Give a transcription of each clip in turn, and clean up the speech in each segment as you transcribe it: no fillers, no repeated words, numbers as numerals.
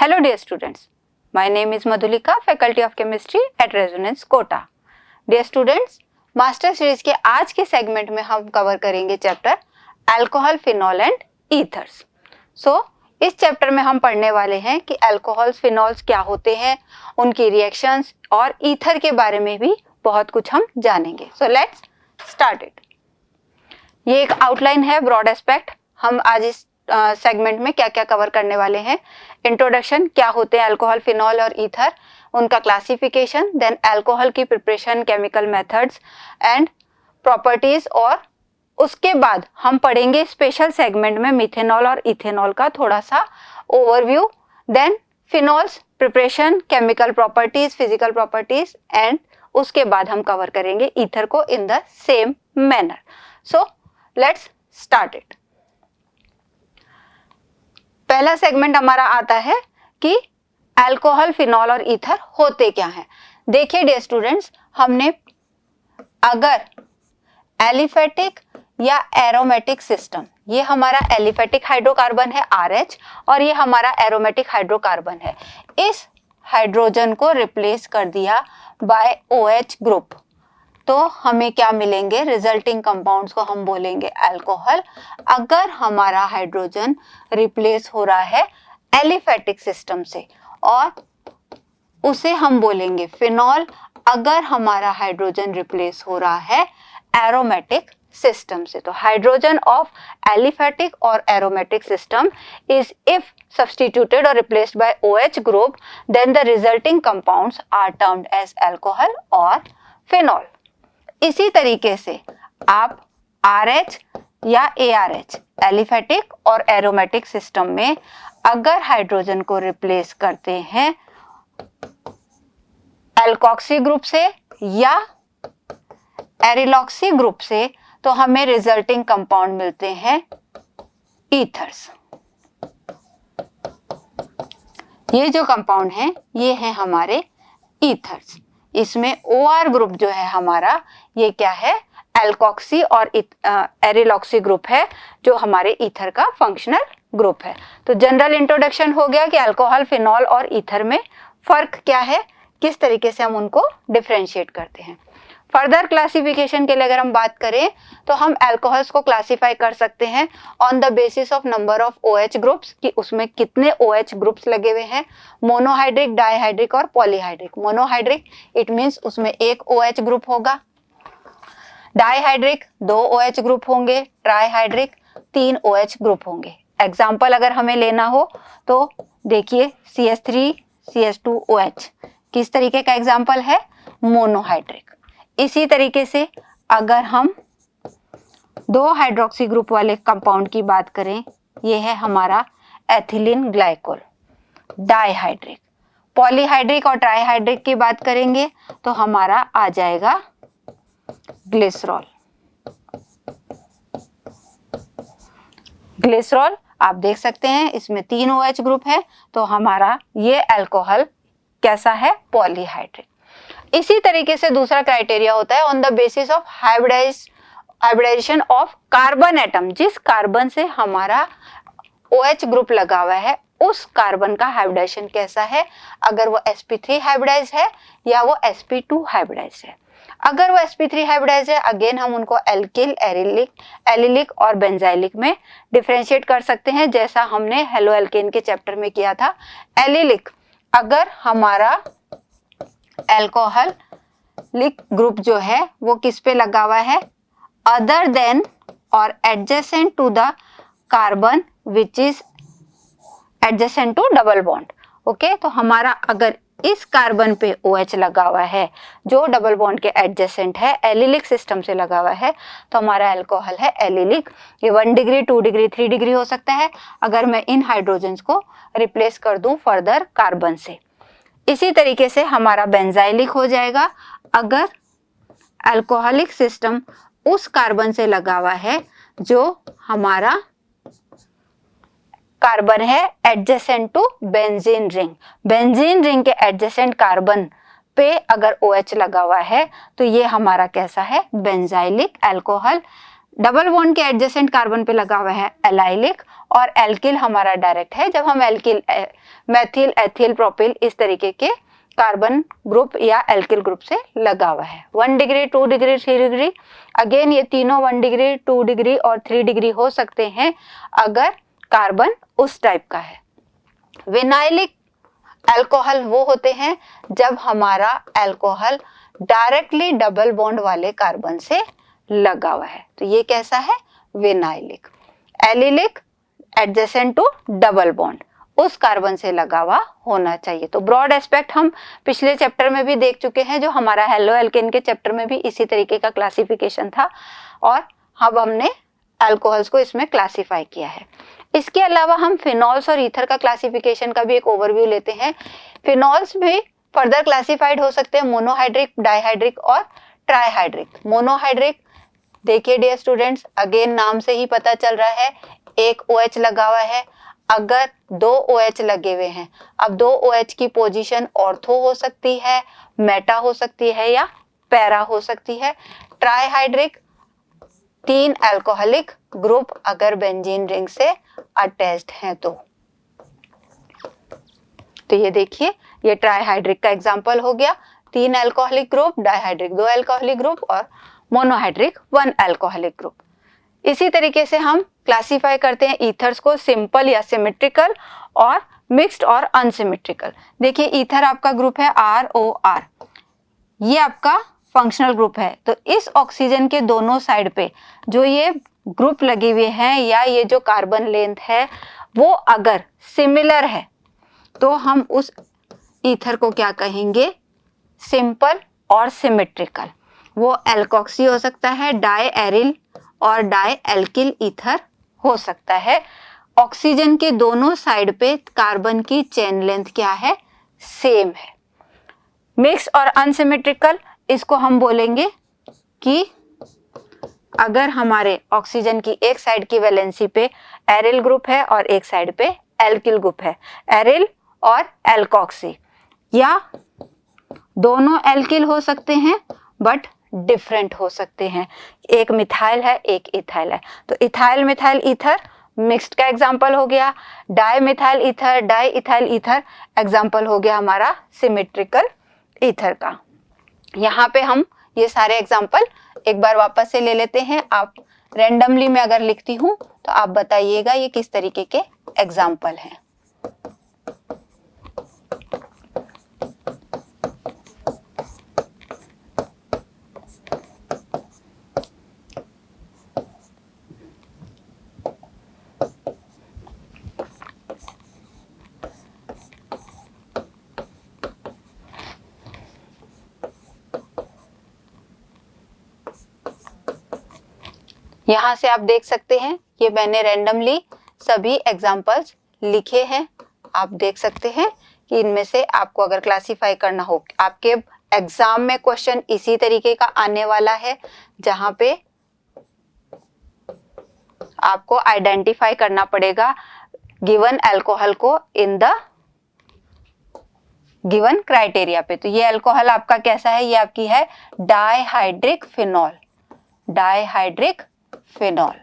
Hello dear students, my name is Madhulika, Faculty of Chemistry at Resonance Kota. Dear students, master series के आज के segment में हम cover करेंगे chapter alcohol, phenol and ethers. इस chapter में हम पढ़ने वाले हैं कि अल्कोहल्स, फिनॉल्स क्या होते हैं, उनकी रिएक्शंस और ईथर के बारे में भी बहुत कुछ हम जानेंगे. सो लेट्स स्टार्ट इट. ये एक आउटलाइन है, ब्रॉड एस्पेक्ट. हम आज इस सेगमेंट में क्या क्या कवर करने वाले हैं. इंट्रोडक्शन, क्या होते हैं अल्कोहल, फिनॉल और ईथर, उनका क्लासिफिकेशन, देन अल्कोहल की preparation, chemical methods and properties, और उसके बाद हम पढ़ेंगे स्पेशल सेगमेंट में मिथेनॉल और इथेनॉल का थोड़ा सा overview, then phenols preparation, chemical properties, physical properties, and उसके बाद हम कवर करेंगे ईथर को in the same manner. So let's start it. पहला सेगमेंट हमारा आता है कि अल्कोहल, फिनॉल और ईथर होते क्या हैं. देखिए डियर स्टूडेंट्स, हमने अगर एलिफेटिक या एरोमेटिक सिस्टम, ये हमारा एलिफेटिक हाइड्रोकार्बन है RH और ये हमारा एरोमेटिक हाइड्रोकार्बन है, इस हाइड्रोजन को रिप्लेस कर दिया बाय OH ग्रुप, तो हमें क्या मिलेंगे, रिजल्टिंग कंपाउंड्स को हम बोलेंगे अल्कोहल. अगर हमारा हाइड्रोजन रिप्लेस हो रहा है एलिफेटिक सिस्टम से, और उसे हम बोलेंगे फिनॉल अगर हमारा हाइड्रोजन रिप्लेस हो रहा है एरोमेटिक सिस्टम से. तो हाइड्रोजन ऑफ एलिफेटिक और aromatic system is if substituted और replaced by OH group, then the resulting compounds are termed as alcohol और फिनॉल. इसी तरीके से आप RH या ARH, एलिफेटिक और एरोमेटिक सिस्टम में अगर हाइड्रोजन को रिप्लेस करते हैं एल्कोक्सी ग्रुप से या एरिलॉक्सी ग्रुप से, तो हमें रिजल्टिंग कंपाउंड मिलते हैं ईथर्स. ये जो कंपाउंड हैं ये हैं हमारे ईथर्स. इसमें OR ग्रुप जो है हमारा, ये क्या है, एल्कोक्सी और एरिलॉक्सी ग्रुप है, जो हमारे ईथर का फंक्शनल ग्रुप है. तो जनरल इंट्रोडक्शन हो गया कि अल्कोहल, फिनॉल और ईथर में फर्क क्या है, किस तरीके से हम उनको डिफरेंशिएट करते हैं. फर्दर क्लासिफिकेशन के लिए अगर हम बात करें तो हम अल्कोहल्स को क्लासिफाई कर सकते हैं on the basis of number of OH groups, कि उसमें कितने OH ग्रुप्स लगे हुए हैं, मोनोहाइड्रिक, डाईहाइड्रिक और पॉलीहाइड्रिक. मोनोहाइड्रिक इट मींस उसमें एक OH ग्रुप होगा, डाईहाइड्रिक 2 OH ग्रुप होंगे, ट्राईहाइड्रिक 3 OH ग्रुप होंगे. एग्जाम्पल अगर हमें लेना हो तो देखिए CH3 CH2OH किस तरीके का एग्जाम्पल है, मोनोहाइड्रिक. इसी तरीके से अगर हम 2 हाइड्रोक्सी ग्रुप वाले कंपाउंड की बात करें, ये है हमारा एथिलीन ग्लाइकोल, डाईहाइड्रिक. पॉलीहाइड्रिक और ट्राईहाइड्रिक की बात करेंगे तो हमारा आ जाएगा ग्लिसरॉल. ग्लिसरॉल आप देख सकते हैं इसमें 3 OH ग्रुप है, तो हमारा ये अल्कोहल कैसा है, पॉलीहाइड्रिक. इसी तरीके से दूसरा क्राइटेरिया होता है on the basis of hybridization of carbon atom. जिस कार्बन से हमारा OH ग्रुप लगा हुआ है उस कार्बन का हाइब्रिडाइजेशन कैसा है, अगर वो sp3 हाइब्रिडाइज है या वो sp2 हाइब्रिडाइज है. अगर वो sp3 हाइब्रिडाइज है, अगेन हम उनको एल्किल, एलिलिक और बेंजाइलिक में डिफरेंशिएट कर सकते हैं, जैसा हमने हेलो एल्केन के चैप्टर में किया था. एलिलिक अगर हमारा अल्कोहलिक ग्रुप जो है वो किस पे लगा हुआ है, अदर देन और adjacent to the carbon which is adjacent to double bond. Okay, तो हमारा अगर इस कार्बन पे OH लगा हुआ है जो डबल बॉन्ड के एडजेसेंट है, एलिलिक सिस्टम से लगा हुआ है, तो हमारा अल्कोहल है एलिलिक. ये 1 डिग्री, 2 डिग्री, 3 डिग्री हो सकता है अगर मैं इन हाइड्रोजन्स को रिप्लेस कर दूं फर्दर कार्बन से. इसी तरीके से हमारा बेंजाइलिक हो जाएगा अगर अल्कोहलिक सिस्टम उस कार्बन से लगा हुआ है जो हमारा कार्बन है adjacent to benzene ring. Benzene ring के एडजेसेंट कार्बन पे अगर OH लगा हुआ है तो ये हमारा कैसा है, बेंजाइलिक अल्कोहल. डबल बॉन्ड के एडजेसेंट कार्बन पे लगा हुआ है एलाइलिक, और एल्किल हमारा डायरेक्ट है जब हम एल्किल, मेथिल, एथिल, प्रोपिल इस तरीके के कार्बन ग्रुप या एल्किल ग्रुप से लगा हुआ है। 1 डिग्री, 2 डिग्री, 3 डिग्री, अगेन ये तीनों 1 डिग्री, 2 डिग्री और 3 डिग्री हो सकते हैं अगर कार्बन उस टाइप का है। विनाइलिक अल्कोहल वो होते हैं जब हमारा अल्कोहल डायरेक्टली डबल बॉन्ड वाले कार्बन से लगा हुआ है, तो ये कैसा है? Vinylic. Allylic adjacent to double bond, उस कार्बन से लगा हुआ होना चाहिए। तो ब्रॉड एस्पेक्ट हम पिछले चैप्टर में भी देख चुके हैं, जो हमारा हेलो एल्केन के चैप्टर में भी इसी तरीके का क्लासिफिकेशन था, और अब हमने अल्कोहल्स को इसमें क्लासिफाई किया है। इसके अलावा हम फिनॉल्स और ईथर का क्लासिफिकेशन का भी एक ओवरव्यू लेते हैं। फिनॉल्स भी फर्दर क्लासिफाइड हो सकते हैं मोनोहाइड्रिक, डाइहाइड्रिक और ट्राइहाइड्रिक। मोनोहाइड्रिक देखिए डियर स्टूडेंट्स, अगेन नाम से ही पता चल रहा है एक OH लगा हुआ है। अगर 2 OH लगे हुए हैं, अब 2 OH की पोजीशन ऑर्थो हो सकती है, मेटा हो सकती है या पैरा हो सकती है। ट्राइहाइड्रिक 3 अल्कोहलिक ग्रुप अगर बेंजीन रिंग से अटैच्ड हैं तो ये देखिए, ये ट्राइहाइड्रिक का एग्जांपल हो गया। 3 alcoholic group, dihydric 2 alcoholic group और मोनोहाइड्रिक 1 अल्कोहलिक ग्रुप। इसी तरीके से हम क्लासिफाई करते हैं ईथर्स को सिंपल या सिमेट्रिकल और मिक्स्ड और अनसिमेट्रिकल। देखिए ईथर आपका ग्रुप है ROR, ये आपका फंक्शनल ग्रुप है। तो इस ऑक्सीजन के दोनों साइड पे जो ये ग्रुप लगे हुए हैं या ये जो कार्बन लेंथ है वो अगर सिमिलर है तो हम उस ईथर को क्या कहेंगे? सिंपल और सिमेट्रिकल। वो एल्कोक्सी हो सकता है, डाई एरिल और डाई एल्किल ईथर हो सकता है। ऑक्सीजन के दोनों साइड पे कार्बन की चेन लेंथ क्या है? सेम है। मिक्स और अनसिमेट्रिकल, इसको हम बोलेंगे कि अगर हमारे ऑक्सीजन की एक साइड की वैलेंसी पे एरिल ग्रुप है और एक साइड पे एल्किल ग्रुप है, एरिल और एल्कोक्सी, या दोनों एल्किल हो सकते हैं बट डिफरेंट हो सकते हैं। एक मिथाइल है, एक इथाइल है, तो इथाइल मिथाइल ईथर मिक्स्ड का एग्जाम्पल हो गया। Di methyl ether, di ethyl ether example हो गया हमारा सिमेट्रिकल ईथर का। यहाँ पे हम ये सारे एग्जाम्पल एक बार वापस से ले लेते हैं। आप रैंडमली मैं अगर लिखती हूँ तो आप बताइएगा ये किस तरीके के एग्जाम्पल हैं। यहाँ से आप देख सकते हैं ये मैंने रैंडमली सभी एग्जाम्पल्स लिखे हैं। आप देख सकते हैं कि इनमें से आपको अगर क्लासिफाई करना हो, आपके एग्जाम में क्वेश्चन इसी तरीके का आने वाला है जहां पे आपको आइडेंटिफाई करना पड़ेगा गिवन अल्कोहल को इन द गिवन क्राइटेरिया पे। तो ये अल्कोहल आपका कैसा है? ये आपकी है dihydric phenol, dihydric phenol.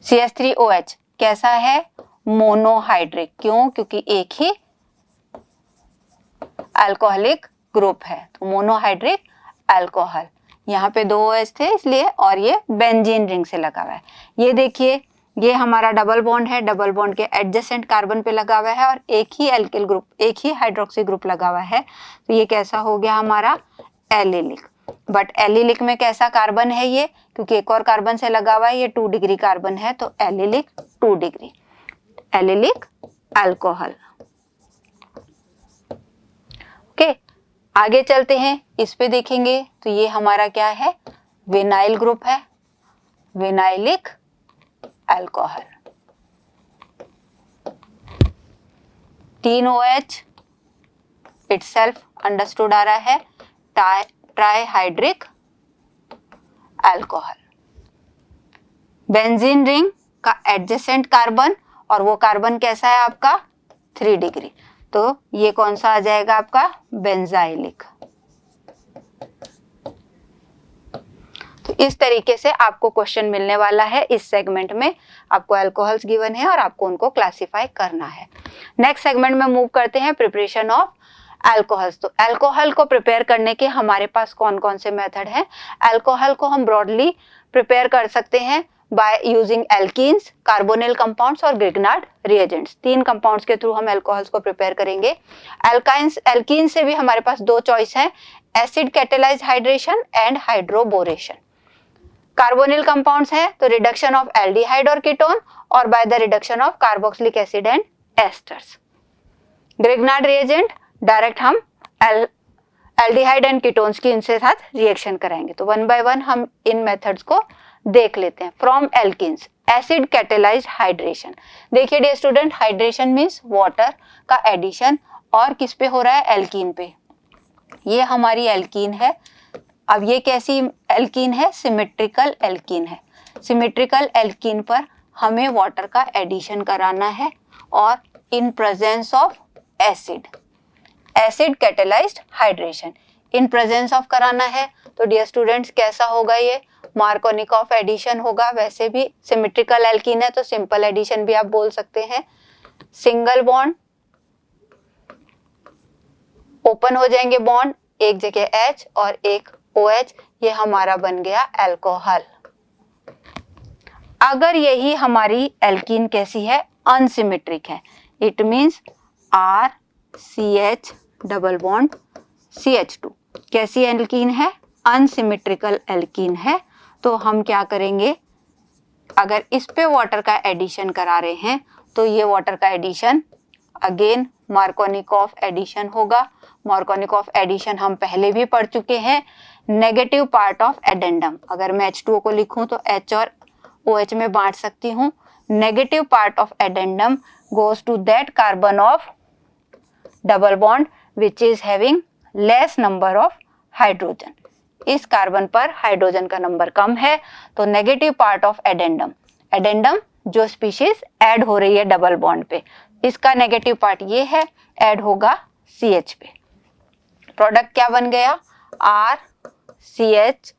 CH3OH कैसा है? मोनोहाइड्रिक। क्यों? क्योंकि एक ही अल्कोहलिक ग्रुप है, तो मोनोहाइड्रिक अल्कोहल। यहाँ पे 2 OH थे इसलिए, और ये बेंजीन रिंग से लगा हुआ है। ये देखिए, ये हमारा डबल बॉन्ड है, डबल बॉन्ड के एडजेसेंट कार्बन पे लगा हुआ है और एक ही एल्किल ग्रुप, एक ही हाइड्रोक्सी ग्रुप लगा हुआ है। तो ये कैसा हो गया हमारा? एलिलिक। बट एलिलिक में कैसा कार्बन है ये? क्योंकि एक और कार्बन से लगा हुआ है, ये 2 डिग्री कार्बन है, तो allylic 2 degree, allylic alcohol. Okay, आगे चलते हैं, इस पे देखेंगे तो ये हमारा क्या है? विनाइल ग्रुप है, vinylic alcohol. 3 OH itself understood आ रहा है, ट्राइहाइड्रिक अल्कोहल। बेंजीन रिंग का एडजेसेंट कार्बन, और वो कार्बन कैसा है आपका? 3 डिग्री, तो ये कौन सा आ जाएगा आपका? बेंजाइलिक। तो इस तरीके से आपको क्वेश्चन मिलने वाला है। इस सेगमेंट में आपको अल्कोहल्स गिवन है और आपको उनको क्लासिफाई करना है। नेक्स्ट सेगमेंट में मूव करते हैं, प्रिपरेशन ऑफ अल्कोहल्स। तो अल्कोहल को प्रिपेयर करने के हमारे पास कौन कौन से मेथड हैं? अल्कोहल को हम ब्रॉडली प्रिपेयर कर सकते हैं by using alkenes, carbonyl compounds और ग्रिग्नार्ड रिएजेंट्स। 3 कंपाउंड्स के थ्रू हम अल्कोहल्स को प्रिपेयर करेंगे। एल्कीन से भी हमारे पास 2 चॉइस हैं, acid catalysed hydration and hydroboration. Carbonyl compounds हैं तो रिडक्शन ऑफ एल्डिहाइड और कीटोन और by the reduction of carboxylic acid and asters. Grignard reagent direct हम एल्डिहाइड एंड कीटोन्स की इनसे साथ रिएक्शन कराएंगे। तो 1 बाय 1 हम इन मेथड्स को देख लेते हैं। From alkenes, acid catalysed hydration. देखिए dear student, hydration means water का एडिशन और किस पे हो रहा है? एल्कीन पे। ये हमारी एल्कीन है। अब ये कैसी एल्कीन है? सिमेट्रिकल एल्कीन है। सिमेट्रिकल एल्कीन पर हमें वाटर का एडिशन कराना है और इन presence of acid, acid catalysed hydration in presence of कराना है। तो डियर स्टूडेंट्स कैसा होगा? ये मार्कोनिकॉफ एडिशन होगा। वैसे भी सिमेट्रिकल एल्कीन है तो सिंपल एडिशन भी आप बोल सकते हैं। सिंगल बॉन्ड, ओपन हो जाएंगे बॉन्ड, एक जगह H और एक OH, ये हमारा बन गया अल्कोहल। अगर यही हमारी एल्कीन कैसी है? अनसिमेट्रिक है। It means RCH double bond CH2 कैसी एल्कीन है? अनसिमेट्रिकल एल्कीन है। तो हम क्या करेंगे? अगर इस पे वाटर का एडिशन करा रहे हैं तो ये वाटर का एडिशन अगेन मार्कोनिकॉफ एडिशन होगा। मार्कोनिकॉफ एडिशन हम पहले भी पढ़ चुके हैं। नेगेटिव पार्ट ऑफ एडेंडम, अगर मैं H2O को लिखूं तो H और OH में बांट सकती हूँ। Negative part of addendum goes to that carbon of double bond which is having less number of hydrogen. इस कार्बन पर हाइड्रोजन का नंबर कम है तो negative part of addendum, addendum जो स्पीशीज ऐड हो रही है डबल बॉन्ड पे, इसका नेगेटिव पार्ट ये है, ऐड होगा CH पे। प्रोडक्ट क्या बन गया? RCH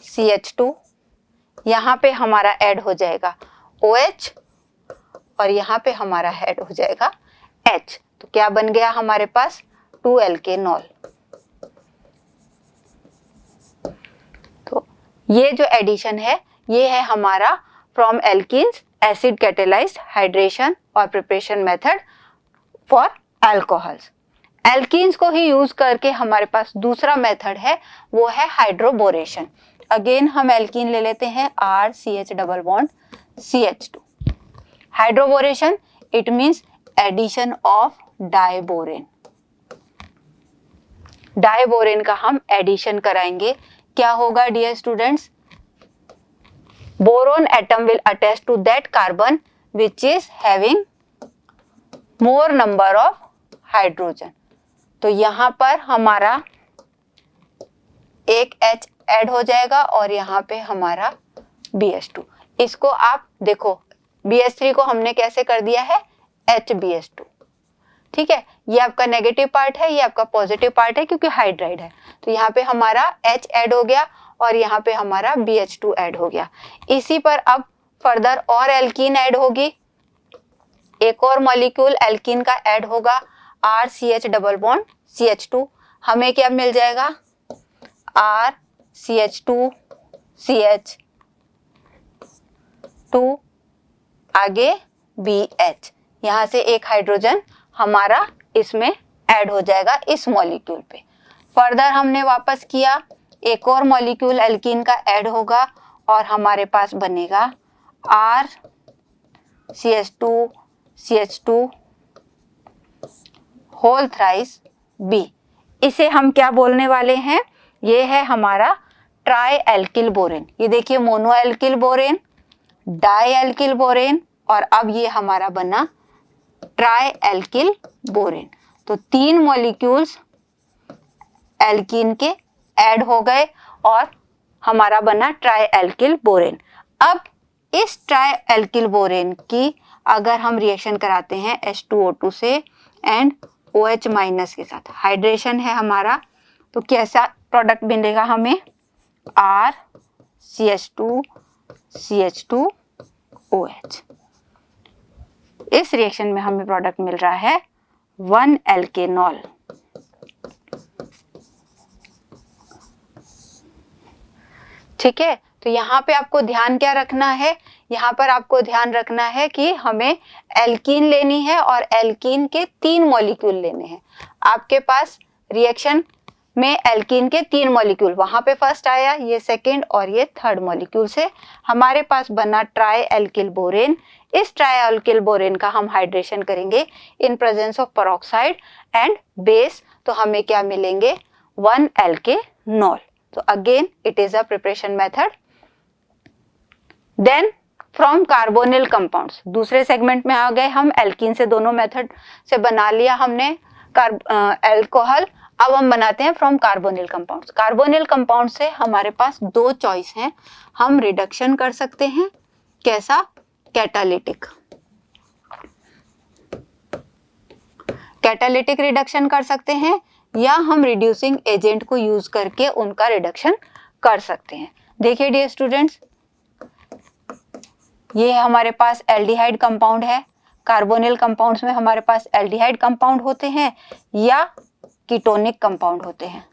CH2। यहाँ पे हमारा ऐड हो जाएगा OH और यहाँ पे हमारा ऐड हो जाएगा H। तो क्या बन गया हमारे पास? 2-alkanol। तो ये जो एडिशन है ये है हमारा from alkenes, acid catalysed hydration और preparation method for alcohols. Alkenes को ही यूज करके हमारे पास दूसरा मेथड है, वो है हाइड्रोबोरेशन। अगेन हम एल्कीन ले लेते हैं RCH double bond CH2। Hydroboration it means addition of diborane. Diborane का हम एडिशन कराएंगे। क्या होगा dear students? Boron atom will attach to that carbon which is having more number of hydrogen. तो यहाँ पर हमारा एक H ऐड हो जाएगा और यहाँ पे हमारा BH2। इसको आप देखो, BH3 को हमने कैसे कर दिया है? HBH2। ठीक है, ये आपका नेगेटिव पार्ट है, ये आपका पॉजिटिव पार्ट है क्योंकि हाइड्राइड है। तो यहाँ पे हमारा H ऐड हो गया और यहाँ पे हमारा BH2 ऐड हो गया। इसी पर अब फर्दर और एल्कीन ऐड होगी, एक और मॉलिक्यूल एल्कीन का ऐड होगा RCH डबल बॉन्ड CH2। हमें क्या मिल जाएगा? RCH2 CH2 आगे BH। यहाँ से एक हाइड्रोजन हमारा इसमें ऐड हो जाएगा इस मॉलिक्यूल पे। फर्दर हमने वापस किया, एक और मॉलिक्यूल एल्कीन का ऐड होगा और हमारे पास बनेगा RCH2 CH2 whole thrice B। इसे हम क्या बोलने वाले हैं? ये है हमारा ट्राई एल्किल बोरेन। ये देखिए, mono alkyl borane, di alkyl borane और अब ये हमारा बना ट्राई एल्किल बोरेन। तो 3 मॉलिक्यूल्स एल्कीन के ऐड हो गए और हमारा बना ट्राई एल्किल बोरेन। अब इस ट्राई एल्किल बोरेन की अगर हम रिएक्शन कराते हैं H2O2 से एंड OH माइनस के साथ, हाइड्रेशन है हमारा, तो कैसा प्रोडक्ट मिलेगा हमें? CH2 CH2OH। इस रिएक्शन में हमें प्रोडक्ट मिल रहा है 1 एल्केनॉल। ठीक है, तो यहाँ पे आपको ध्यान क्या रखना है, यहाँ पर आपको ध्यान रखना है कि हमें एल्कीन लेनी है और एल्कीन के 3 मॉलिक्यूल लेने हैं। आपके पास रिएक्शन में एल्कीन के 3 मॉलिक्यूल, वहां पे फर्स्ट आया, ये सेकंड और ये थर्ड मॉलिक्यूल से हमारे पास बना ट्राई एल्किल बोरेन। इस ट्राई एल्किल बोरेन का हम हाइड्रेशन करेंगे in presence of peroxide and base, तो हमें क्या मिलेंगे 1 एल्केनॉल। तो again it is a preparation method. Then from carbonyl compounds, दूसरे सेगमेंट में आ गए हम। एल्कीन से दोनों मेथड से बना लिया हमने एल्कोहल। अब हम बनाते हैं from carbonyl compounds. Carbonyl compound से हमारे पास 2 चॉइस हैं। हम रिडक्शन कर सकते हैं, कैसा, कैटालिटिक, कैटालिटिक रिडक्शन कर सकते हैं, या हम रिड्यूसिंग एजेंट को यूज करके उनका रिडक्शन कर सकते हैं। देखिए डियर स्टूडेंट्स, ये हमारे पास एल्डिहाइड कंपाउंड है। कार्बोनिल कंपाउंड्स में हमारे पास एल्डिहाइड कंपाउंड होते हैं या कीटोनिक कंपाउंड होते हैं।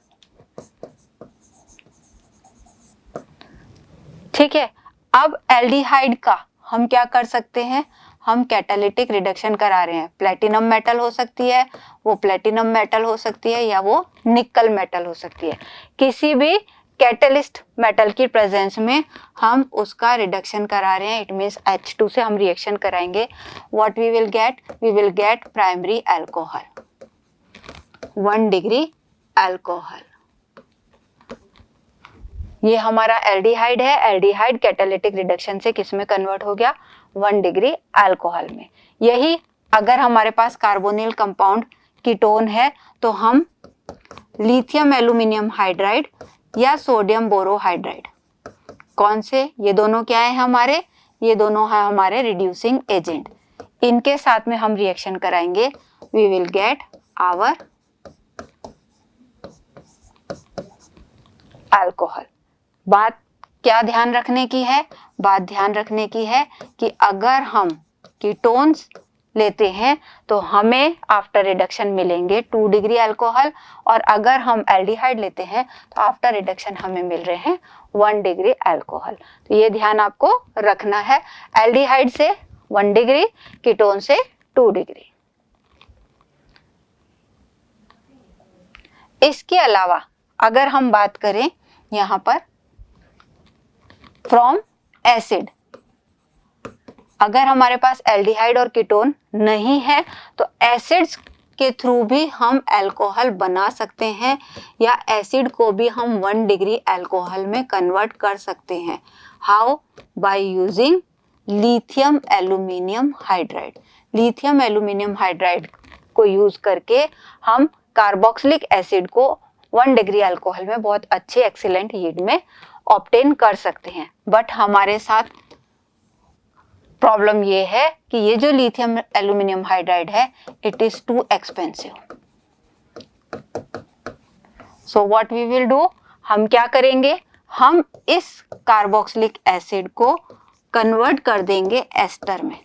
ठीक है, अब एल्डिहाइड का हम क्या कर सकते हैं, हम कैटालिटिक रिडक्शन करा रहे हैं। प्लेटिनम मेटल हो सकती है, वो प्लेटिनम मेटल हो सकती है, या वो निकल मेटल हो सकती है। किसी भी कैटलिस्ट मेटल की प्रेजेंस में हम उसका रिडक्शन करा रहे हैं। इट मीन्स H2 से हम रिएक्शन कराएंगे। What we will get, we will get primary alcohol, 1 degree alcohol. ये हमारा एल्डिहाइड है। एल्डिहाइड कैटालिटिक रिडक्शन से किस में कन्वर्ट हो गया, 1 डिग्री अल्कोहल में। यही अगर हमारे पास कार्बोनिल कंपाउंड कीटोन है तो हम लिथियम एल्यूमिनियम हाइड्राइड या सोडियम बोरोहाइड्राइड, कौन से, ये दोनों क्या है हमारे, ये दोनों है हमारे रिड्यूसिंग एजेंट। इनके साथ में हम रिएक्शन कराएंगे, we will get our alcohol. बात क्या ध्यान रखने की है, बात ध्यान रखने की है कि अगर हम कीटोन्स लेते हैं तो हमें आफ्टर रिडक्शन मिलेंगे 2 डिग्री अल्कोहल, और अगर हम एल्डिहाइड लेते हैं तो आफ्टर रिडक्शन हमें मिल रहे हैं 1 डिग्री अल्कोहल। तो ये ध्यान आपको रखना है, एल्डिहाइड से 1 डिग्री, कीटोन से 2 डिग्री। इसके अलावा अगर हम बात करें यहाँ पर फ्रॉम एसिड, अगर हमारे पास एल्डिहाइड और कीटोन नहीं है तो एसिड्स के थ्रू भी हम अल्कोहल बना सकते हैं, या एसिड को भी हम 1 डिग्री अल्कोहल में कन्वर्ट कर सकते हैं। How, bye using lithium aluminium hydride. Lithium aluminium hydride को यूज करके हम कार्बोक्सिलिक एसिड को 1 डिग्री अल्कोहल में बहुत अच्छे एक्सीलेंट यील्ड में ऑब्टेन कर सकते हैं। बट हमारे साथ प्रॉब्लम ये है कि ये जो लिथियम एल्यूमिनियम हाइड्राइड है, it is too expensive. So what we will do, हम क्या करेंगे, हम इस कार्बोक्सिलिक एसिड को कन्वर्ट कर देंगे एस्टर में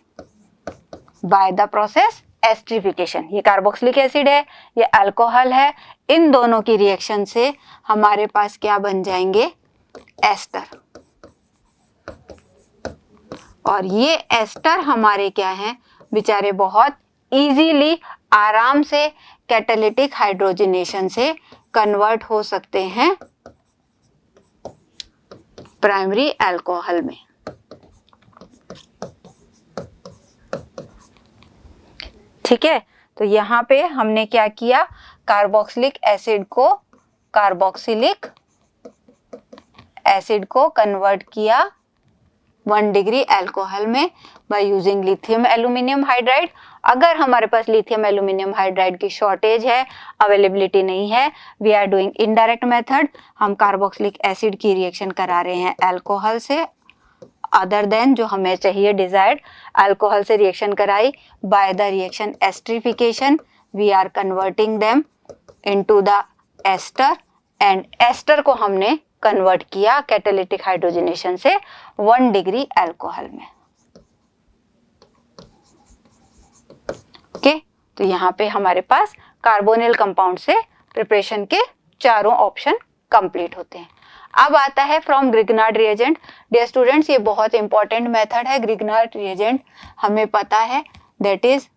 बाय द प्रोसेस एस्टरिफिकेशन। ये कार्बोक्सिलिक एसिड है, ये अल्कोहल है, इन दोनों की रिएक्शन से हमारे पास क्या बन जाएंगे, एस्टर। और ये एस्टर हमारे क्या हैं, बेचारे बहुत इजीली, आराम से कैटालिटिक हाइड्रोजनेशन से कन्वर्ट हो सकते हैं प्राइमरी अल्कोहल में। ठीक है, तो यहाँ पे हमने क्या किया, कार्बोक्सिलिक एसिड को कार्बोक्सिलिक एसिड को कन्वर्ट किया 1 डिग्री अल्कोहल में by using lithium aluminium hydride. अगर हमारे पास लिथियम एल्यूमिनियम हाइड्राइड की शॉर्टेज है, अवेलेबिलिटी नहीं है, we are doing indirect method, हम कार्बोक्सिलिक एसिड की रिएक्शन करा रहे हैं अल्कोहल से, अदर देन जो हमें चाहिए डिजायर्ड अल्कोहल से रिएक्शन कराई by the reaction esterification, we are converting them into the ester, and ester को हमने कन्वर्ट किया कैटालिटिक हाइड्रोजनेशन से 1 डिग्री अल्कोहल में। ओके, तो यहाँ पे हमारे पास कार्बोनिल कंपाउंड से प्रिपरेशन के चारों ऑप्शन कंप्लीट होते हैं। अब आता है from Grignard reagent. Dear students, ये बहुत इंपॉर्टेंट मेथड है। ग्रिग्नार्ड रिएजेंट हमें पता है that is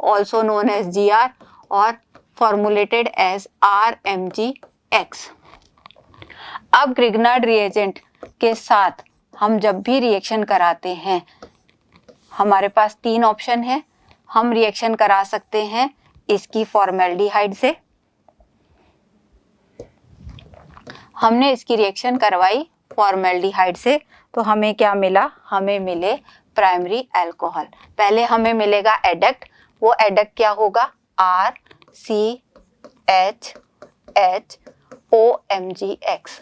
also known as GR और फॉर्मुलेटेड एज RMgX। अब ग्रिग्नार्ड रिएजेंट के साथ हम जब भी रिएक्शन कराते हैं, हमारे पास 3 ऑप्शन है। हम रिएक्शन करा सकते हैं इसकी फॉर्मेल्डिहाइड से। हमने इसकी रिएक्शन करवाई फॉर्मेल्डिहाइड से, तो हमें क्या मिला? हमें मिले प्राइमरी अल्कोहल। पहले हमें मिलेगा एडक्ट। वो एडक्ट क्या होगा? RCHHOMgX।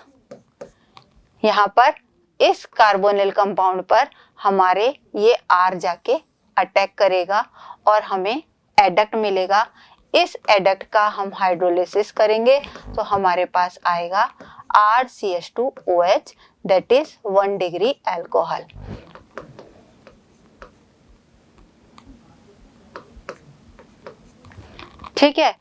यहाँ पर इस कार्बोनिल कंपाउंड पर हमारे ये R जाके अटैक करेगा और हमें एडक्ट मिलेगा। इस एडक्ट का हम हाइड्रोलिसिस करेंगे तो हमारे पास आएगा RCH2OH that is 1 degree alcohol. ठीक है।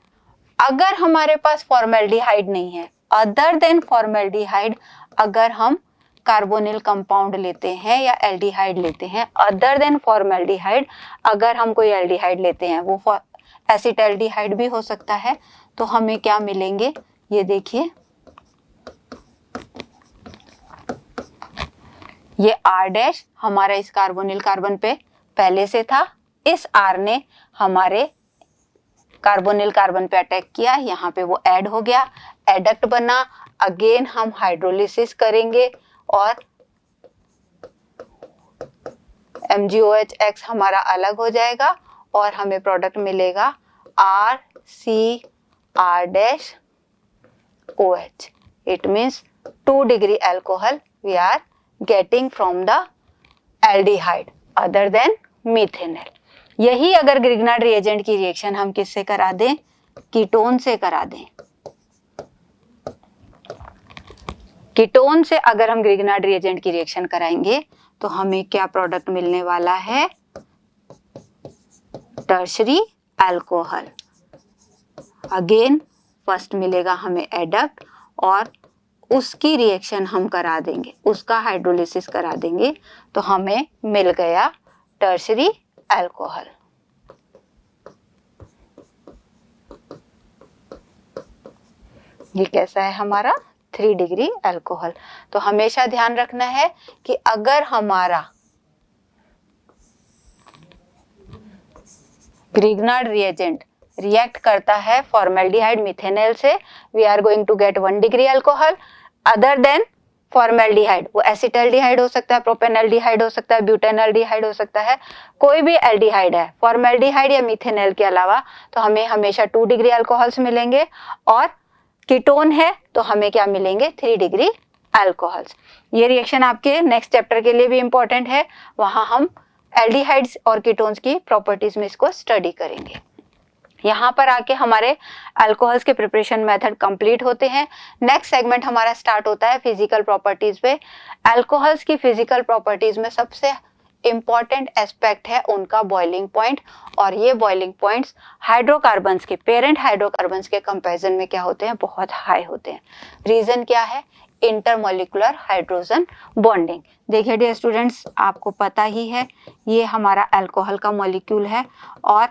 अगर हमारे पास फॉर्मेल्डिहाइड नहीं है, अदर देन फॉर्मेल्डिहाइड, अगर हम कार्बोनिल कंपाउंड लेते हैं या एल्डिहाइड लेते हैं, अदर देन फॉर्मेल्डिहाइड अगर हम कोई एल्डिहाइड लेते हैं, वो एसिटल्डिहाइड भी हो सकता है, तो हमें क्या मिलेंगे? ये देखिए, ये R डैश हमारा इस कार्बोनिल कार्बन पे पहले से था। इस R ने हमारे कार्बोनिल कार्बन पे अटैक किया, यहाँ पे वो ऐड हो गया, एडक्ट बना। अगेन हम हाइड्रोलिसिस करेंगे और MgOH हमारा अलग हो जाएगा और हमें प्रोडक्ट मिलेगा RCR-OH। It means 2 degree alcohol we are getting from the aldehyde other than methanol। यही अगर ग्रिग्नार्ड रिएजेंट की रिएक्शन हम किससे करा दें? कीटोन से करा दें। कीटोन से अगर हम ग्रिग्नार्ड रिएजेंट की रिएक्शन कराएंगे तो हमें क्या प्रोडक्ट मिलने वाला है? Tertiary alcohol. अगेन फर्स्ट मिलेगा हमें एडक्ट और उसकी रिएक्शन हम करा देंगे, उसका हाइड्रोलिसिस करा देंगे, तो हमें मिल गया टर्शरी अल्कोहल। ये कैसा है हमारा? 3 डिग्री अल्कोहल। तो हमेशा ध्यान रखना है कि अगर हमारा ग्रिग्नार्ड रिएजेंट रिएक्ट करता है फॉर्मेल्डिहाइड मिथेनॉल से, we are going to get 1 degree alcohol. Other than formaldehyde, वो एसिटल्डिहाइड हो सकता है, प्रोपेनल्डिहाइड हो सकता है, ब्यूटेनल्डिहाइड हो सकता है, कोई भी एल्डिहाइड है, फॉर्मेल्डिहाइड या मिथेनॉल के अलावा, तो हमें हमेशा 2 डिग्री अल्कोहल्स मिलेंगे। और कीटोन है तो हमें क्या मिलेंगे? 3 डिग्री अल्कोहल्स। ये रिएक्शन आपके नेक्स्ट चैप्टर के लिए भी इंपॉर्टेंट है, वहां हम एल्डिहाइड्स और कीटोन्स की प्रॉपर्टीज में इसको स्टडी करेंगे। यहाँ पर आके हमारे अल्कोहल्स के प्रिपरेशन मेथड कंप्लीट होते हैं। नेक्स्ट सेगमेंट हमारा स्टार्ट होता है फिजिकल प्रॉपर्टीज पे। अल्कोहल्स की फिजिकल प्रॉपर्टीज में सबसे इंपॉर्टेंट एस्पेक्ट है उनका बॉइलिंग पॉइंट, और ये बॉइलिंग पॉइंट्स हाइड्रोकार्बन्स के, पेरेंट हाइड्रोकार्बन्स के कंपैरिजन में क्या होते हैं? बहुत हाई होते हैं। रीजन क्या है? Intermolecular hydrogen bonding. देखिए डियर स्टूडेंट्स, आपको पता ही है ये हमारा अल्कोहल का मॉलिक्यूल है और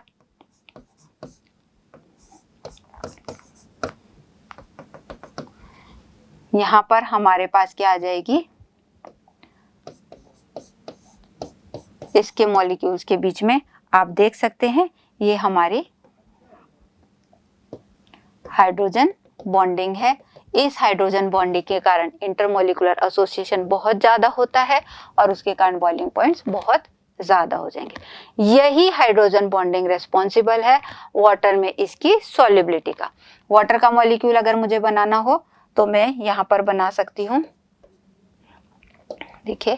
यहाँ पर हमारे पास क्या आ जाएगी? इसके मॉलिक्यूल्स के बीच में आप देख सकते हैं ये हमारी हाइड्रोजन बॉन्डिंग है। इस हाइड्रोजन बॉन्डिंग के कारण इंटरमोलिकुलर एसोसिएशन बहुत ज्यादा होता है और उसके कारण बॉइलिंग पॉइंट्स बहुत ज्यादा हो जाएंगे। यही हाइड्रोजन बॉन्डिंग रिस्पॉन्सिबल है वाटर में इसकी सॉल्युबिलिटी का। वाटर का मॉलिक्यूल अगर मुझे बनाना हो तो मैं यहाँ पर बना सकती हूँ। देखिए,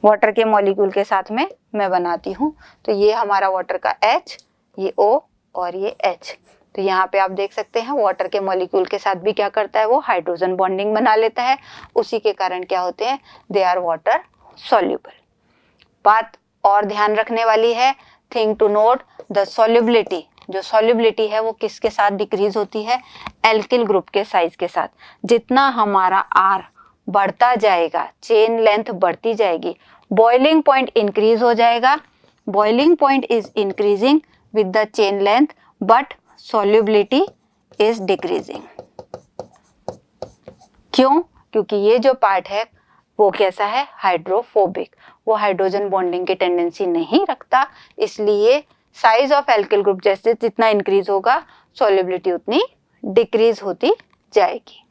वाटर के मॉलिक्यूल के साथ में मैं बनाती हूँ, तो ये हमारा वाटर का H, ये O और ये H, तो यहाँ पे आप देख सकते हैं वाटर के मॉलिक्यूल के साथ भी क्या करता है, वो हाइड्रोजन बॉन्डिंग बना लेता है, उसी के कारण क्या होते हैं, दे आर वाटर सॉल्युबल। बात और ध्यान रखने वाली है, thing to note, the solubility, जो सॉल्युबिलिटी है वो किसके साथ डिक्रीज होती है, एल्किल ग्रुप के साइज के साथ। जितना हमारा R बढ़ता जाएगा, चेन लेंथ बढ़ती जाएगी, बॉइलिंग पॉइंट इंक्रीज हो जाएगा। Boiling point is increasing with the chain length but solubility is decreasing। क्यों? क्योंकि ये जो पार्ट है वो कैसा है, हाइड्रोफोबिक, वो हाइड्रोजन बॉन्डिंग की टेंडेंसी नहीं रखता, इसलिए साइज ऑफ एल्किल ग्रुप जैसे जितना इंक्रीज होगा solubility उतनी डिक्रीज होती जाएगी।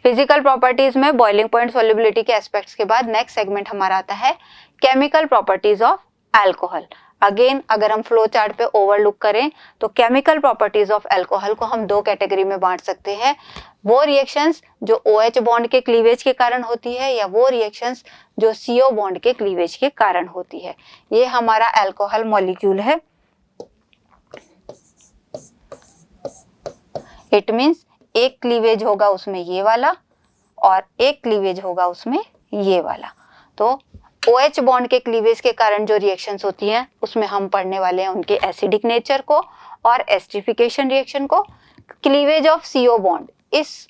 फिजिकल प्रॉपर्टीज में बॉइलिंग पॉइंट, सॉल्युबिलिटी के एस्पेक्ट्स के बाद नेक्स्ट सेगमेंट हमारा आता है chemical properties of alcohol. Again अगर हम फ्लो चार्ट पे ओवरलुक करें तो केमिकल प्रॉपर्टीज ऑफ अल्कोहल को हम दो कैटेगरी में बांट सकते हैं, वो रिएक्शंस जो OH बॉन्ड के क्लीवेज के कारण होती है या वो रिएक्शंस जो CO बॉन्ड के क्लीवेज के कारण होती है। ये हमारा अल्कोहल मॉलिक्यूल है, इट मींस एक क्लीवेज होगा उसमें ये वाला और एक क्लीवेज होगा उसमें ये वाला। तो OH बॉन्ड के क्लीवेज के कारण जो रिएक्शंस होती हैं उसमें हम पढ़ने वाले हैं उनके एसिडिक नेचर को और एस्टरिफिकेशन रिएक्शन को। क्लीवेज ऑफ CO बॉन्ड, इस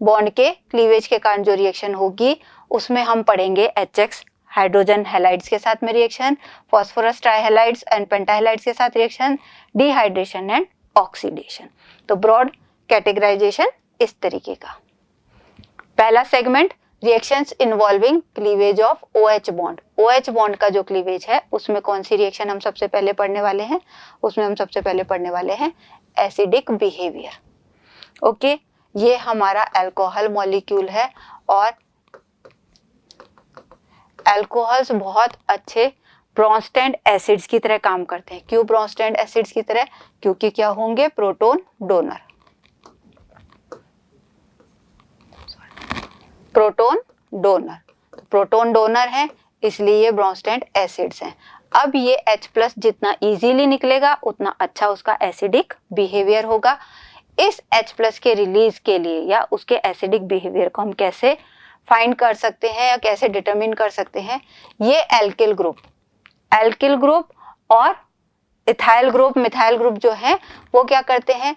बॉन्ड के क्लीवेज के कारण जो रिएक्शन होगी उसमें हम पढ़ेंगे HX हाइड्रोजन हैलाइड्स के साथ में रिएक्शन, फॉस्फोरस ट्राइहैलाइड्स एंड पेंटाहैलाइड्स के साथ रिएक्शन, डिहाइड्रेशन एंड ऑक्सीडेशन। तो ब्रॉड कैटेगराइजेशन इस तरीके का। पहला segment reactions involving cleavage of OH bond. OH bond का जो क्लीवेज है उसमें कौन सी रिएक्शन हम सबसे पहले पढ़ने वाले हैं, उसमें हम सबसे पहले पढ़ने वाले हैं एसिडिक बिहेवियर। ओके, ये हमारा अल्कोहल मॉलिक्यूल है और अल्कोहल्स बहुत अच्छे ब्रोंस्टेड एसिड्स की तरह काम करते हैं। क्यों ब्रोंस्टेड एसिड्स की तरह? क्योंकि क्या होंगे, proton donor. Proton donor, proton donor है इसलिए ये ब्रोंस्टेड एसिड्स हैं। अब ये H+ जितना इजीली निकलेगा उतना अच्छा उसका एसिडिक बिहेवियर होगा। इस H+ के रिलीज के लिए या उसके एसिडिक बिहेवियर को हम कैसे फाइंड कर सकते हैं या कैसे डिटरमिन कर सकते हैं, ये एल्किल ग्रुप और इथाइल ग्रुप, मिथाइल ग्रुप जो है वो क्या करते हैं,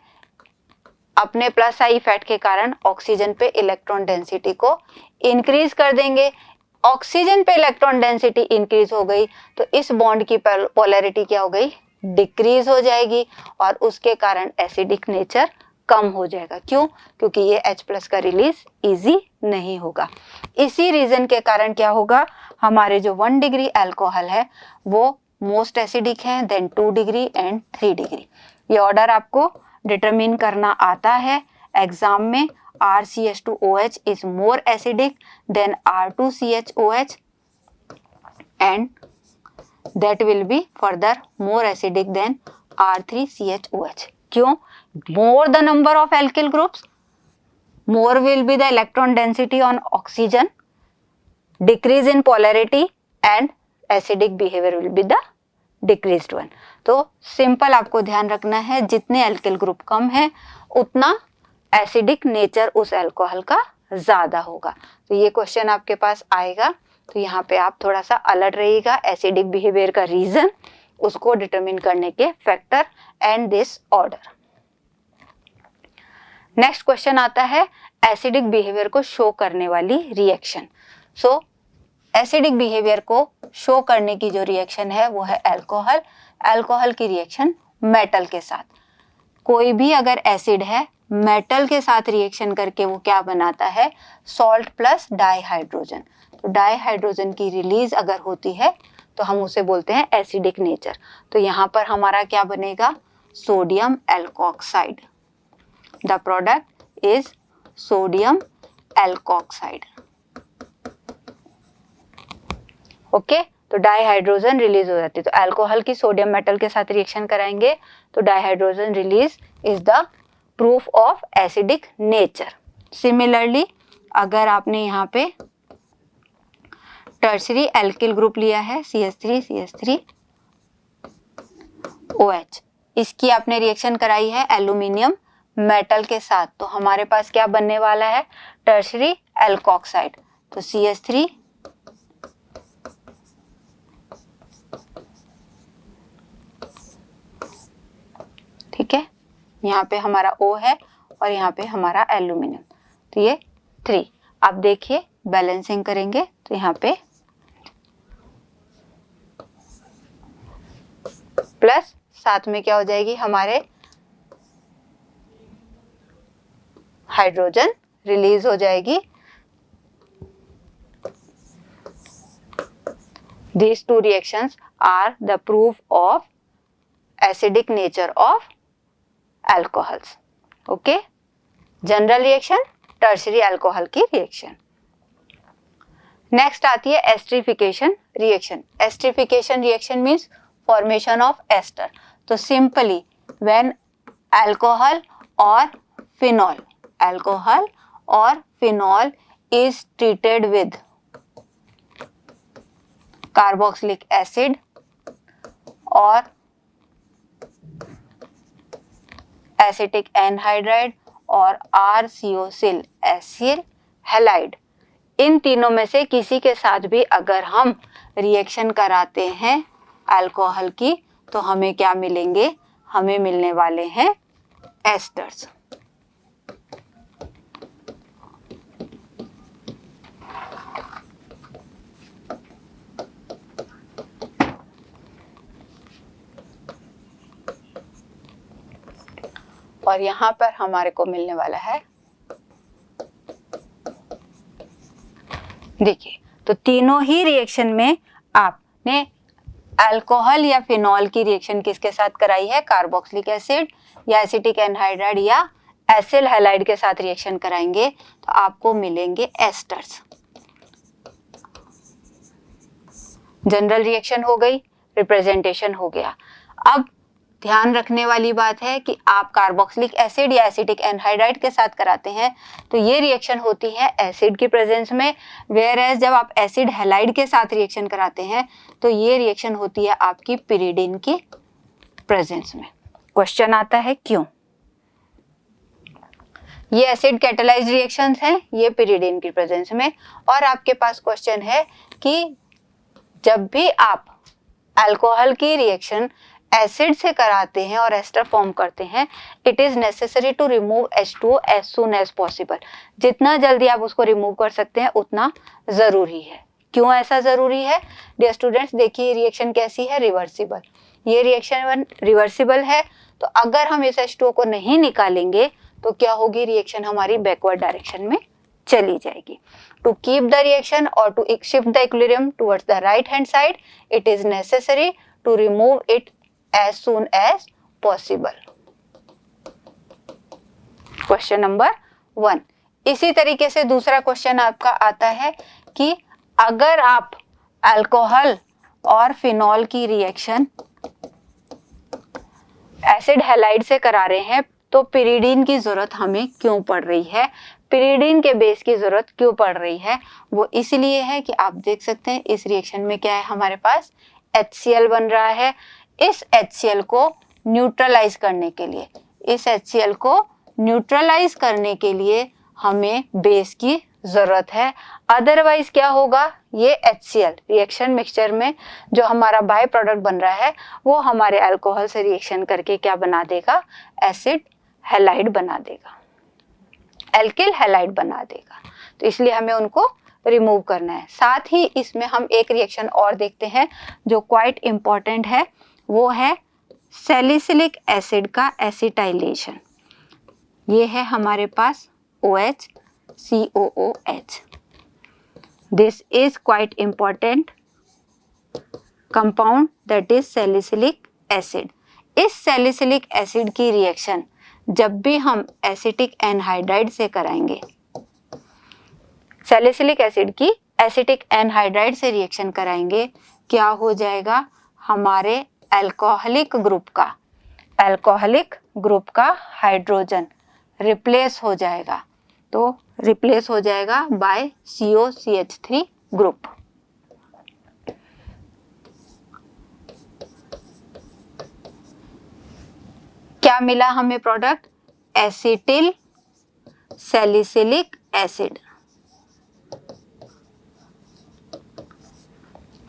अपने प्लस आई फैट के कारण ऑक्सीजन पे इलेक्ट्रॉन डेंसिटी को इंक्रीज कर देंगे। ऑक्सीजन पे इलेक्ट्रॉन डेंसिटी इंक्रीज हो गई तो इस बॉन्ड की पोलैरिटी क्या हो गई, डिक्रीज हो जाएगी और उसके कारण एसिडिक नेचर कम हो जाएगा। क्यों? क्योंकि ये H+ का रिलीज इजी नहीं होगा। इसी रीजन के कारण क्या होगा, हमारे जो 1 डिग्री अल्कोहल है वो मोस्ट एसिडिक है, देन 2 डिग्री एंड 3 डिग्री। ये ऑर्डर आपको डिटरमिन करना आता है एग्जाम में। RCH2OH is more acidic than R2CHOH and that will be further more acidic than R3CHOH. क्यों? More the number of alkyl groups, more will be the electron density on oxygen, decrease in polarity and acidic behavior will be the decreased one. तो simple आपको ध्यान रखना है, जितने alkyl group कम है उतना acidic nature उस अल्कोहल का ज्यादा होगा। तो ये क्वेश्चन आपके पास आएगा, तो यहाँ पे आप थोड़ा सा अलर्ट रहिएगा। एसिडिक बिहेवियर का रीजन, उसको डिटरमिन करने के factor and this order. Next question आता है एसिडिक बिहेवियर को शो करने वाली रिएक्शन। सो एसिडिक बिहेवियर को शो करने की जो रिएक्शन है वो है अल्कोहल। अल्कोहल की रिएक्शन मेटल के साथ, कोई भी अगर एसिड है मेटल के साथ रिएक्शन करके वो क्या बनाता है, सॉल्ट प्लस डाइहाइड्रोजन। तो डाइहाइड्रोजन की रिलीज अगर होती है तो हम उसे बोलते हैं एसिडिक नेचर। तो यहाँ पर हमारा क्या बनेगा, sodium alkoxide. The product is sodium alkoxide. Okay, तो डाइहाइड्रोजन रिलीज हो जाती है। तो अल्कोहल की सोडियम मेटल के साथ रिएक्शन कराएंगे तो dihydrogen release is the proof of acidic nature. Similarly अगर आपने यहाँ पे टर्शरी एल्किल ग्रुप लिया है CH3OH, इसकी आपने रिएक्शन कराई है एल्यूमिनियम मेटल के साथ, तो हमारे पास क्या बनने वाला है, टर्शरी एल्कोक्साइड। तो CH3 ठीक है, यहाँ पे हमारा O है और यहाँ पे हमारा एल्यूमिनियम, तो ये 3। अब देखिए बैलेंसिंग करेंगे तो यहाँ पे प्लस साथ में क्या हो जाएगी, हमारे हाइड्रोजन रिलीज हो जाएगी। These two reactions are the proof of acidic nature of alcohols. Okay, general reaction, tertiary alcohol की रिएक्शन। नेक्स्ट आती है esterification reaction. Esterification reaction means formation of ester. तो सिंपली व्हेन अल्कोहल और phenol is treated with carboxylic acid और acetic anhydride और आरसीओसिल acyl halide, इन तीनों में से किसी के साथ भी अगर हम रिएक्शन कराते हैं अल्कोहल की तो हमें क्या मिलेंगे, हमें मिलने वाले हैं एस्टर्स। और यहाँ पर हमारे को मिलने वाला है, देखिए तो तीनों ही रिएक्शन में आपने अल्कोहल या फिनॉल की रिएक्शन किसके साथ कराई है, कार्बोक्सिलिक एसिड या एसिटिक एनहाइड्राइड या एसिल हैलाइड के साथ रिएक्शन कराएंगे तो आपको मिलेंगे एस्टर्स। जनरल रिएक्शन हो गई, रिप्रेजेंटेशन हो गया। अब ध्यान रखने वाली बात है कि आप कार्बोक्सिलिक एसिड या एसिटिक एनहाइड्राइड के साथ कराते हैं तो ये रिएक्शन होती है एसिड की प्रेजेंस में, वेयर एज जब आप एसिड हैलाइड के साथ रिएक्शन कराते हैं तो ये रिएक्शन होती है आपकी पिरिडिन की प्रेजेंस में। क्वेश्चन आता है क्यों? ये एसिड कैटालाइज्ड रिएक्शंस हैं, ये पिरिडिन की प्रेजेंस में। और आपके पास क्वेश्चन है कि जब भी आप अल्कोहल की रिएक्शन एसिड से कराते हैं और एस्टर फॉर्म करते हैं, it is necessary to remove H2O as soon as possible. जितना जल्दी आप उसको रिमूव कर सकते हैं उतना जरूरी है। क्यों ऐसा जरूरी है? डियर स्टूडेंट्स देखिए रिएक्शन कैसी है, रिवर्सिबल। ये रिएक्शन रिवर्सिबल है, तो अगर हम इस H2O को नहीं निकालेंगे तो क्या होगी, रिएक्शन हमारी बैकवर्ड डायरेक्शन में चली जाएगी। टू कीप द रिएक्शन और to shift the equilibrium towards the right hand side, it is necessary to remove it as soon as possible. Question number 1। इसी तरीके से दूसरा क्वेश्चन आपका आता है कि अगर आप अल्कोहल और फिनॉल की रिएक्शन एसिड हैलाइड से करा रहे हैं तो पिरिडीन की जरूरत हमें क्यों पड़ रही है, पिरिडीन के बेस की जरूरत क्यों पड़ रही है? वो इसलिए है कि आप देख सकते हैं इस रिएक्शन में क्या है, हमारे पास HCl बन रहा है। इस HCl को न्यूट्रलाइज करने के लिए हमें बेस की जरूरत है। अदरवाइज क्या होगा, ये HCl रिएक्शन मिक्सचर में जो हमारा बाय प्रोडक्ट बन रहा है वो हमारे अल्कोहल से रिएक्शन करके क्या बना देगा, एसिड हैलाइड बना देगा, एल्किल हैलाइड बना देगा। तो इसलिए हमें उनको रिमूव करना है। साथ ही इसमें हम एक रिएक्शन और देखते हैं जो क्वाइट इंपॉर्टेंट है, वो है सैलिसिलिक एसिड का एसिटाइलेशन। ये है हमारे पास OH COOH। This is quite important compound that is salicylic acid. इस सैलिसिलिक एसिड की रिएक्शन जब भी हम एसिटिक एनहाइड्राइड से कराएंगे, सैलिसिलिक एसिड की एसिटिक एनहाइड्राइड से रिएक्शन कराएंगे, क्या हो जाएगा, हमारे अल्कोहलिक ग्रुप का हाइड्रोजन रिप्लेस हो जाएगा। तो रिप्लेस हो जाएगा बाय COCH3 ग्रुप। क्या मिला हमें product? Acetyl salicylic acid.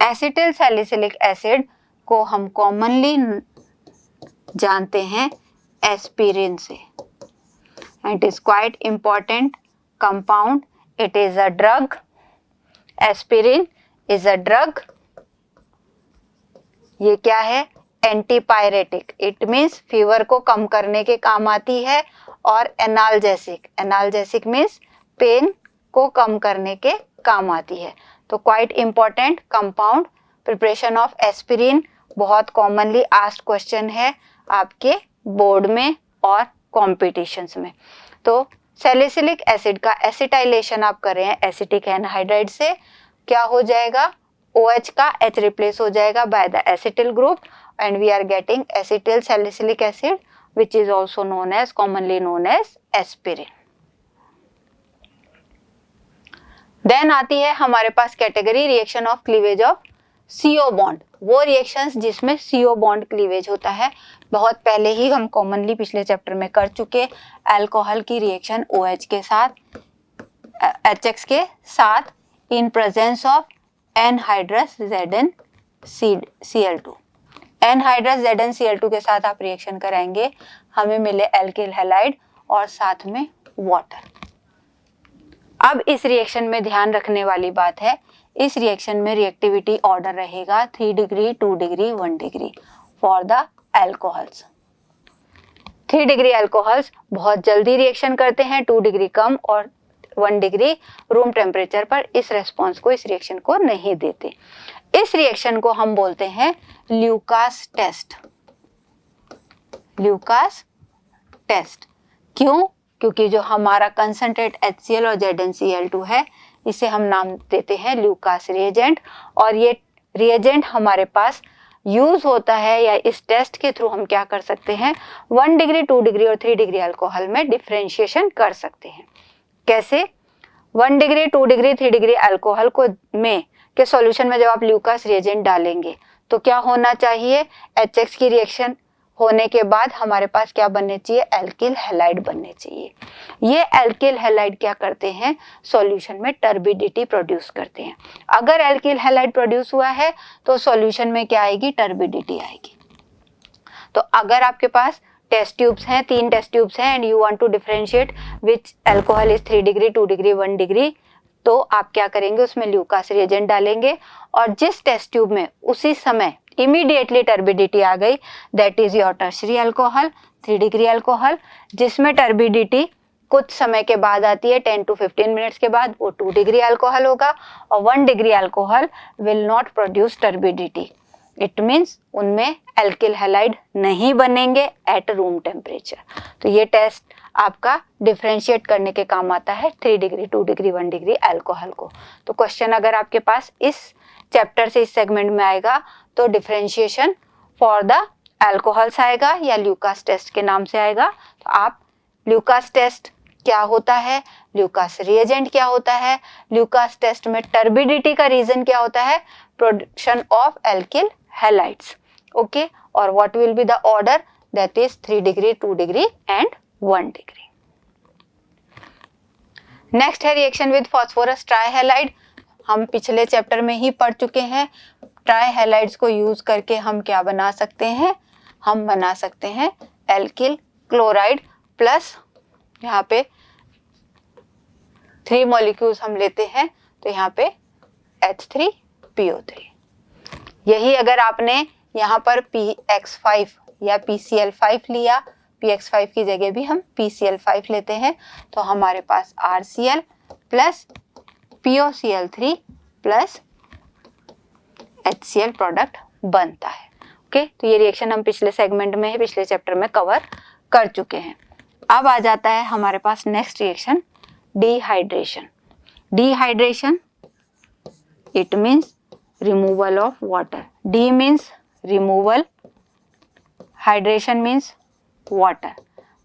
Acetyl salicylic acid को हम कॉमनली जानते हैं एस्पिरिन से। It is quite important compound, it is a drug. Aspirin is a drug. ये क्या है? एंटीपायरेटिक, इट मीन्स फीवर को कम करने के काम आती है। और एनाल्जेसिक, एनाल्जेसिक मीन्स पेन को कम करने के काम आती है। तो quite important compound. Preparation of aspirin बहुत कॉमनली आस्क्ड क्वेश्चन है आपके बोर्ड में और कॉम्पिटिशन्स में। तो सैलिसिलिक एसिड का एसिटाइलेशन आप कर रहे हैं एसिटिक एनहाइड्राइड से, क्या हो जाएगा? OH का H रिप्लेस हो जाएगा by the acetyl group and we are getting acetyl salicylic acid which is also known as, commonly known as aspirin. Then आती है हमारे पास category reaction of cleavage of CO bond. वो reactions जिसमें CO bond cleavage होता है, बहुत पहले ही हम कॉमनली पिछले चैप्टर में कर चुके। अल्कोहल की रिएक्शन OH के साथ, HX के साथ इन presence of anhydrous ZnCl2। Anhydrous ZnCl2 के साथ आप रिएक्शन कराएंगे, हमें मिले एल्किल हैलाइड और साथ में वाटर। अब इस रिएक्शन में ध्यान रखने वाली बात है, इस रिएक्शन में रिएक्टिविटी ऑर्डर रहेगा 3 degree, 2 degree, 1 degree for the alcohols. 3 degree alcohols बहुत जल्दी रिएक्शन करते हैं, 2 डिग्री कम और 1 डिग्री रूम टेम्परेचर पर इस रेस्पॉन्स को, इस रिएक्शन को नहीं देते। इस रिएक्शन को हम बोलते हैं ल्यूकास टेस्ट। ल्यूकास टेस्ट क्यों? क्योंकि जो हमारा कंसंट्रेट HCl और ZnCl2 है, इसे हम नाम देते हैं ल्यूकास रिएजेंट। और ये रिएजेंट हमारे पास यूज होता है, या इस टेस्ट के थ्रू हम क्या कर सकते हैं? 1 डिग्री, 2 डिग्री और 3 डिग्री अल्कोहल में डिफरेंशिएशन कर सकते हैं। कैसे? 1 डिग्री, 2 डिग्री, 3 डिग्री अल्कोहल को में के सॉल्यूशन में जब आप ल्यूकास रिएजेंट डालेंगे तो क्या होना चाहिए? HX की रिएक्शन होने के बाद हमारे पास क्या बनने चाहिए? एल्किल हैलाइड बनने चाहिए। ये एल्किल हैलाइड क्या करते हैं? सॉल्यूशन में टर्बिडिटी प्रोड्यूस करते हैं। अगर एल्किल हैलाइड प्रोड्यूस हुआ है तो सॉल्यूशन में क्या आएगी? टर्बिडिटी आएगी। तो अगर आपके पास टेस्ट ट्यूब्स हैं, 3 टेस्ट ट्यूब्स हैं and you want to differentiate which alcohol is 3 degree, 2 degree, 1 degree, तो आप क्या करेंगे? उसमें ल्यूकास रिएजेंट डालेंगे और जिस टेस्ट ट्यूब में उसी समय इमीडिएटली टर्बिडिटी आ गई, that is your tertiary alcohol, 3 degree alcohol. जिसमें टर्बिडिटी कुछ समय के बाद आती है, 10 to 15 मिनट्स के बाद, वो 2 डिग्री अल्कोहल होगा। और 1 degree alcohol will not produce turbidity, it means उनमें एल्किल हैलाइड नहीं बनेंगे एट रूम टेम्परेचर। तो ये टेस्ट आपका डिफरेंशिएट करने के काम आता है 3 डिग्री, 2 डिग्री, 1 डिग्री अल्कोहल को। तो क्वेश्चन अगर आपके पास इस चैप्टर से, इस सेगमेंट में आएगा तो डिफरेंशिएशन फॉर द अल्कोहल्स आएगा या ल्यूकास टेस्ट के नाम से आएगा। तो आप ल्यूकास टेस्ट क्या होता है, ल्यूकास रिएजेंट क्या होता है, ल्यूकास टेस्ट में टर्बिडिटी का रीजन क्या होता है? Production of alkyl halides. Okay, और what will be the order? That is 3 degree, 2 degree and 1 degree. Next है रिएक्शन विद फास्फोरस ट्राइहैलाइड। हम पिछले चैप्टर में ही पढ़ चुके हैं। ट्राइहैलाइड्स को यूज करके हम क्या बना सकते हैं? हम बना सकते हैं एल्किल क्लोराइड प्लस, यहाँ पे 3 मॉलिक्यूल्स हम लेते हैं तो यहाँ पे H3PO3। यही अगर आपने यहाँ पर PX5 या PCl5 लिया, PX5 की जगह भी हम PCl5 लेते हैं, तो हमारे पास RCl plus POCl3 plus HCl product बनता है। ओके, तो ये रिएक्शन हम पिछले सेगमेंट में, पिछले चैप्टर में कवर कर चुके हैं। अब आ जाता है हमारे पास next reaction, dehydration. Dehydration it means removal of water. De means removal, hydration means water.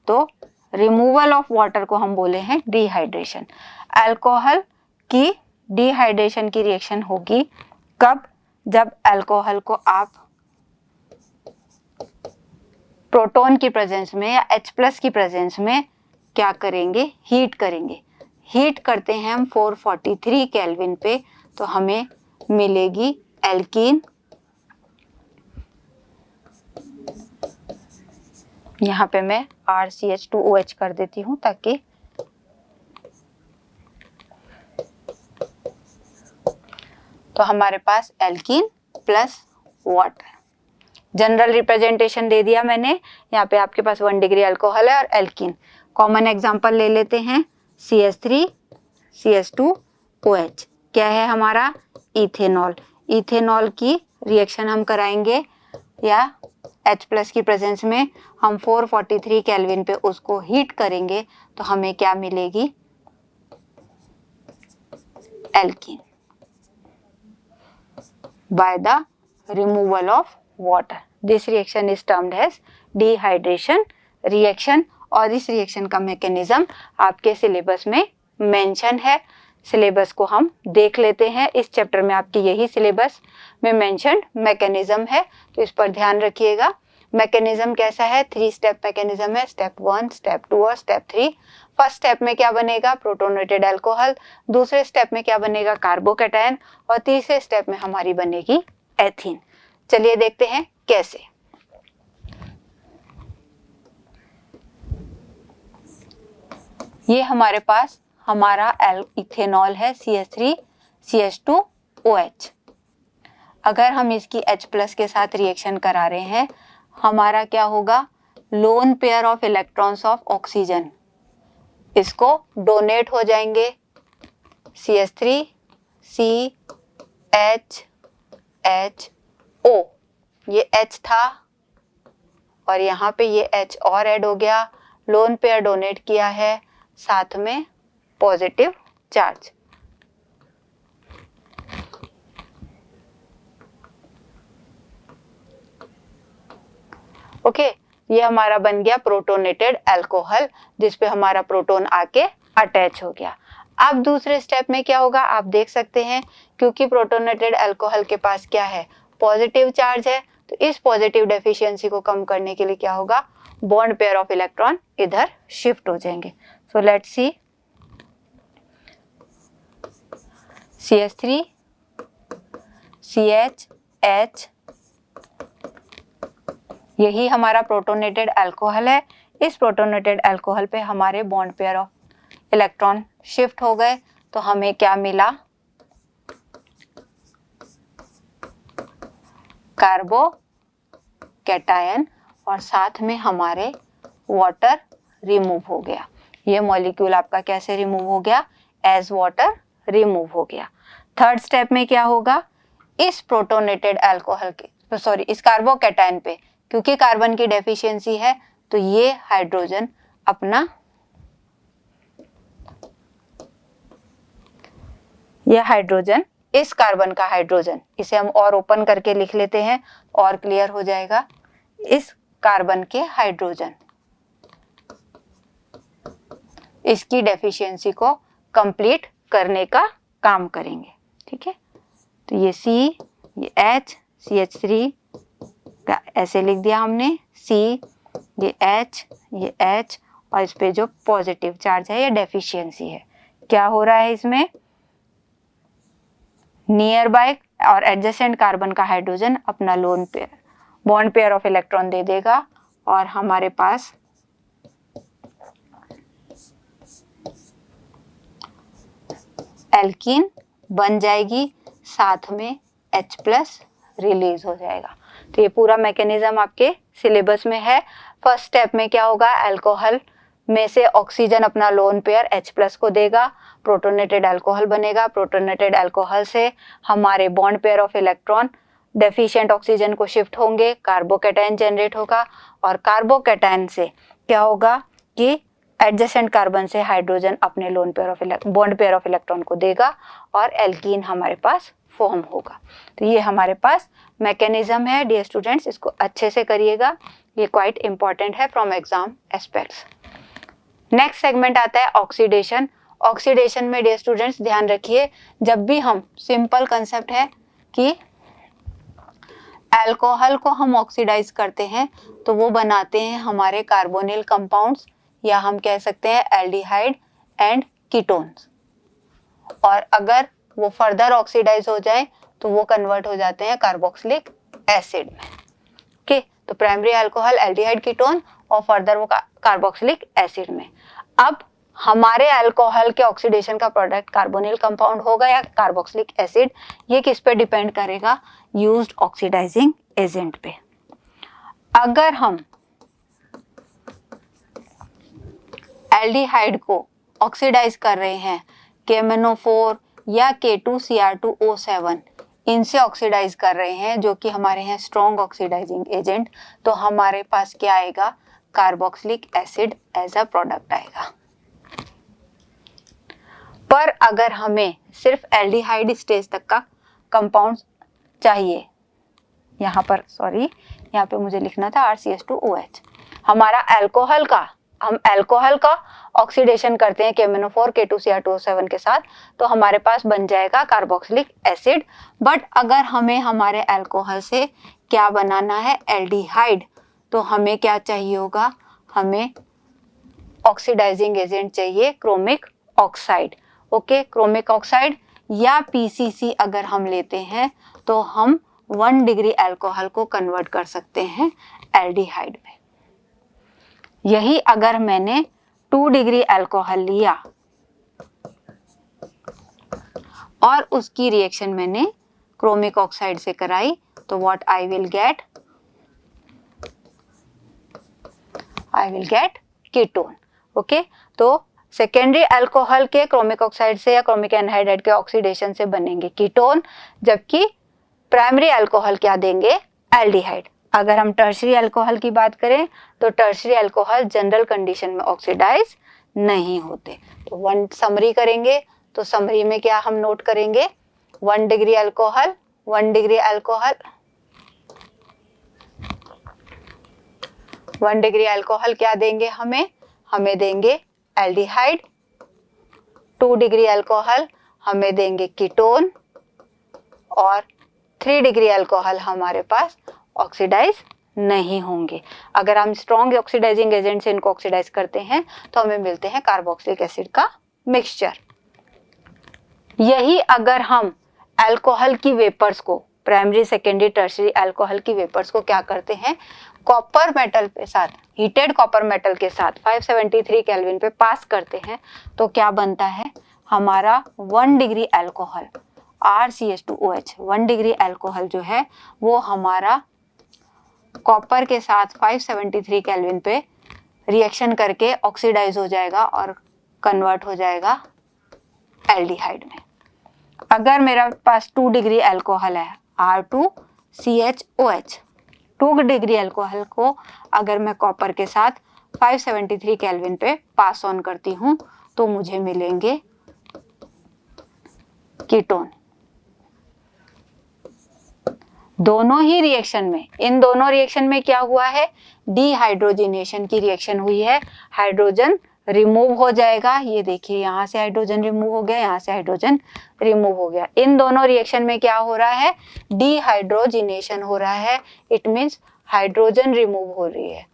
तो रिमूवल ऑफ वाटर को हम बोले हैं डिहाइड्रेशन। अल्कोहल की डिहाइड्रेशन की रिएक्शन होगी कब? जब अल्कोहल को आप प्रोटॉन की प्रेजेंस में या H+ की प्रेजेंस में क्या करेंगे, हीट करेंगे। हीट करते हैं हम 443 केल्विन पे, तो हमें मिलेगी एल्कीन। यहाँ पे मैं RCH2OH कर देती हूँ ताकि तो हमारे पास alkene plus water. General representation दे दिया मैंने। यहाँ पे आपके पास 1 डिग्री अल्कोहल है और एल्कीन। कॉमन एग्जांपल ले लेते हैं, CH3 CH2OH क्या है हमारा, इथेनॉल। इथेनॉल की रिएक्शन हम कराएंगे या H+ की प्रेजेंस में हम 443 केल्विन पे उसको हीट करेंगे, तो हमें क्या मिलेगी, alkene by the removal of water. This reaction is termed as dehydration reaction और इस रिएक्शन का मैकेनिज्म आपके सिलेबस में मेंशन है। सिलेबस को हम देख लेते हैं। इस चैप्टर में आपकी यही सिलेबस में मेंशन मैकेनिज्म है, तो इस पर ध्यान रखिएगा। मैकेनिज्म कैसा है, 3 स्टेप मैकेनिज्म है, स्टेप 1, स्टेप 2 और स्टेप 3। फर्स्ट स्टेप में क्या बनेगा, प्रोटोनेटेड अल्कोहल। दूसरे स्टेप में क्या बनेगा, कार्बोकैटायन। और तीसरे स्टेप में हमारी बनेगी एथीन। चलिए देखते हैं कैसे। ये हमारे पास हमारा इथेनॉल है, CH3 CH2OH। अगर हम इसकी H+ के साथ रिएक्शन करा रहे हैं, हमारा क्या होगा, lone pair of electrons of oxygen इसको डोनेट हो जाएंगे, CH3 CHO, ये H था और यहाँ पे ये H और ऐड हो गया, लोन पेयर डोनेट किया है, साथ में पॉजिटिव चार्ज। ओके, ये हमारा बन गया प्रोटोनेटेड अल्कोहल, जिसपे हमारा प्रोटोन आके अटैच हो गया। अब दूसरे स्टेप में क्या होगा, आप देख सकते हैं, क्योंकि प्रोटोनेटेड अल्कोहल के पास क्या है, पॉजिटिव चार्ज है, तो इस पॉजिटिव डेफिशिएंसी को कम करने के लिए क्या होगा, बॉन्ड पेयर ऑफ इलेक्ट्रॉन इधर शिफ्ट हो जाएंगे। So let's see, CH3 CH यही हमारा प्रोटोनेटेड अल्कोहल है। इस प्रोटोनेटेड अल्कोहल पे हमारे bond pair of electron shift हो गए, तो हमें क्या मिला, कार्बोकैटायन और साथ में हमारे वाटर रिमूव हो गया। ये मॉलिक्यूल आपका कैसे रिमूव हो गया, एज वाटर रिमूव हो गया। थर्ड स्टेप में क्या होगा, इस प्रोटोनेटेड अल्कोहल के सॉरी इस कार्बोकैटायन पे, क्योंकि कार्बन की डेफिशिएंसी है, तो ये हाइड्रोजन अपना ये हाइड्रोजन, इस कार्बन का हाइड्रोजन, इसे हम और ओपन करके लिख लेते हैं और क्लियर हो जाएगा। इस कार्बन के हाइड्रोजन इसकी डेफिशिएंसी को कंप्लीट करने का काम करेंगे। ठीक है, तो ये C, ये H, CH3 ऐसे लिख दिया हमने, C, ये H, ये H और इस पे जो पॉजिटिव चार्ज है ये डेफिशिएंसी है। क्या हो रहा है इसमें, नियर बाय और एडजेसेंट कार्बन का हाइड्रोजन अपना lone pair bond pair of electron दे देगा और हमारे पास एल्कीन बन जाएगी, साथ में H+ रिलीज हो जाएगा। तो ये पूरा मैकेनिज्म आपके सिलेबस में है। फर्स्ट स्टेप में क्या होगा, अल्कोहल में से ऑक्सीजन अपना लोन पेयर H+ को देगा, प्रोटोनेटेड अल्कोहल बनेगा। प्रोटोनेटेड अल्कोहल से हमारे bond pair of electron deficient oxygen को शिफ्ट होंगे, कार्बोकैटायन जनरेट होगा और कार्बोकैटायन से क्या होगा कि एडजेसेंट कार्बन से हाइड्रोजन अपने lone pair of bond pair of electron को देगा और एल्कीन हमारे पास फॉर्म होगा। तो ये हमारे पास मैकेनिज्म है डियर स्टूडेंट्स, इसको अच्छे से करिएगा, ये क्वाइट इंपॉर्टेंट है from exam aspects. Next segment आता है ऑक्सीडेशन। ऑक्सीडेशन में डियर स्टूडेंट्स ध्यान रखिए, जब भी हम सिंपल कंसेप्ट है कि अल्कोहल को हम ऑक्सीडाइज करते हैं तो वो बनाते हैं हमारे कार्बोनिल कंपाउंड्स, या हम कह सकते हैं एल्डिहाइड एंड कीटोन्स। और अगर वो फर्दर ऑक्सीडाइज हो जाए तो वो कन्वर्ट हो जाते हैं कार्बोक्सिलिक एसिड में। ओके, तो प्राइमरी अल्कोहल, एल्डिहाइड, कीटोन और फर्दर वो कार्बोक्सिलिक एसिड में। अब हमारे अल्कोहल के ऑक्सीडेशन का प्रोडक्ट कार्बोनिल कंपाउंड होगा या कार्बोक्सिलिक एसिड, ये किस पे डिपेंड करेगा? यूज्ड ऑक्सीडाइजिंग एजेंट पे। अगर हम एल्डिहाइड को ऑक्सीडाइज कर रहे हैं KMnO4 या K2Cr2O7, इनसे ऑक्सीडाइज कर रहे हैं जो कि हमारे हैं स्ट्रॉन्ग ऑक्सीडाइजिंग एजेंट, तो हमारे पास क्या आएगा? Carboxylic acid as a product आएगा। पर अगर हमें सिर्फ एल्डिहाइड स्टेज तक का कंपाउंड चाहिए, यहाँ पे मुझे लिखना था RCH2OH, हमारा अल्कोहल का, हम अल्कोहल का ऑक्सीडेशन करते हैं KMnO4 K2Cr2O7 के साथ, तो हमारे पास बन जाएगा कार्बोक्सिलिक एसिड। बट अगर हमें हमारे अल्कोहल से क्या बनाना है? एल्डिहाइड, तो हमें क्या चाहिए होगा? हमें ऑक्सीडाइजिंग एजेंट चाहिए chromic oxide. Okay, chromic oxide या PCC अगर हम लेते हैं तो हम 1 डिग्री अल्कोहल को कन्वर्ट कर सकते हैं एल्डिहाइड में। यही अगर मैंने 2 डिग्री अल्कोहल लिया और उसकी रिएक्शन मैंने क्रोमिक ऑक्साइड से कराई, तो what I will get ketone. Okay, तो सेकेंडरी अल्कोहल के क्रोमिक ऑक्साइड से या क्रोमिक एनहाइड्राइड के ऑक्सीडेशन से बनेंगे कीटोन, जबकि प्राइमरी अल्कोहल क्या देंगे? एल्डिहाइड। अगर हम टर्शरी अल्कोहल की बात करें तो टर्शरी अल्कोहल जनरल कंडीशन में ऑक्सीडाइज नहीं होते। तो 1 समरी करेंगे, तो समरी में क्या हम नोट करेंगे? 1 degree alcohol, 1 degree alcohol, 1 degree alcohol क्या देंगे हमें? हमें देंगे एल्डिहाइड। 2 डिग्री अल्कोहल हमें देंगे कीटोन, और 3 डिग्री अल्कोहल हमारे पास ऑक्सीडाइज नहीं होंगे। अगर हम स्ट्रॉन्ग ऑक्सीडाइजिंग एजेंट से इनको ऑक्सीडाइज करते हैं तो हमें मिलते हैं कार्बोक्सिलिक एसिड का मिक्सचर। यही अगर हम अल्कोहल की वेपर्स को, प्राइमरी, सेकेंडरी, टर्शरी अल्कोहल की वेपर्स को क्या करते हैं? कॉपर मेटल के साथ, हीटेड कॉपर मेटल के साथ 573 केल्विन पे पास करते हैं, तो क्या बनता है? हमारा 1 degree alcohol RCH2OH, 1 degree alcohol जो है वो हमारा कॉपर के साथ 573 केल्विन पे रिएक्शन करके ऑक्सीडाइज हो जाएगा और कन्वर्ट हो जाएगा एल्डिहाइड में। अगर मेरा पास 2 डिग्री अल्कोहल है R2CHOH, 2 डिग्री अल्कोहल को अगर मैं कॉपर के साथ 573 केल्विन पे पास ऑन करती हूँ तो मुझे मिलेंगे कीटोन। दोनों ही रिएक्शन में, इन दोनों रिएक्शन में क्या हुआ है? डीहाइड्रोजिनेशन की रिएक्शन हुई है, हाइड्रोजन रिमूव हो जाएगा। ये देखिए, यहाँ से हाइड्रोजन रिमूव हो गया, यहाँ से हाइड्रोजन रिमूव हो गया। इन दोनों रिएक्शन में क्या हो रहा है? डीहाइड्रोजिनेशन हो रहा है, इट मीन्स हाइड्रोजन रिमूव हो रही है।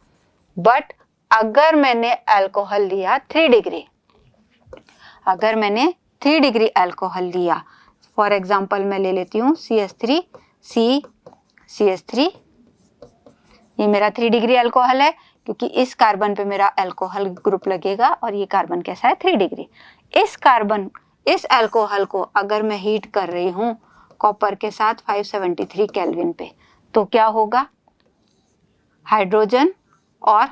बट अगर मैंने अल्कोहल लिया 3 डिग्री, अगर मैंने 3 डिग्री अल्कोहल लिया, फॉर एग्जाम्पल मैं ले लेती हूँ CH3, ये मेरा 3 डिग्री अल्कोहल है क्योंकि इस कार्बन पे मेरा अल्कोहल ग्रुप लगेगा और ये कार्बन कैसा है? 3 डिग्री। इस अल्कोहल को अगर मैं हीट कर रही हूँ कॉपर के साथ 573 केल्विन पे, तो क्या होगा? हाइड्रोजन और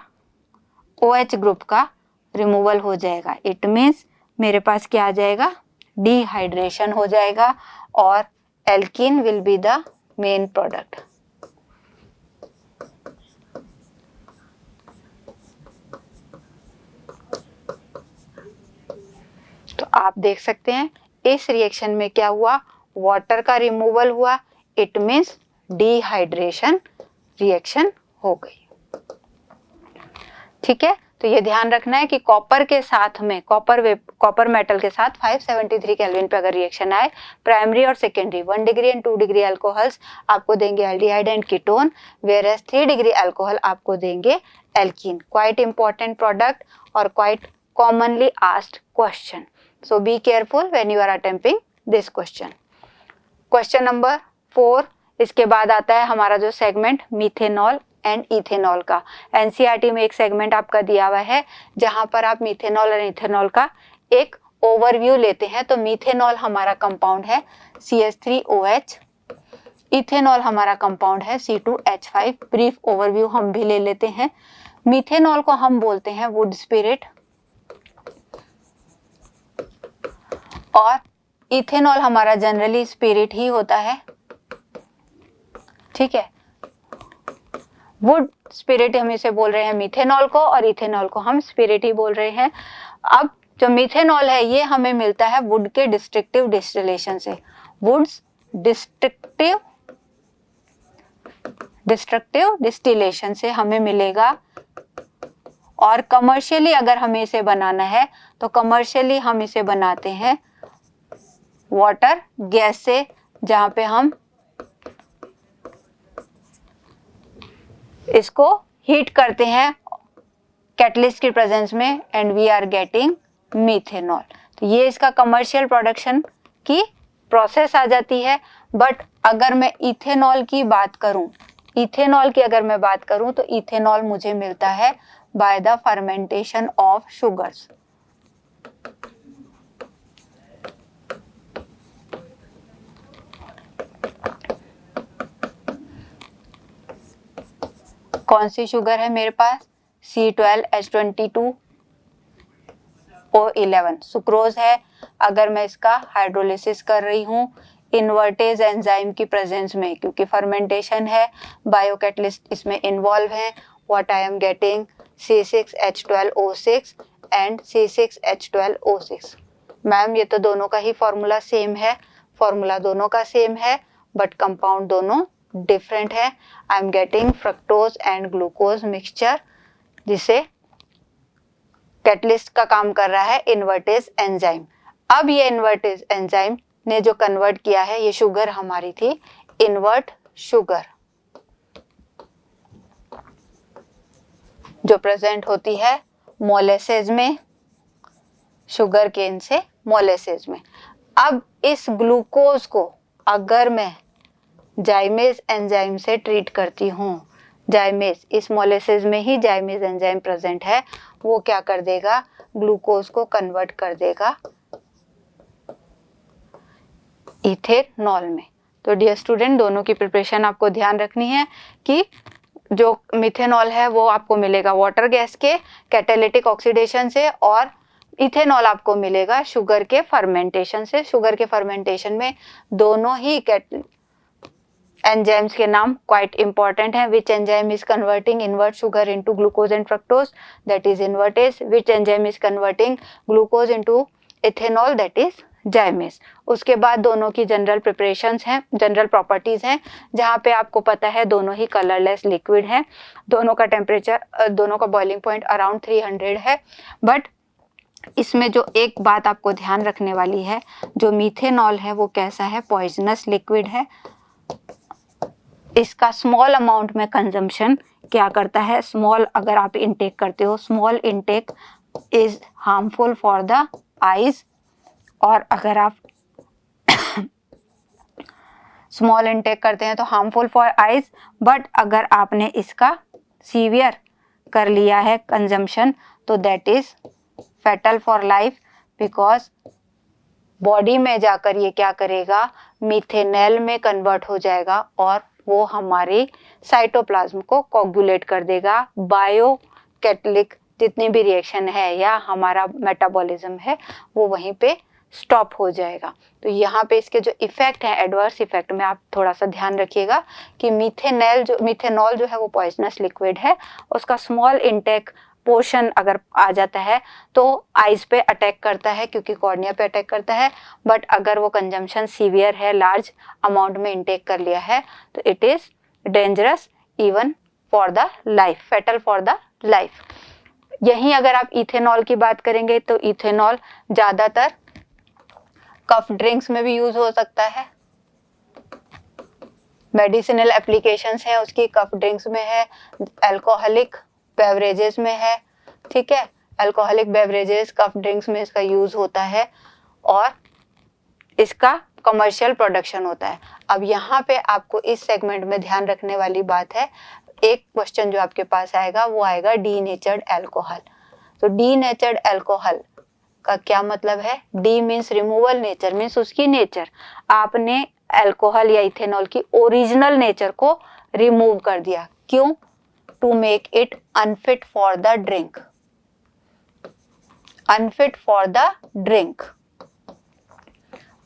OH ग्रुप का रिमूवल हो जाएगा। इट मीन्स मेरे पास क्या आ जाएगा? डिहाइड्रेशन हो जाएगा और alkene will be the main product. तो आप देख सकते हैं इस रिएक्शन में क्या हुआ? वाटर का रिमूवल हुआ, इट मीन्स डिहाइड्रेशन रिएक्शन हो गई। ठीक है, तो ये ध्यान रखना है कि कॉपर के साथ में कॉपर मेटल के साथ 573 केल्विन पे अगर रिएक्शन आए, प्राइमरी और secondary 1 degree and 2 degree alcohols आपको देंगे aldehyde and ketone, whereas 3 degree alcohol आपको देंगे एल्कीन। क्वाइट इंपॉर्टेंट प्रोडक्ट और quite commonly asked question, so be careful when you are attempting this question. Question number 4, इसके बाद आता है हमारा जो सेगमेंट मीथेनॉल एंड इथेनॉल का। एनसीईआरटी में एक सेगमेंट आपका दिया हुआ है जहां पर आप मीथेनॉल और इथेनॉल का एक ओवरव्यू लेते हैं। तो मीथेनॉल हमारा कंपाउंड है CH3OH, इथेनॉल हमारा कंपाउंड है C2H5। ब्रीफ ओवरव्यू हम भी ले लेते हैं। मीथेनॉल को हम बोलते हैं वुड स्पिरिट और इथेनॉल हमारा जनरली स्पिरिट ही होता है, ठीक है। वुड स्पिरिट हम इसे बोल रहे हैं मीथेनॉल को और इथेनॉल को हम स्पिरिट ही बोल रहे हैं। अब जो मीथेनॉल है ये हमें मिलता है वुड के डिस्ट्रक्टिव डिस्टिलेशन से। वुड्स डिस्ट्रक्टिव डिस्टिलेशन से हमें मिलेगा। और कमर्शियली अगर हमें इसे बनाना है तो कमर्शियली हम इसे बनाते हैं वाटर गैस से, जहां पे हम इसको हीट करते हैं कैटलिस्ट की प्रेजेंस में and we are getting methanol. तो ये इसका कमर्शियल प्रोडक्शन की प्रोसेस आ जाती है। बट अगर मैं इथेनॉल की बात करूं, इथेनॉल की अगर मैं बात करूं तो इथेनॉल मुझे मिलता है by the fermentation of sugars. कौन सी शुगर है मेरे पास? C12H22O11 सुक्रोज है। अगर मैं इसका हाइड्रोलिसिस कर रही हूँ इन्वर्टेज एंजाइम की प्रेजेंस में, क्योंकि फर्मेंटेशन है, बायोकैटलिस्ट इसमें इन्वॉल्व है, what I am getting C6H12O6 and C6H12O6। Ma'am ये तो दोनों का ही फॉर्मूला सेम है, फॉर्मूला दोनों का सेम है बट कंपाउंड दोनों डिफरेंट है। I am getting fructose and glucose mixture, जिसे कैटलिस्ट का काम कर रहा है इन्वर्टेज एंजाइम। अब ये इन्वर्टेज एंजाइम ने जो कन्वर्ट किया है, ये शुगर हमारी थी इन्वर्ट शुगर, जो प्रेजेंट होती है मोलेसेस में, शुगर केन से मोलेसेस में। अब इस ग्लूकोज को अगर मैं जाइमेज एंजाइम से ट्रीट करती हूँ, जाइमेज, इस मोलेसेस में ही जाइमेज एंजाइम प्रेजेंट है, वो क्या कर देगा, ग्लूकोज को कन्वर्ट कर देगा इथेनॉल में। तो डियर स्टूडेंट, दोनों की प्रिपरेशन आपको ध्यान रखनी है कि जो मिथेनॉल है वो आपको मिलेगा वाटर गैस के कैटालिटिक ऑक्सीडेशन से और इथेनॉल आपको मिलेगा शुगर के फर्मेंटेशन से। शुगर के फर्मेंटेशन में दोनों ही एंजाइम्स के नाम क्वाइट इंपॉर्टेंट हैं। Which enzyme is converting invert sugar into glucose and fructose, that is invertase. Which enzyme is converting glucose into ethanol, that is जाइमेज। उसके बाद दोनों की जनरल प्रिपरेशंस हैं, जनरल प्रॉपर्टीज हैं, जहाँ पे आपको पता है दोनों ही कलरलेस लिक्विड हैं, दोनों का टेम्परेचर, दोनों का बॉइलिंग पॉइंट अराउंड 300 है। बट इसमें जो एक बात आपको ध्यान रखने वाली है, जो मीथेनॉल है वो कैसा है, पॉइजनस लिक्विड है। इसका स्मॉल अमाउंट में कंजम्पशन क्या करता है, स्मॉल अगर आप इनटेक करते हो, small intake is harmful for the eyes. और अगर आप स्मॉल इनटेक करते हैं तो हार्मफुल फॉर आईज, बट अगर आपने इसका सीवियर कर लिया है कंजम्पशन तो that is fatal for life, because body में जाकर ये क्या करेगा, मीथेनॉल में कन्वर्ट हो जाएगा और वो हमारे साइटोप्लाज्म को कोगुलेट कर देगा। बायोकैटलिक जितनी भी रिएक्शन है या हमारा मेटाबॉलिज्म है वो वहीं पे स्टॉप हो जाएगा। तो यहाँ पे इसके जो इफेक्ट हैं, एडवर्स इफेक्ट में आप थोड़ा सा ध्यान रखिएगा कि मीथेनॉल जो है वो पॉइजनस लिक्विड है, उसका स्मॉल इनटेक पोर्शन अगर आ जाता है तो आइज पे अटैक करता है, क्योंकि कॉर्निया पे अटैक करता है। बट अगर वो कंजम्पशन सीवियर है, लार्ज अमाउंट में इनटेक कर लिया है, तो it is dangerous even for the life, fatal for the life. यहीं अगर आप इथेनॉल की बात करेंगे तो इथेनॉल ज्यादातर कफ ड्रिंक्स में भी यूज हो सकता है, मेडिसिनल एप्लीकेशंस है उसकी, कफ ड्रिंक्स में है, अल्कोहलिक बेवरेजेस में है, ठीक है, अल्कोहलिक बेवरेजेस कफ ड्रिंक्स में इसका यूज होता है और इसका कमर्शियल प्रोडक्शन होता है। अब यहाँ पे आपको इस सेगमेंट में ध्यान रखने वाली बात है, एक क्वेश्चन जो आपके पास आएगा वो आएगा डीनेचर्ड अल्कोहल। तो डीनेचर्ड अल्कोहल का क्या मतलब है? De means removal, nature means उसकी नेचर। आपने अल्कोहल या इथेनॉल की ओरिजिनल नेचर को रिमूव कर दिया। क्यों? To make it unfit for the drink, unfit for the drink.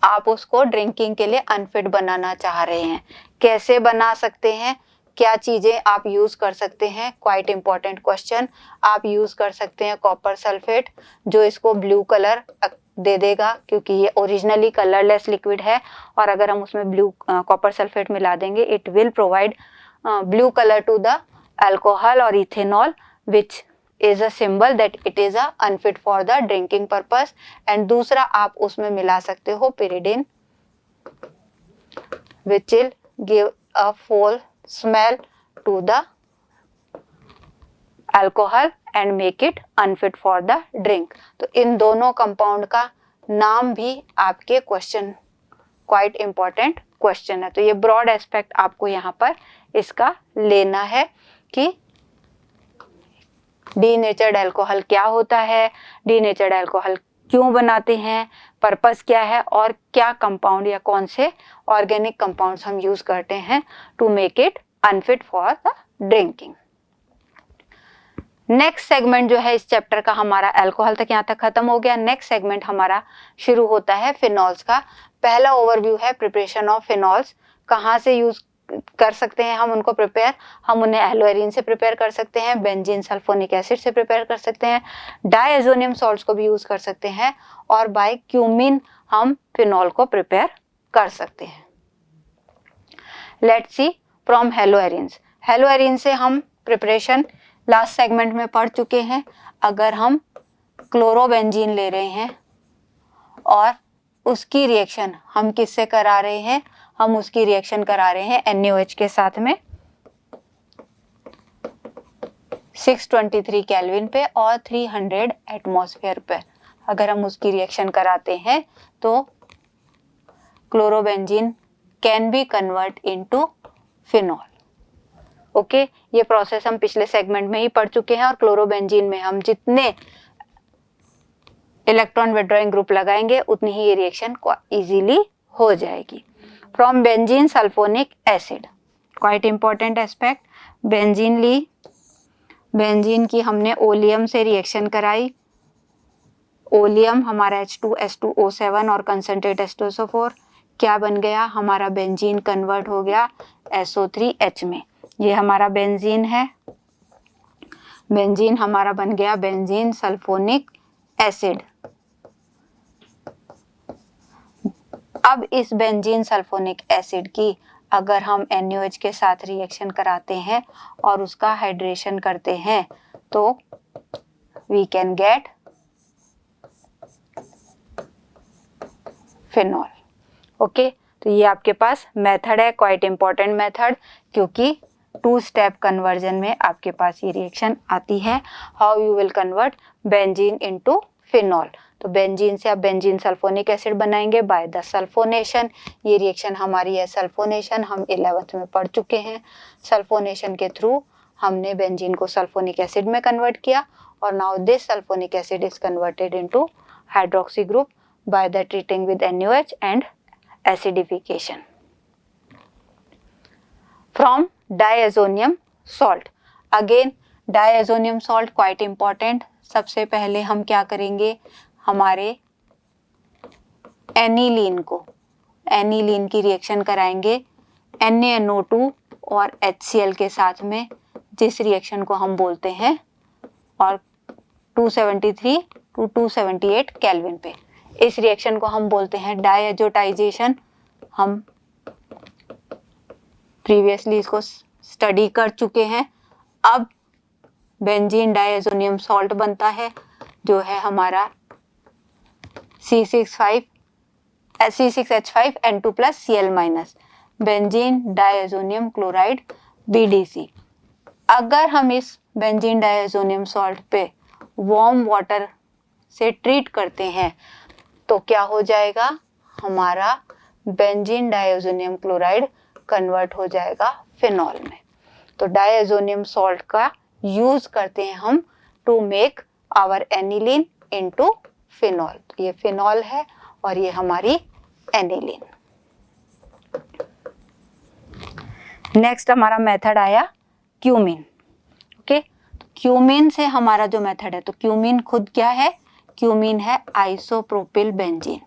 आप उसको ड्रिंकिंग के लिए अनफिट बनाना चाह रहे हैं। कैसे बना सकते हैं? क्या चीजें आप यूज कर सकते हैं? Quite important question. आप यूज कर सकते हैं कॉपर सल्फेट, जो इसको ब्लू कलर दे देगा क्योंकि ये ओरिजिनली कलरलेस लिक्विड है, और अगर हम उसमें ब्लू कॉपर सल्फेट मिला देंगे it will provide blue colour to the alcohol और ethanol, which is a symbol that it is a unfit for the drinking purpose। and दूसरा आप उसमें मिला सकते हो pyridine, which will give a foul smell to the alcohol and make it unfit for the drink। तो इन दोनों compound का नाम भी आपके क्वेश्चन, क्वाइट इंपॉर्टेंट क्वेश्चन है। तो ये ब्रॉड एस्पेक्ट आपको यहाँ पर इसका लेना है कि डीनेचर्ड अल्कोहल क्या होता है, डीनेचर्ड अल्कोहल क्यों बनाते हैं, पर्पस क्या है, और क्या कंपाउंड या कौन से ऑर्गेनिक कंपाउंड्स हम यूज करते हैं to make it unfit for the drinking. Next segment जो है इस चैप्टर का हमारा अल्कोहल तक यहाँ तक खत्म हो गया। नेक्स्ट सेगमेंट हमारा शुरू होता है फिनॉल्स का। पहला ओवरव्यू है प्रिपरेशन ऑफ फिनॉल्स। कहाँ से यूज कर सकते हैं हम उनको प्रिपेयर? हम उन्हें एल्लोएरिन से प्रिपेयर कर सकते हैं, बेंजीन सल्फोनिक एसिड से प्रिपेयर कर सकते हैं, डायएजोनियम सॉल्ट्स को भी यूज कर सकते हैं, और बाय क्यूमीन हम फिनॉल को प्रिपेयर कर सकते हैं। Let's C from हेलोएरिन्स। हेलोएरिन से हम प्रिपरेशन लास्ट सेगमेंट में पढ़ चुके हैं। अगर हम क्लोरोबेंजीन ले रहे हैं और उसकी रिएक्शन हम किससे करा रहे हैं? हम उसकी रिएक्शन करा रहे हैं NaOH के साथ में 623 केल्विन पे और 300 एटमॉस्फेयर पे। अगर हम उसकी रिएक्शन कराते हैं तो chlorobenzene can be convert into phenol. Okay, ये प्रोसेस हम पिछले सेगमेंट में ही पढ़ चुके हैं, और क्लोरोबेंजीन में हम जितने इलेक्ट्रॉन विड्रॉइंग ग्रुप लगाएंगे उतनी ही ये रिएक्शन इजीली हो जाएगी। From benzene sulphonic acid, quite important aspect, benzene ली, बेंजीन की हमने ओलियम से रिएक्शन कराई, ओलियम हमारा H2S2O7 और कंसंट्रेट H2SO4 क्या बन गया? हमारा बेंजीन कन्वर्ट हो गया SO3H में। ये हमारा बेंजीन है, बेंजीन हमारा बन गया बेंजीन सल्फोनिक एसिड। अब इस बेंजीन सल्फोनिक एसिड की अगर हम NaOH के साथ रिएक्शन कराते हैं और उसका हाइड्रेशन करते हैं तो we can get phenol. Okay, तो ये आपके पास मेथड है, क्वाइट इंपॉर्टेंट मेथड, क्योंकि 2 स्टेप कन्वर्जन में आपके पास ये रिएक्शन आती है। How you will convert benzene into phenol? तो बेंजीन से आप बेंजीन सल्फोनिक एसिड बनाएंगे बाय द सल्फोनेशन। ये रिएक्शन हमारी है सल्फोनेशन, हम 11th में पढ़ चुके हैं। सल्फोनेशन के थ्रू हमने बेंजीन को सल्फोनिक एसिड में कन्वर्ट किया, और now this sulphonic acid is converted into hydroxy group by the treating with NaOH and acidification. From diazonium salt, again diazonium salt quite important. सबसे पहले हम क्या करेंगे? हमारे एनिलीन को, एनिलीन की रिएक्शन कराएंगे NaNO2 और HCl के साथ में, जिस रिएक्शन को हम बोलते हैं, और 273 to 278 केल्विन पे। इस रिएक्शन को हम बोलते हैं डायएजोटाइजेशन। हम प्रीवियसली इसको स्टडी कर चुके हैं। अब बेंजीन डाइएजोनियम सॉल्ट बनता है जो है हमारा C6H5N2+Cl-, benzene diazonium chloride BDC। अगर हम इस बेंजीन डाइएजोनियम सॉल्ट पे वार्म वाटर से ट्रीट करते हैं तो क्या हो जाएगा, हमारा बेंजीन डाइएजोनियम क्लोराइड कन्वर्ट हो जाएगा फिनॉल में। तो डाइएजोनियम सॉल्ट का यूज करते हैं हम to make our aniline into phenol. ये फिनॉल है और ये हमारी एनिलीन। नेक्स्ट हमारा मेथड आया क्यूमीन। ओके, क्यूमीन से हमारा जो मेथड है, तो क्यूमीन खुद क्या है, क्यूमीन है आइसोप्रोपिल बेंजीन।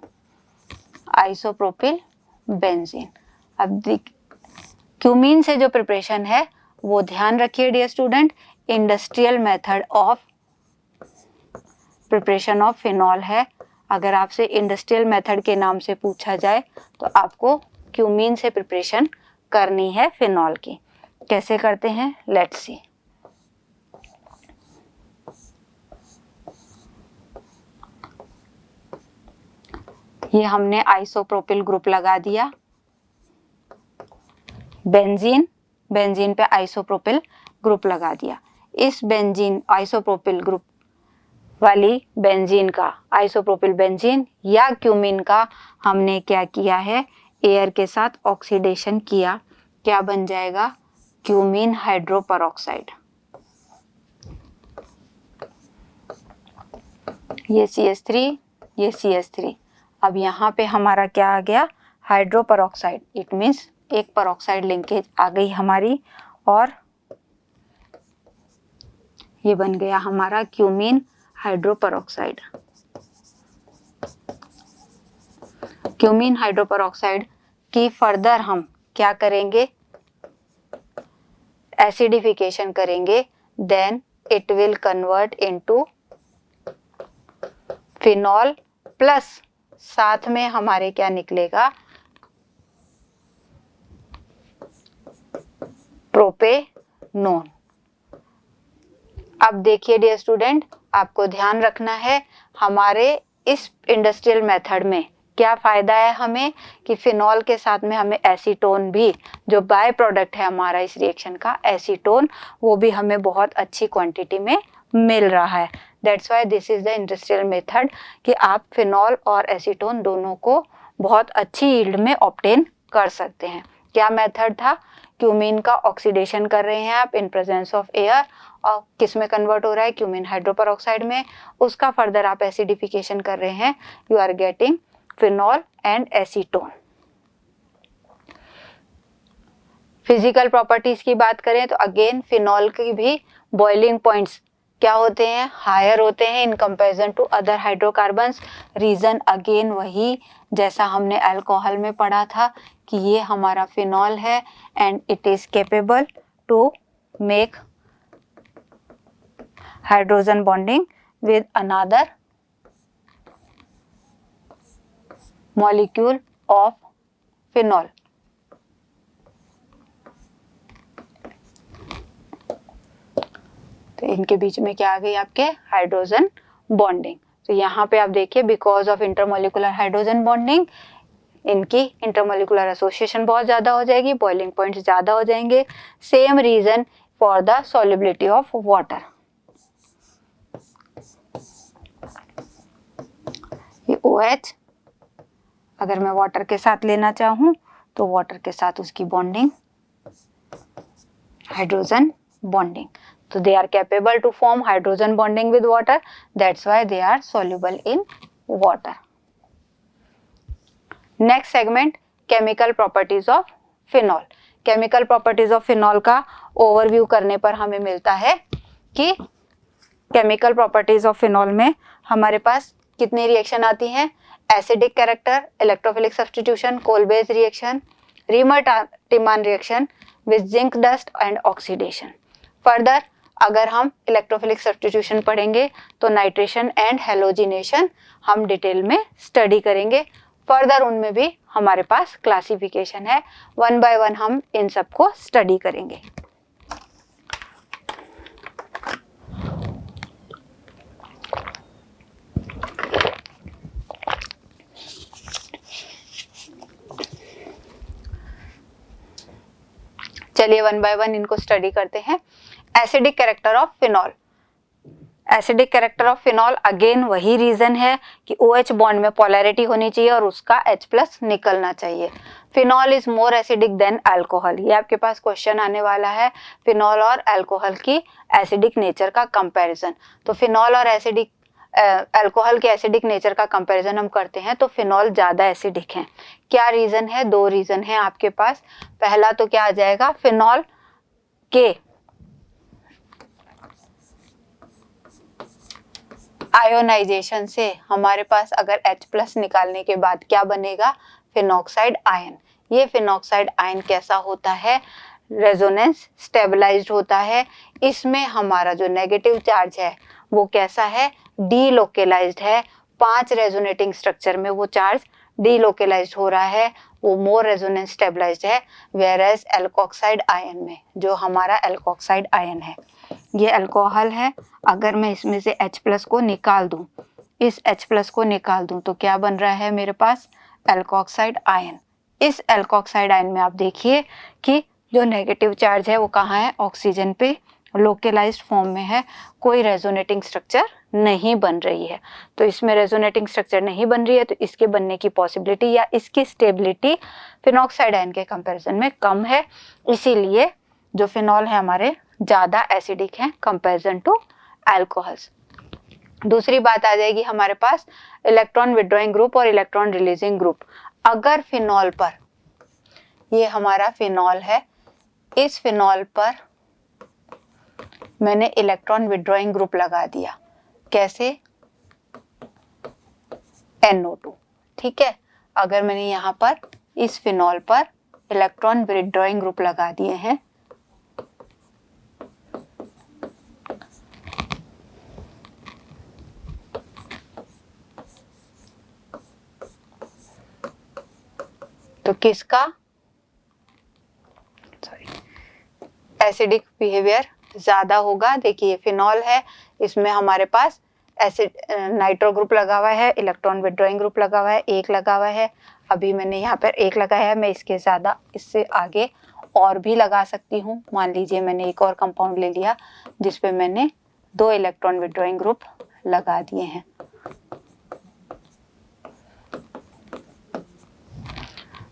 Isopropyl benzene. अब क्यूमीन से जो प्रिपरेशन है वो ध्यान रखिए dear student, industrial method of preparation of phenol है। अगर आपसे इंडस्ट्रियल मेथड के नाम से पूछा जाए तो आपको क्यूमीन से प्रिपरेशन करनी है फिनॉल की। कैसे करते हैं, लेट्स सी। ये हमने आइसोप्रोपिल ग्रुप लगा दिया, बेंजीन पे आइसोप्रोपिल ग्रुप लगा दिया। इस बेंजीन आइसोप्रोपिल ग्रुप वाली बेंजीन का, आइसोप्रोपिल बेंजीन या क्यूमीन का हमने क्या किया है, एयर के साथ ऑक्सीडेशन किया। क्या बन जाएगा, क्यूमीन हाइड्रोपरऑक्साइड। ये CH3, ये CH3। अब यहाँ पे हमारा क्या आ गया, हाइड्रोपरऑक्साइड। इट मीन्स एक परऑक्साइड लिंकेज आ गई हमारी और ये बन गया हमारा क्यूमीन हाइड्रोपरऑक्साइड। क्यूमीन हाइड्रोपरऑक्साइड की फर्दर हम क्या करेंगे, एसिडिफिकेशन करेंगे, then it will convert into phenol plus साथ में हमारे क्या निकलेगा, प्रोपेनोन। अब देखिए डियर स्टूडेंट, आपको ध्यान रखना है हमारे इस इंडस्ट्रियल मेथड में क्या फायदा है हमें, कि फिनॉल के साथ में हमें एसीटोन भी, जो बाय प्रोडक्ट है हमारा इस रिएक्शन का एसीटोन, वो भी हमें बहुत अच्छी क्वांटिटी में मिल रहा है। That's why this is the industrial method, कि आप फिनॉल और एसीटोन दोनों को बहुत अच्छी यील्ड में ऑब्टेन कर सकते हैं। क्या मेथड था, क्यूमीन का ऑक्सीडेशन कर रहे हैं आप इन प्रेजेंस ऑफ एयर, और किस में कन्वर्ट हो रहा है, क्यूमीन हाइड्रोपरऑक्साइड में। उसका फर्दर आप एसिडिफिकेशन कर रहे हैं, you are getting phenol and acetone. Physical properties की बात करें तो अगेन फिनॉल की भी बॉइलिंग पॉइंट्स क्या होते हैं, हायर होते हैं in comparison to other hydrocarbons. Reason again वही जैसा हमने अल्कोहल में पढ़ा था, कि ये हमारा फिनॉल है and it is capable to make hydrogen bonding with another molecule of phenol. तो इनके बीच में क्या आ गई आपके, हाइड्रोजन बॉन्डिंग। तो यहाँ पे आप देखिए, because of intermolecular hydrogen bonding इनकी इंटरमोलिकुलर एसोसिएशन बहुत ज्यादा हो जाएगी, बॉइलिंग पॉइंट्स ज्यादा हो जाएंगे। Same reason for the solubility of water. ये OH अगर मैं वाटर के साथ लेना चाहूं तो वाटर के साथ उसकी bonding hydrogen bonding. So they are capable to form hydrogen bonding with water. That's why they are soluble in water. Next segment, chemical properties of phenol. Chemical properties of phenol का overview करने पर हमें मिलता है कि chemical properties of phenol में हमारे पास कितनी रिएक्शन आती हैं, acidic character, electrophilic substitution, Kolbe's reaction, Reimer Tiemann reaction with zinc dust and oxidation. Further अगर हम इलेक्ट्रोफिलिक सब्स्टिट्यूशन पढ़ेंगे तो नाइट्रेशन एंड हेलोजिनेशन हम डिटेल में स्टडी करेंगे। फर्दर उनमें भी हमारे पास क्लासिफिकेशन है, वन बाय वन हम इन सबको स्टडी करेंगे। चलिए वन बाय वन इनको स्टडी करते हैं। Acidic character of phenol. Acidic character of phenol again वही रीजन है कि OH बॉन्ड में पोलैरिटी होनी चाहिए और उसका H+ निकलना चाहिए। Phenol is more acidic then alcohol, ये आपके पास क्वेश्चन आने वाला है। फिनॉल और अल्कोहल की एसिडिक नेचर का कंपैरिजन। तो फिनॉल और एसिडिक अल्कोहल के एसिडिक नेचर का कंपैरिजन हम करते हैं तो फिनॉल ज़्यादा एसिडिक है। क्या रीज़न है? दो रीज़न है आपके पास। पहला तो क्या आ जाएगा, फिनॉल के आयोनाइजेशन से हमारे पास अगर H+ निकालने के बाद क्या बनेगा, फिनॉक्साइड आयन। ये फिनॉक्साइड आयन कैसा होता है, रेजोनेंस स्टेबलाइज्ड होता है। इसमें हमारा जो नेगेटिव चार्ज है वो कैसा है, डीलोकेलाइज्ड है। 5 रेजोनेटिंग स्ट्रक्चर में वो चार्ज डीलोकेलाइज्ड हो रहा है, वो मोर रेजोनेंस स्टेबलाइज्ड है। वेयर एज एल्कोक्साइड आयन में, जो हमारा एल्कोक्साइड आयन है, ये अल्कोहल है, अगर मैं इसमें से H+ को निकाल दूं, इस H+ को निकाल दूं तो क्या बन रहा है मेरे पास, एल्कोक्साइड आयन। इस एल्कोक्साइड आयन में आप देखिए कि जो नेगेटिव चार्ज है वो कहाँ है, ऑक्सीजन पे लोकलाइज्ड फॉर्म में है, कोई रेजोनेटिंग स्ट्रक्चर नहीं बन रही है। तो इसमें रेजोनेटिंग स्ट्रक्चर नहीं बन रही है तो इसके बनने की पॉसिबिलिटी या इसकी स्टेबिलिटी फिनॉक्साइड आयन के कंपैरिजन में कम है। इसीलिए जो फिनॉल है हमारे ज़्यादा एसिडिक हैं कंपैरिजन टू अल्कोहल्स। दूसरी बात आ जाएगी हमारे पास इलेक्ट्रॉन विड्रॉइंग ग्रुप और इलेक्ट्रॉन रिलीजिंग ग्रुप। अगर फिनॉल पर, ये हमारा फिनॉल है, इस फिनॉल पर मैंने इलेक्ट्रॉन विड्रॉइंग ग्रुप लगा दिया, कैसे, NO2, ठीक है। अगर मैंने यहाँ पर इस फिनॉल पर इलेक्ट्रॉन विड्रॉइंग ग्रुप लगा दिए हैं, तो किसका एसिडिक बिहेवियर ज्यादा होगा। देखिए फिनॉल है, इसमें हमारे पास एसिड नाइट्रो ग्रुप लगा हुआ है, इलेक्ट्रॉन विड्रॉइंग ग्रुप लगा हुआ है, एक लगा हुआ है। अभी मैंने यहाँ पर एक लगाया है, मैं इसके ज़्यादा, इससे आगे और भी लगा सकती हूँ। मान लीजिए मैंने एक और कंपाउंड ले लिया जिसपे मैंने 2 इलेक्ट्रॉन विड्रॉइंग ग्रुप लगा दिए हैं।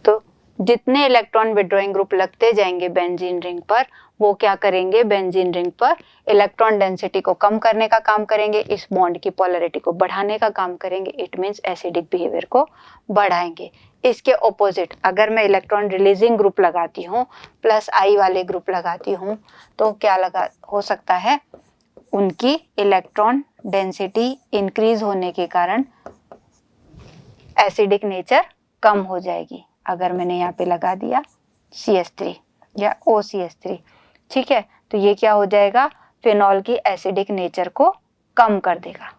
तो जितने इलेक्ट्रॉन विड्रॉइंग ग्रुप लगते जाएंगे बेंजीन रिंग पर, वो क्या करेंगे, बेंजीन रिंग पर इलेक्ट्रॉन डेंसिटी को कम करने का काम करेंगे, इस बॉन्ड की पोलैरिटी को बढ़ाने का काम करेंगे। इट मींस एसिडिक बिहेवियर को बढ़ाएंगे। इसके ऑपोजिट अगर मैं इलेक्ट्रॉन रिलीजिंग ग्रुप लगाती हूँ, +I वाले ग्रुप लगाती हूँ, तो क्या लगा हो सकता है, उनकी इलेक्ट्रॉन डेंसिटी इंक्रीज होने के कारण एसिडिक नेचर कम हो जाएगी। अगर मैंने यहाँ पे लगा दिया CH3 या OCH3, ठीक है, तो ये क्या हो जाएगा, फिनॉल की एसिडिक नेचर को कम कर देगा।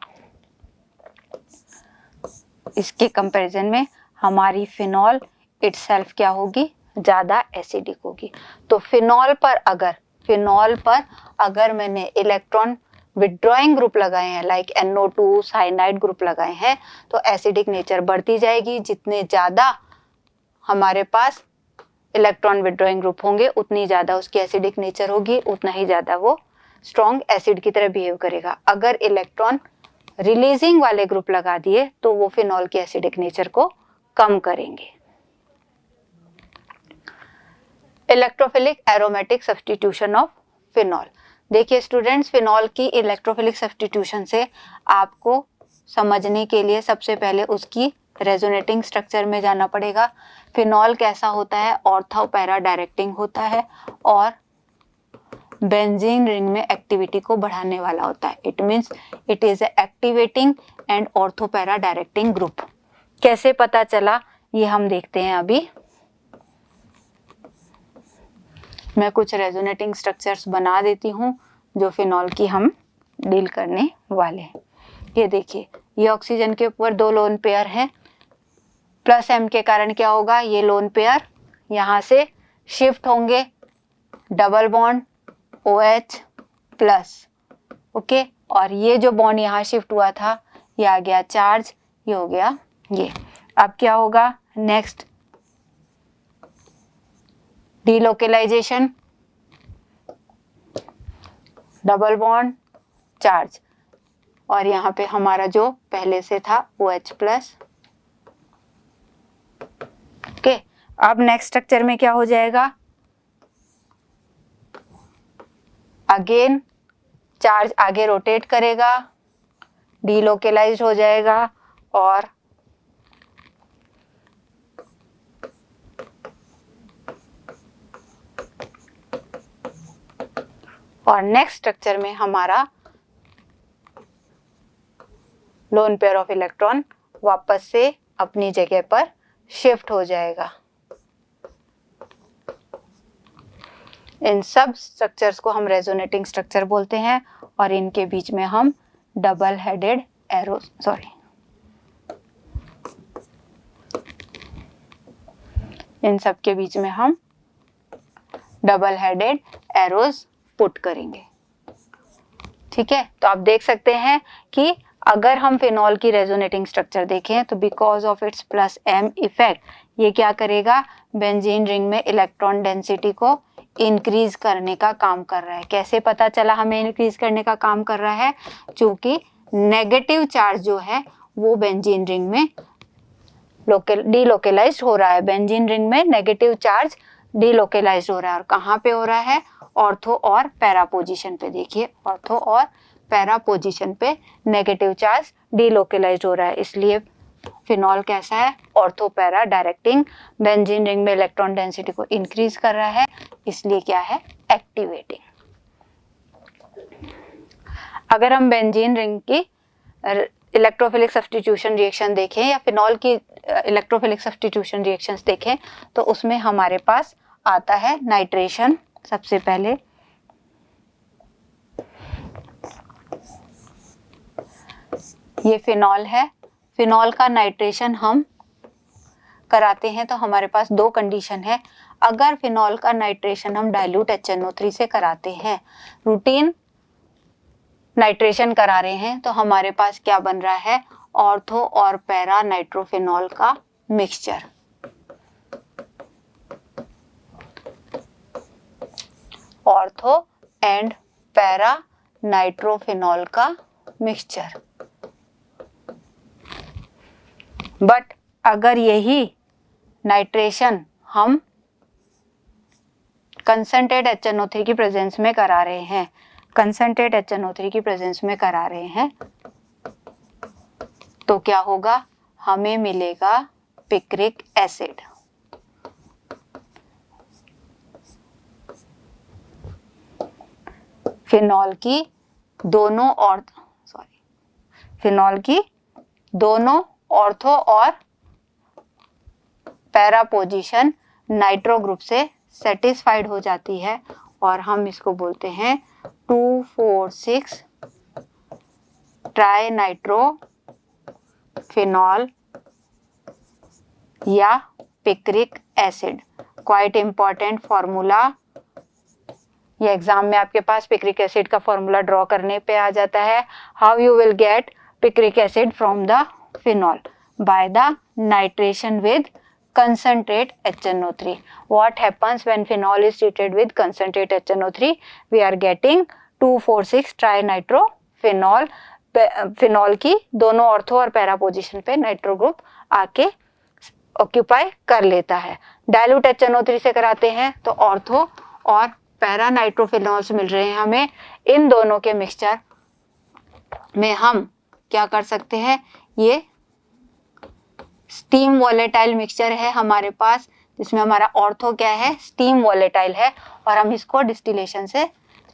इसके कंपैरिजन में हमारी फिनॉल इटसेल्फ क्या होगी, ज़्यादा एसिडिक होगी। तो फिनॉल पर अगर मैंने इलेक्ट्रॉन विड्रॉइंग ग्रुप लगाए हैं, लाइक NO2 साइनाइड ग्रुप लगाए हैं, तो एसिडिक नेचर बढ़ती जाएगी। जितने ज़्यादा हमारे पास इलेक्ट्रॉन विड्रॉइंग ग्रुप होंगे उतनी ज़्यादा उसकी एसिडिक नेचर होगी, उतना ही ज़्यादा वो स्ट्रॉन्ग एसिड की तरह बिहेव करेगा। अगर इलेक्ट्रॉन रिलीजिंग वाले ग्रुप लगा दिए तो वो फिनॉल की एसिडिक नेचर को कम करेंगे। Electrophilic aromatic substitution of phenol. देखिए स्टूडेंट्स, फिनॉल की इलेक्ट्रोफिलिक सब्स्टिट्यूशन से आपको समझने के लिए सबसे पहले उसकी रेजोनेटिंग स्ट्रक्चर में जाना पड़ेगा। फिनॉल कैसा होता है, ऑर्थो पैरा डायरेक्टिंग होता है और बेंजीन रिंग में एक्टिविटी को बढ़ाने वाला होता है। It means it is a activating and ortho para directing group. कैसे पता चला ये हम देखते हैं। अभी मैं कुछ रेजोनेटिंग स्ट्रक्चर्स बना देती हूँ जो फिनॉल की हम डील करने वाले हैं। ये देखिए, ये ऑक्सीजन के ऊपर 2 लोन पेयर हैं, +M के कारण क्या होगा, ये लोन पेयर यहाँ से शिफ्ट होंगे, डबल बॉन्ड OH+, ओके। और ये जो बॉन्ड यहाँ शिफ्ट हुआ था ये आ गया चार्ज, ये हो गया ये। अब क्या होगा next, delocalisation, double bond charge, और यहाँ पे हमारा जो पहले से था OH प्लस। ओके, अब नेक्स्ट स्ट्रक्चर में क्या हो जाएगा, अगेन चार्ज आगे रोटेट करेगा, डीलोकेलाइज्ड हो जाएगा, और नेक्स्ट स्ट्रक्चर में हमारा लोन पेयर ऑफ इलेक्ट्रॉन वापस से अपनी जगह पर शिफ्ट हो जाएगा। इन सब स्ट्रक्चर्स को हम रेजोनेटिंग स्ट्रक्चर बोलते हैं, और इनके बीच में हम डबल हेडेड एरोस इन सब के बीच में हम डबल हेडेड एरोस पुट करेंगे। ठीक है, तो आप देख सकते हैं कि अगर हम फिनॉल की रेजोनेटिंग स्ट्रक्चर देखें तो because of its plus m effect ये क्या करेगा, बेंजीन रिंग में इलेक्ट्रॉन डेंसिटी को इंक्रीज करने का काम कर रहा है। कैसे पता चला हमें इंक्रीज करने का काम कर रहा है, क्योंकि नेगेटिव चार्ज जो है वो बेंजीन रिंग में डीलोकेलाइज्ड हो रहा है। बेंजीन रिंग में नेगेटिव चार्ज डीलोकेलाइज्ड हो रहा है, और कहाँ पे हो रहा है, ऑर्थो और पैरा पोजीशन पे। देखिए, ऑर्थो और पैरा पोजीशन पे नेगेटिव चार्ज डीलोकेलाइज्ड हो रहा है, इसलिए फिनॉल कैसा है, ortho para directing benzene ring में इलेक्ट्रॉन डेंसिटी को इंक्रीज कर रहा है, इसलिए क्या है, एक्टिवेटिंग। अगर हम बेंजीन रिंग की इलेक्ट्रोफिलिक सब्स्टिट्यूशन रिएक्शन देखें या फिनॉल की इलेक्ट्रोफिलिक सब्स्टिट्यूशन रिएक्शंस देखें तो उसमें हमारे पास आता है नाइट्रेशन। सबसे पहले ये फिनॉल है, फिनॉल का नाइट्रेशन हम कराते हैं तो हमारे पास दो कंडीशन है। अगर फिनॉल का नाइट्रेशन हम डाइल्यूट HNO3 से कराते हैं, रूटीन नाइट्रेशन करा रहे हैं, तो हमारे पास क्या बन रहा है, ऑर्थो और पैरा नाइट्रोफिनॉल का mixture. Ortho and para nitrophenol का मिक्सचर। बट अगर यही नाइट्रेशन हम कंसंट्रेट HNO3 की प्रेजेंस में करा रहे हैं, कंसंट्रेट HNO3 की प्रेजेंस में करा रहे हैं, तो क्या होगा, हमें मिलेगा पिक्रिक एसिड। फिनॉल की दोनों ऑर्थो और पैरा पोजीशन नाइट्रो ग्रुप से सेटिस्फाइड हो जाती है, और हम इसको बोलते हैं 2,4,6 ट्राई नाइट्रो फिनॉल या picric acid. Quite important formula, ये एग्जाम में आपके पास पिक्रिक एसिड का फॉर्मूला ड्रॉ करने पे आ जाता है। How you will get picric acid from the phenol, by the nitration with concentrate HNO3. What happens when phenol is treated with concentrate HNO3? We are getting 2,4,6 trinitrophenol. Phenol की दोनों ortho और para position पे nitro group आके occupy कर लेता है। Dilute HNO3 से कराते हैं तो ऑर्थो और पैरा नाइट्रोफिनॉल्स मिल रहे हैं हमें। इन दोनों के मिक्सचर में हम क्या कर सकते हैं, ये स्टीम वॉलेटाइल मिक्सचर है हमारे पास, जिसमें हमारा ऑर्थो क्या है, स्टीम वॉलेटाइल है, और हम इसको डिस्टिलेशन से,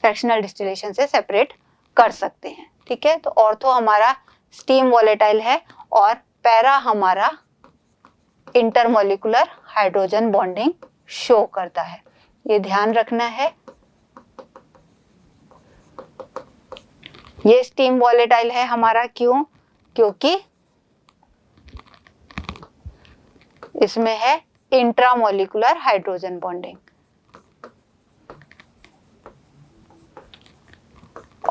फ्रैक्शनल डिस्टिलेशन से सेपरेट कर सकते हैं। ठीक है, तो ऑर्थो हमारा स्टीम वॉलेटाइल है और पैरा हमारा इंटरमोलिकुलर हाइड्रोजन बॉन्डिंग शो करता है, ये ध्यान रखना है। ये स्टीम वॉलेटाइल है हमारा, क्यों, क्योंकि इसमें है intramolecular hydrogen bonding.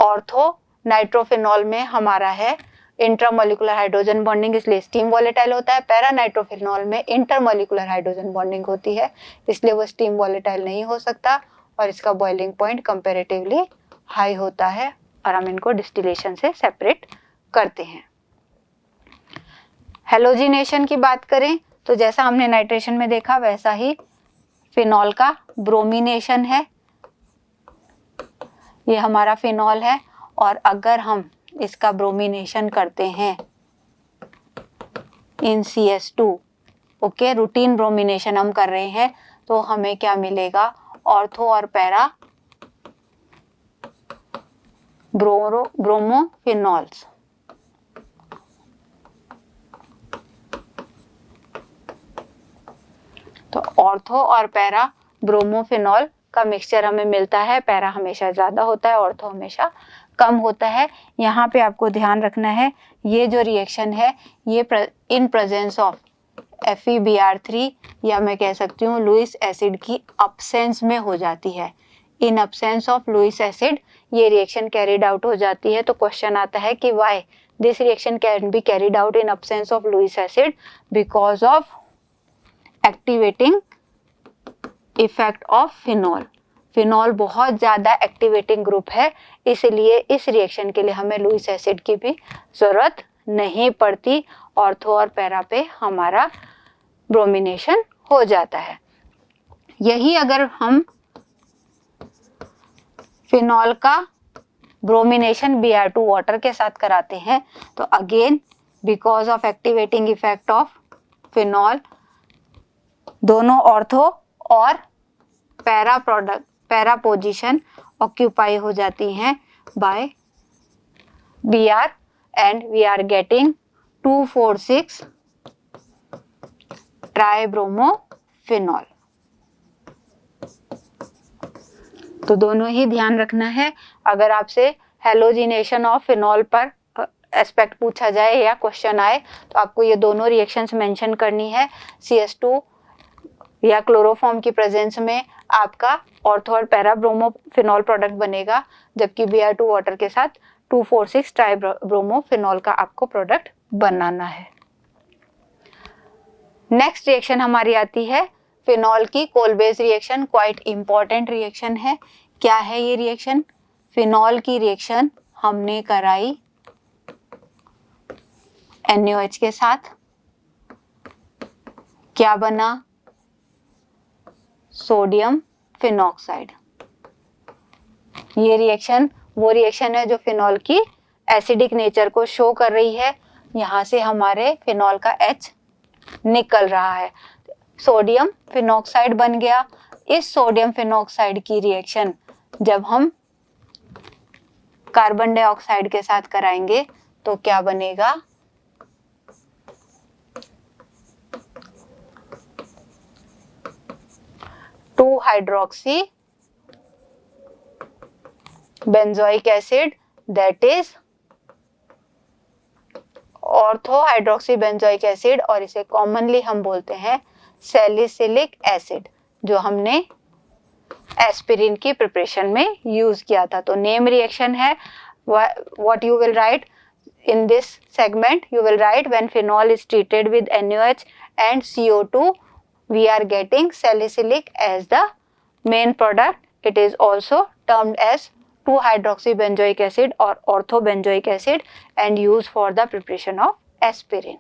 Ortho nitrophenol में हमारा है इंट्रामोलिकुलर हाइड्रोजन बॉन्डिंग, इसलिए स्टीम वॉलेटाइल होता है। पैरा नाइट्रोफिनॉल में इंटरमोलिकुलर हाइड्रोजन बॉन्डिंग होती है, इसलिए वो स्टीम वॉलेटाइल नहीं हो सकता, और इसका बॉइलिंग पॉइंट कंपैरेटिवली हाई होता है और हम इनको डिस्टिलेशन से सेपरेट करते हैं। हेलोजिनेशन की बात करें तो जैसा हमने नाइट्रेशन में देखा वैसा ही फिनॉल का ब्रोमिनेशन है। ये हमारा फिनॉल है और अगर हम इसका ब्रोमिनेशन करते हैं इन CS2, ओके, रूटीन ब्रोमिनेशन हम कर रहे हैं, तो हमें क्या मिलेगा, ऑर्थो और पैरा ब्रोमोफिनॉल्स। तो ऑर्थो और पैरा ब्रोमोफिनॉल का मिक्सचर हमें मिलता है। पैरा हमेशा ज्यादा होता है, ऑर्थो हमेशा कम होता है। यहाँ पे आपको ध्यान रखना है, ये जो रिएक्शन है ये इन प्रेजेंस ऑफ FeBr3 या मैं कह सकती हूँ लुईस एसिड की अब्सेंस में हो जाती है। In absence of Lewis acid ये रिएक्शन कैरिड आउट हो जाती है। तो क्वेश्चन आता है कि why this reaction can be carried out in absence of Lewis acid, because of activating effect of phenol. Phenol बहुत ज्यादा एक्टिवेटिंग ग्रुप है, इसलिए इस रिएक्शन के लिए हमें लुईस एसिड की भी जरूरत नहीं पड़ती। ऑर्थो और पैरा पे हमारा ब्रोमिनेशन हो जाता है। यही अगर हम फिनॉल का ब्रोमिनेशन Br2 वाटर के साथ कराते हैं तो again because of activating effect of phenol, दोनों ऑर्थो और पैरा पोजीशन ऑक्यूपाई हो जाती हैं by Br and we are getting 2,4,6 tribromophenol. तो दोनों ही ध्यान रखना है। अगर आपसे हेलोजिनेशन ऑफ फिनॉल पर एस्पेक्ट पूछा जाए या क्वेश्चन आए तो आपको ये दोनों रिएक्शंस मेंशन करनी है। CS2 या क्लोरोफॉर्म की प्रेजेंस में आपका ऑर्थो और पैरा ब्रोमोफिनॉल प्रोडक्ट बनेगा, जबकि Br2 वाटर के साथ 2,4,6 ट्राइब्रोमोफिनॉल का आपको प्रोडक्ट बनाना है। नेक्स्ट रिएक्शन हमारी आती है फिनॉल की कोलबेज रिएक्शन। क्वाइट इंपॉर्टेंट रिएक्शन है। क्या है ये रिएक्शन? फिनॉल की रिएक्शन हमने कराई NaOH के साथ, क्या बना? Sodium phenoxide. ये रिएक्शन वो रिएक्शन है जो फिनॉल की एसिडिक नेचर को शो कर रही है। यहाँ से हमारे फिनॉल का H निकल रहा है, सोडियम फिनॉक्साइड बन गया। इस सोडियम फिनॉक्साइड की रिएक्शन जब हम कार्बन डाइऑक्साइड के साथ कराएंगे तो क्या बनेगा? Two hydroxy benzoic acid, that is ortho hydroxy benzoic acid, और इसे कॉमनली हम बोलते हैं सैलिसिलिक एसिड, जो हमने एस्पिरिन की प्रिपरेशन में यूज किया था। तो नेम रिएक्शन है। What you will write in this segment, you will write when phenol is treated with NaOH and CO2 we are getting salicylic as the main product. It is also termed as 2-hydroxybenzoic acid or orthobenzoic acid and used for the preparation of aspirin.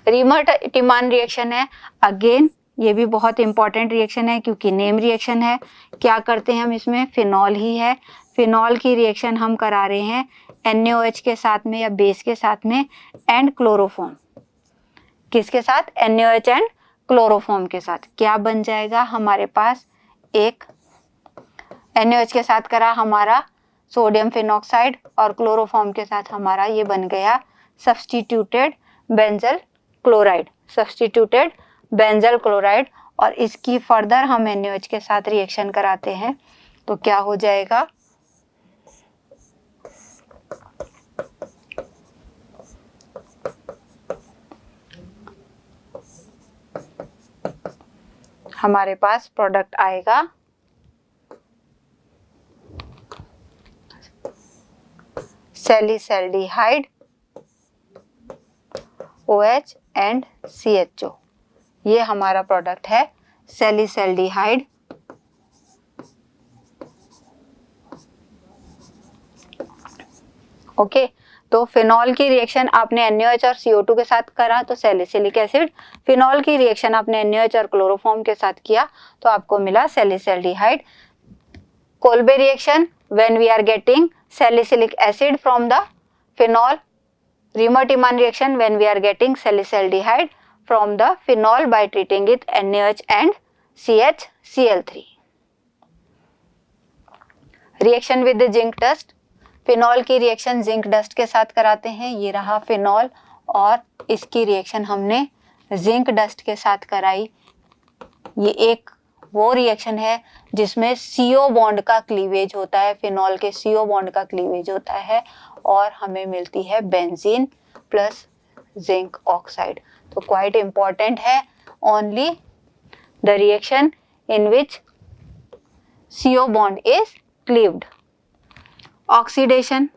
Reimer Tiemann reaction है। Again ये भी बहुत important reaction है क्योंकि name reaction है। क्या करते हैं हम इसमें? फिनॉल ही है। फिनॉल की रिएक्शन हम करा रहे हैं NaOH के साथ में या बेस के साथ में एंड क्लोरोफॉर्म। किसके साथ? NaOH एंड क्लोरोफॉर्म के साथ। क्या बन जाएगा हमारे पास? एक NaOH के साथ करा हमारा सोडियम फिनॉक्साइड और क्लोरोफॉर्म के साथ हमारा ये बन गया substituted benzyl chloride, substituted benzyl chloride. और इसकी फर्दर हम NaOH के साथ रिएक्शन कराते हैं तो क्या हो जाएगा? हमारे पास प्रोडक्ट आएगा सैलिसैल्डिहाइड OH एंड CHO। ये हमारा प्रोडक्ट है सैलिसैल्डिहाइड ओके तो फिनॉल की रिएक्शन आपने NaOH और CO2 के साथ करा तो सैलिसिलिक एसिड, फिनॉल की रिएक्शन आपने NaOH और क्लोरोफॉर्म के साथ किया तो आपको मिला salicylaldehyde. Kolbe reaction when we are getting salicylic acid from the phenol, Riemann-Tidman reaction when we are getting salicylaldehyde from the phenol by treating it NaOH and CHCl3. Reaction with the zinc dust, phenol की reaction zinc dust के साथ कराते हैं। ये रहा phenol और इसकी reaction हमने जिंक डस्ट के साथ कराई। ये एक वो रिएक्शन है जिसमें CO बॉन्ड का क्लीवेज होता है, फिनॉल के CO बॉन्ड का क्लीवेज होता है और हमें मिलती है बेंजीन प्लस जिंक ऑक्साइड। तो क्वाइट इंपॉर्टेंट है only the reaction in which CO bond is cleaved. Oxidation,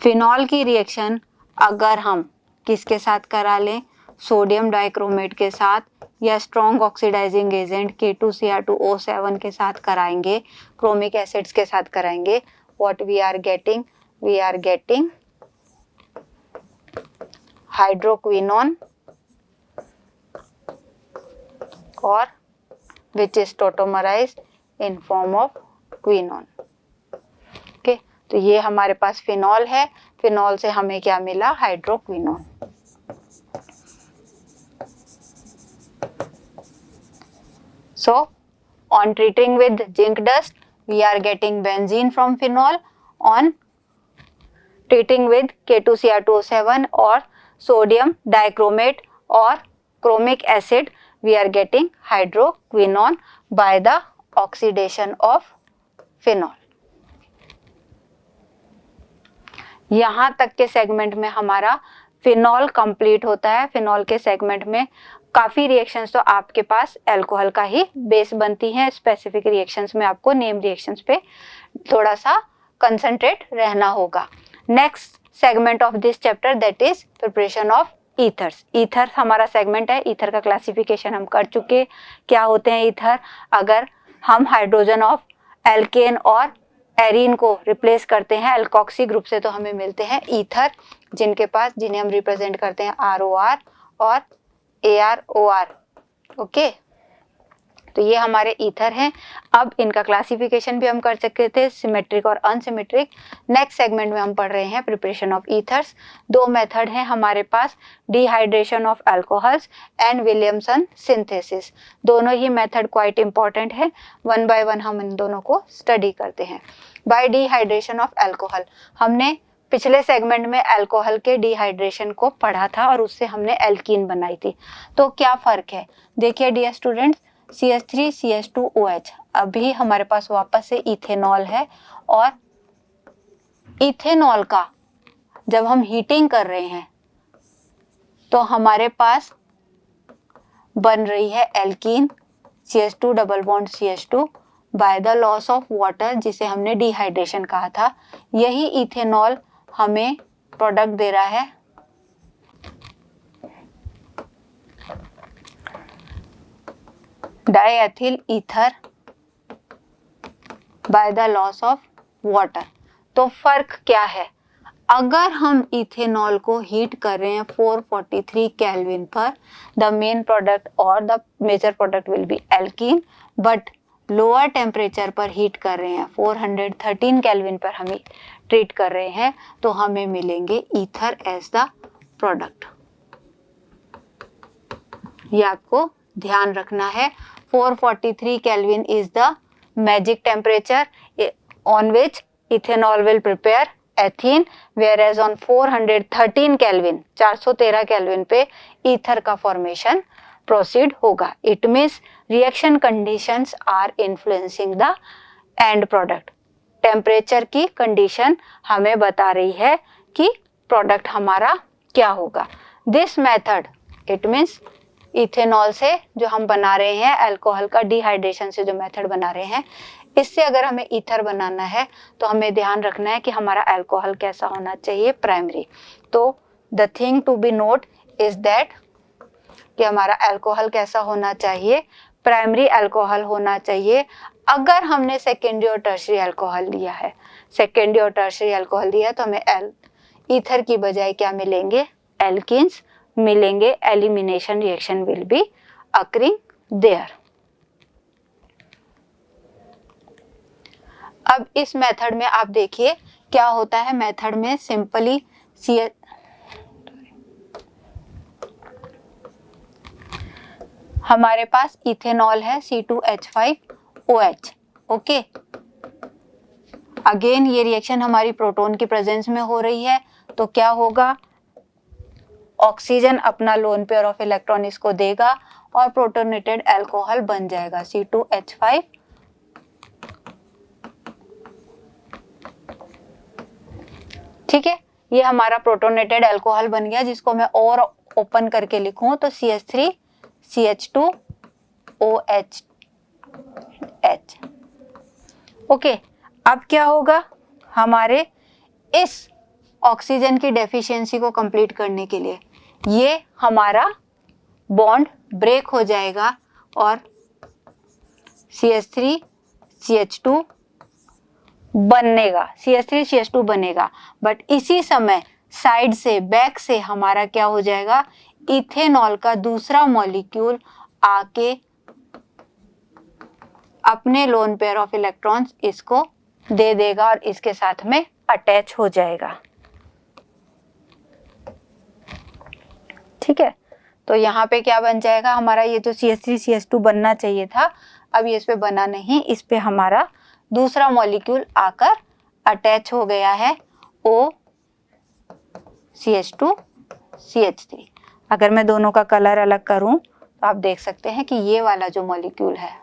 phenol की रिएक्शन अगर हम किसके साथ करा लें, सोडियम डाइक्रोमेट के साथ या स्ट्रॉन्ग ऑक्सीडाइजिंग एजेंट K2Cr2O7 के साथ कराएंगे, क्रोमिक एसिड्स के साथ कराएंगे, what we are getting hydroquinone और which is tautomerized in form of quinone. Okay तो ये हमारे पास फिनॉल है, फिनॉल से हमें क्या मिला, hydroquinone. So on treating with zinc dust we are getting benzene from phenol, on treating with K2Cr2O7 or sodium dichromate or chromic acid we are getting hydroquinone by the oxidation of phenol। यहाँ तक के segment में हमारा phenol complete होता है। Phenol के segment में काफ़ी रिएक्शंस तो आपके पास अल्कोहल का ही बेस बनती हैं। स्पेसिफिक रिएक्शंस में आपको नेम रिएक्शंस पे थोड़ा सा कंसंट्रेट रहना होगा। Next segment of this chapter that is preparation of ethers. Ether हमारा सेगमेंट है। ईथर का क्लासिफिकेशन हम कर चुके। क्या होते हैं ईथर, अगर हम हाइड्रोजन ऑफ एल्केन और एरीन को रिप्लेस करते हैं एल्कोक्सी ग्रुप से तो हमें मिलते हैं ईथर, जिन्हें हम रिप्रेजेंट करते हैं ROR और AROR। ओके तो ये हमारे ईथर हैं। अब इनका क्लासिफिकेशन भी हम कर सकते थे, सिमेट्रिक और अनसिमेट्रिक। नेक्स्ट सेगमेंट में हम पढ़ रहे हैं प्रिपरेशन ऑफ ईथर्स। दो मेथड हैं हमारे पास, dehydration of alcohols and Williamson synthesis. दोनों ही मेथड क्वाइट इंपॉर्टेंट है। वन बाय वन हम इन दोनों को स्टडी करते हैं। बाय डिहाइड्रेशन ऑफ अल्कोहल, हमने पिछले सेगमेंट में अल्कोहल के डिहाइड्रेशन को पढ़ा था और उससे हमने एल्कीन बनाई थी। तो क्या फ़र्क है, देखिए डियर स्टूडेंट्स, CH3CH2OH, अभी हमारे पास वापस से इथेनॉल है और इथेनॉल का जब हम हीटिंग कर रहे हैं तो हमारे पास बन रही है alkene CH2 double bond CH2 by the loss of water, जिसे हमने डिहाइड्रेशन कहा था। यही इथेनॉल हमें प्रोडक्ट दे रहा है diethyl ether by the loss of water. तो फर्क क्या है, अगर हम इथेनॉल को हीट कर रहे हैं 443 केल्विन पर, द मेन प्रोडक्ट और the major product will be alkene, but lower temperature पर हीट कर रहे हैं 413 केल्विन पर हमें ट्रीट कर रहे हैं तो हमें मिलेंगे ईथर एज द प्रोडक्ट। ये आपको ध्यान रखना है। 443 kelvin is the magic temperature on which ethanol will prepare ethene, whereas on 413 kelvin 413 kelvin पे ईथर का फॉर्मेशन प्रोसीड होगा। It means reaction conditions are influencing the end product. Temperature की condition हमें बता रही है कि प्रोडक्ट हमारा क्या होगा। This method, it means ethanol से जो हम बना रहे हैं, अल्कोहल का डिहाइड्रेशन से जो मेथड बना रहे हैं, इससे अगर हमें ईथर बनाना है तो हमें ध्यान रखना है कि हमारा अल्कोहल कैसा होना चाहिए, प्राइमरी। तो the thing to be note is that कि हमारा अल्कोहल कैसा होना चाहिए, प्राइमरी अल्कोहल होना चाहिए। अगर हमने सेकेंडरी और टर्शरी अल्कोहल लिया है, सेकेंडरी और टर्शरी अल्कोहल दिया है, तो हमें ईथर की बजाय क्या मिलेंगे, एल्कीन्स मिलेंगे। Elimination reaction will be occurring there. अब इस मेथड में आप देखिए क्या होता है। मेथड में सिंपली हमारे पास इथेनॉल है C2H5OH। ओके, अगेन ये रिएक्शन हमारी प्रोटॉन की प्रेजेंस में हो रही है, तो क्या होगा, ऑक्सीजन अपना लोन पेयर ऑफ इलेक्ट्रॉन इसको देगा और प्रोटोनेटेड अल्कोहल बन जाएगा C2H5। ठीक है, ये हमारा प्रोटोनेटेड अल्कोहल बन गया, जिसको मैं और ओपन करके लिखूं तो CH3CH2OH। ओके, अब क्या होगा, हमारे इस ऑक्सीजन की डेफिशिएंसी को कंप्लीट करने के लिए ये हमारा बॉन्ड ब्रेक हो जाएगा और CH3CH2 बनेगा, CH3CH2 बनेगा। बट इसी समय साइड से, बैक से हमारा क्या हो जाएगा, इथेनॉल का दूसरा मॉलिक्यूल आके अपने लोन पेयर ऑफ इलेक्ट्रॉन्स इसको दे देगा और इसके साथ में अटैच हो जाएगा। ठीक है, तो यहाँ पे क्या बन जाएगा हमारा, ये जो CH3CH2 बनना चाहिए था, अब ये इस पे बना नहीं, इस पे हमारा दूसरा मॉलिक्यूल आकर अटैच हो गया है OCH2CH3। अगर मैं दोनों का कलर अलग करूं तो आप देख सकते हैं कि ये वाला जो मॉलिक्यूल है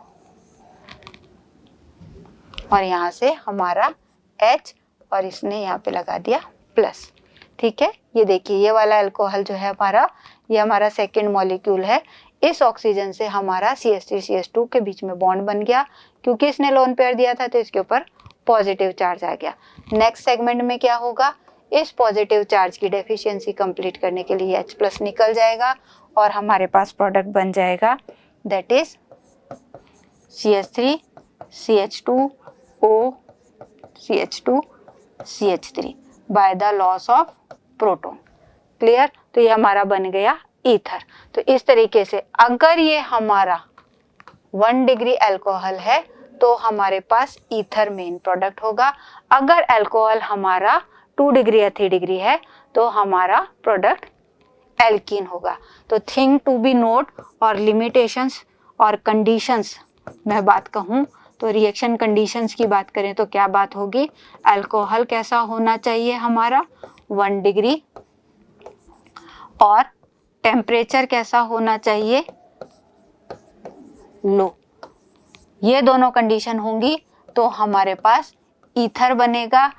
और यहाँ से हमारा H और इसने यहाँ पे लगा दिया प्लस। ठीक है, ये देखिए ये वाला अल्कोहल जो है हमारा, ये हमारा सेकेंड मॉलिक्यूल है। इस ऑक्सीजन से हमारा CH3CH2 के बीच में बॉन्ड बन गया, क्योंकि इसने लोन पेयर दिया था तो इसके ऊपर पॉजिटिव चार्ज आ गया। नेक्स्ट सेगमेंट में क्या होगा, इस पॉजिटिव चार्ज की डेफिशिएंसी कंप्लीट करने के लिए H प्लस निकल जाएगा और हमारे पास प्रोडक्ट बन जाएगा, that is CH3CH2OCH2CH3 by the loss of proton. Clear, तो ये हमारा बन गया ईथर। तो इस तरीके से अगर ये हमारा 1 डिग्री अल्कोहल है तो हमारे पास ईथर मेन प्रोडक्ट होगा। अगर अल्कोहल हमारा 2 डिग्री या 3 डिग्री है तो हमारा प्रोडक्ट एल्कीन होगा। तो थिंग टू बी नोट और लिमिटेशंस और कंडीशंस मैं बात कहूँ तो रिएक्शन कंडीशंस की बात करें तो क्या बात होगी, अल्कोहल कैसा होना चाहिए हमारा 1 डिग्री और टेम्परेचर कैसा होना चाहिए, लो। ये दोनों कंडीशन होंगी तो हमारे पास ईथर बनेगा,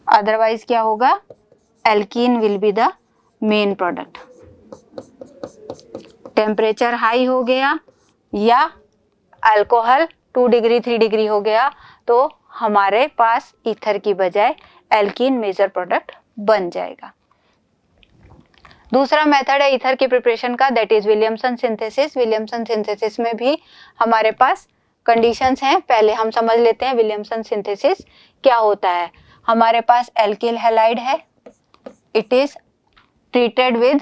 अदरवाइज क्या होगा, alkene will be the main product. Temperature high हो गया या अल्कोहल 2 डिग्री 3 डिग्री हो गया तो हमारे पास ईथर की बजाय एल्कीन मेजर प्रोडक्ट बन जाएगा। दूसरा मेथड है ईथर की प्रिपरेशन का, that is Williamson synthesis. Williamson synthesis में भी हमारे पास कंडीशंस हैं, पहले हम समझ लेते हैं विलियमसन सिंथेसिस क्या होता है। हमारे पास एल्किल हैलाइड है, it is treated with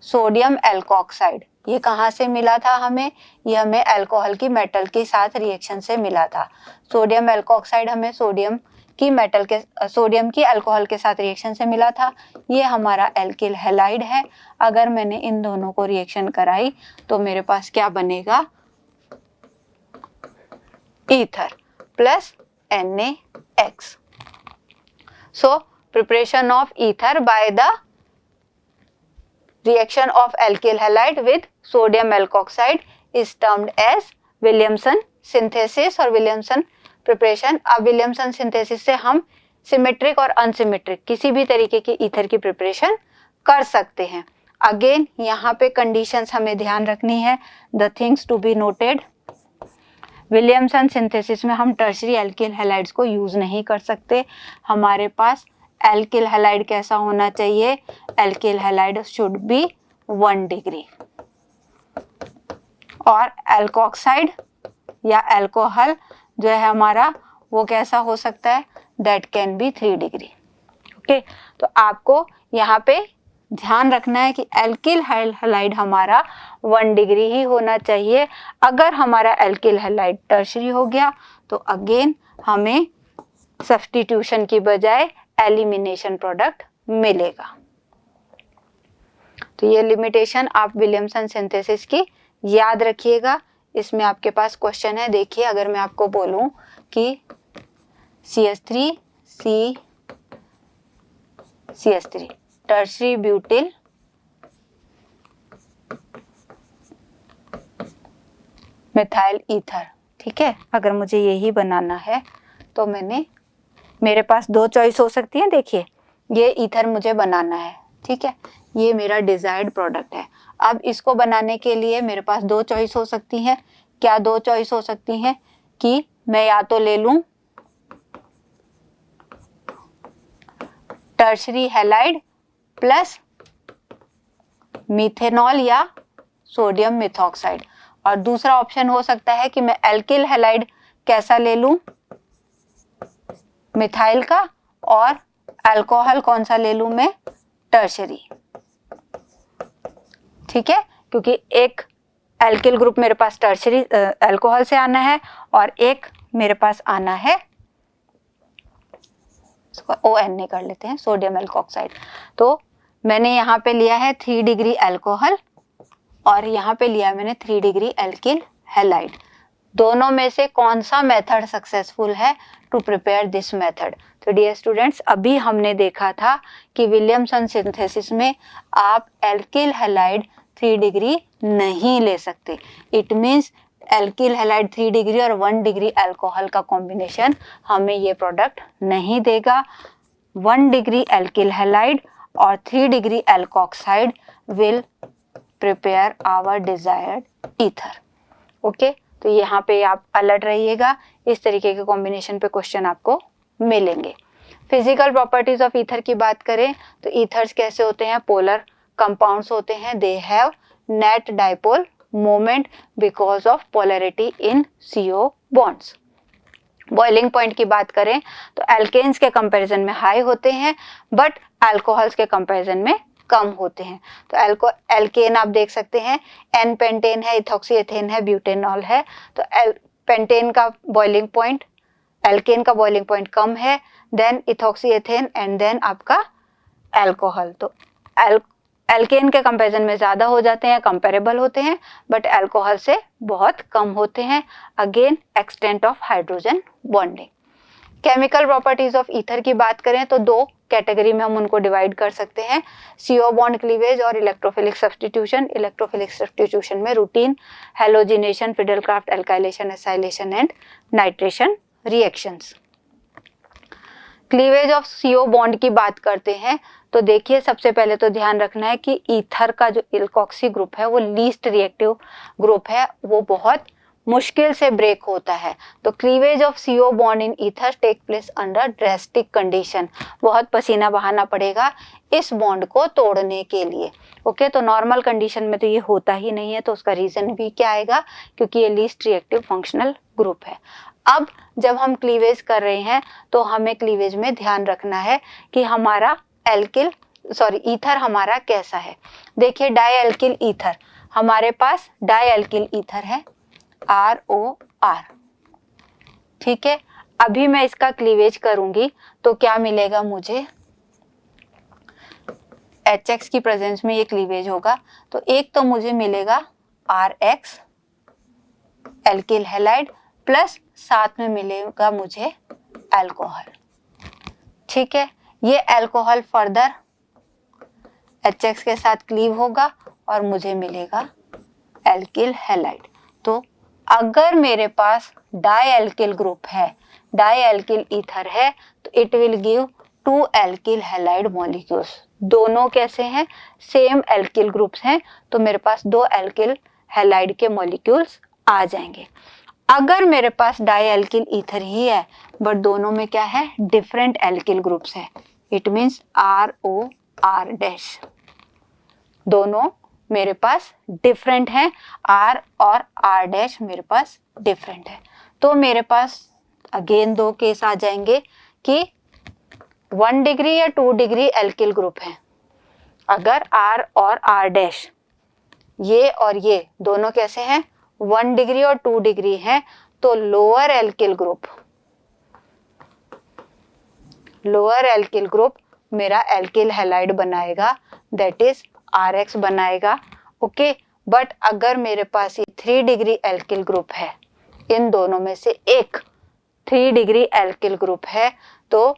sodium alkoxide. ये कहाँ से मिला था हमें, ये हमें अल्कोहल की मेटल के साथ रिएक्शन से मिला था। सोडियम एल्कोक्साइड हमें सोडियम की अल्कोहल के साथ रिएक्शन से मिला था। ये हमारा एल्किल हैलाइड है। अगर मैंने इन दोनों को रिएक्शन कराई तो मेरे पास क्या बनेगा, ether plus NaX। So preparation of ether by the reaction of alkyl halide with sodium alkoxide is termed as Williamson synthesis और Williamson preparation। अब Williamson synthesis से हम सिमेट्रिक और अनसिमेट्रिक किसी भी तरीके की ईथर की प्रिपरेशन कर सकते हैं। अगेन यहाँ पे कंडीशंस हमें ध्यान रखनी है, the things to be noted. Williamson synthesis में हम टर्शरी एल्किल हैलाइड्स को यूज नहीं कर सकते। हमारे पास एल्किल हैलाइड कैसा होना चाहिए, alkyl halide should be 1 degree, और एल्कोक्साइड या अल्कोहल जो है हमारा वो कैसा हो सकता है, that can be 3 degree. Okay, तो आपको यहाँ पे ध्यान रखना है कि एल्किल हैलाइड हमारा 1 डिग्री ही होना चाहिए। अगर हमारा एल्किल हैलाइड टर्शरी हो गया तो अगेन हमें सब्स्टिट्यूशन की बजाय एलिमिनेशन प्रोडक्ट मिलेगा। तो ये लिमिटेशन आप विलियमसन सिंथेसिस की याद रखिएगा। इसमें आपके पास क्वेश्चन है, देखिए अगर मैं आपको बोलूं कि CH3 tertiary butyl methyl ether, ठीक है, अगर मुझे यही बनाना है तो मेरे पास 2 चॉइस हो सकती है। देखिए ये ईथर मुझे बनाना है, ठीक है, ये मेरा डिजायर्ड प्रोडक्ट है। अब इसको बनाने के लिए मेरे पास 2 चॉइस हो सकती हैं। क्या 2 चॉइस हो सकती हैं कि मैं या तो ले लूं टर्शरी हैलाइड प्लस मिथेनॉल या सोडियम मिथॉक्साइड, और दूसरा ऑप्शन हो सकता है कि मैं एल्किल हैलाइड कैसा ले लूं, मिथाइल का, और अल्कोहल कौन सा ले लूं मैं, टर्शरी, ठीक है, क्योंकि एक एल्किल ग्रुप मेरे पास टर्शरी अल्कोहल से आना है और एक मेरे पास आना है, ONA कर लेते हैं, सोडियम एल्कोक्साइड। तो मैंने यहाँ पे लिया है 3 डिग्री अल्कोहल और यहाँ पे लिया मैंने 3 डिग्री एल्किल हैलाइड। दोनों में से कौन सा मेथड सक्सेसफुल है टू प्रिपेयर दिस मेथड? तो डियर स्टूडेंट्स, अभी हमने देखा था कि विलियमसन सिंथेसिस में आप एल्किल हैलाइड 3 डिग्री नहीं ले सकते। It means alkyl halide 3 degree और 1 डिग्री अल्कोहल का कॉम्बिनेशन हमें ये प्रोडक्ट नहीं देगा। 1 डिग्री एल्किल हैलाइड और 3 degree alkoxide will prepare our desired ether. Okay, तो यहाँ पे आप अलर्ट रहिएगा, इस तरीके के कॉम्बिनेशन पे क्वेश्चन आपको मिलेंगे। फिजिकल प्रॉपर्टीज ऑफ ईथर की बात करें तो ईथर्स कैसे होते हैं, पोलर कंपाउंड्स होते हैं। They have net dipole moment because of polarity in CO bonds. Boiling point की बात करें तो एल्केन्स के कंपैरिजन में हाई होते हैं बट अल्कोहल्स के कंपैरिजन में कम होते हैं। तो एल्केन आप देख सकते हैं, एन पेंटेन है, इथॉक्सी एथेन है, ब्यूटेनॉल है। तो पेंटेन का बॉइलिंग पॉइंट, एल्केन का बॉइलिंग पॉइंट कम है, then ethoxy ethane and then आपका अल्कोहल। तो एल्केन के कंपैरिजन में ज़्यादा हो जाते हैं, कंपेरेबल होते हैं, बट अल्कोहल से बहुत कम होते हैं। Again extent of hydrogen bonding. Chemical properties of ether की बात करें तो 2 कैटेगरी में हम उनको डिवाइड कर सकते हैं, CO बॉन्ड क्लीवेज और इलेक्ट्रोफिलिक सब्स्टिट्यूशन। इलेक्ट्रोफिलिक सब्स्टिट्यूशन में routine halogenation, Friedel Crafts alkylation, acylation and nitration reactions. Cleavage of CO bond की बात करते हैं तो देखिए सबसे पहले तो ध्यान रखना है कि ईथर का जो एल्कोक्सी ग्रुप है वो लीस्ट रिएक्टिव ग्रुप है, वो बहुत मुश्किल से ब्रेक होता है। तो cleavage of CO bond in ether take place under drastic condition. बहुत पसीना बहाना पड़ेगा इस बॉन्ड को तोड़ने के लिए। ओके, तो नॉर्मल कंडीशन में तो ये होता ही नहीं है, तो उसका रीजन भी क्या आएगा, क्योंकि ये लीस्ट रिएक्टिव फंक्शनल ग्रुप है। अब जब हम क्लीवेज कर रहे हैं तो हमें क्लीवेज में ध्यान रखना है कि हमारा ईथर हमारा कैसा है। देखिए डाई एल्किल ईथर, हमारे पास डाई एल्किल ईथर है ROR, ठीक है। अभी मैं इसका क्लीवेज करूंगी तो क्या मिलेगा मुझे, HX की प्रेजेंस में ये क्लीवेज होगा। तो एक तो मुझे मिलेगा RX एल्किल हैलाइड प्लस साथ में मिलेगा मुझे अल्कोहल, ठीक है। ये अल्कोहल फर्दर HX के साथ क्लीव होगा और मुझे मिलेगा एल्किल हैलाइड। तो अगर मेरे पास डाई एल्किल ग्रुप है, डाई एल्किल ईथर है, तो it will give 2 alkyl halide molecules. दोनों कैसे हैं, सेम एल्किल ग्रुप्स हैं, तो मेरे पास 2 एल्किल हैलाइड के मॉलिक्यूल्स आ जाएंगे। अगर मेरे पास डाई एल्किल ईथर ही है बट दोनों में क्या है, डिफरेंट एल्किल ग्रुप्स है, इट मीन्स ROR डैश, दोनों मेरे पास डिफरेंट हैं, R और R डैश मेरे पास डिफरेंट है। तो मेरे पास अगेन दो केस आ जाएंगे कि 1 डिग्री या 2 डिग्री एल्किल ग्रुप है। अगर R और R डैश ये और ये दोनों कैसे हैं, 1 डिग्री और 2 डिग्री हैं, तो लोअर एल्किल ग्रुप मेरा एल्किल हैलाइड बनाएगा, दैट इज RX बनाएगा। ओके, बट अगर मेरे पास ये 3 डिग्री एल्किल ग्रुप है, इन दोनों में से एक 3 डिग्री एल्किल ग्रुप है, तो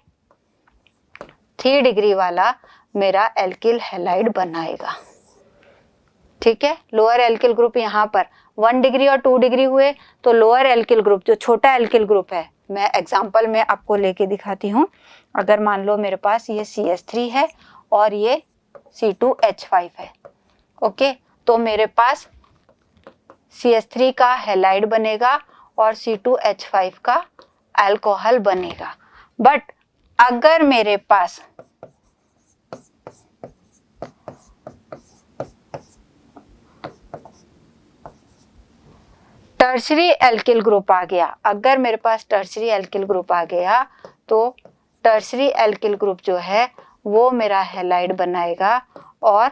3 डिग्री वाला मेरा एल्किल हैलाइड बनाएगा। ठीक है, लोअर एल्किल ग्रुप यहाँ पर 1 डिग्री और 2 डिग्री हुए, तो लोअर एल्किल ग्रुप जो छोटा एल्किल ग्रुप है, मैं एग्जांपल में आपको लेके दिखाती हूँ। अगर मान लो मेरे पास ये CH3 है और ये C2H5 है। ओके, तो मेरे पास CH3 का हैलाइड बनेगा और C2H5 का अल्कोहल बनेगा। बट अगर मेरे पास टर्शरी एल्किल ग्रुप आ गया, अगर मेरे पास टर्शरी एल्किल ग्रुप आ गया, तो टर्शरी एल्किल ग्रुप जो है वो मेरा हैलाइड बनाएगा, और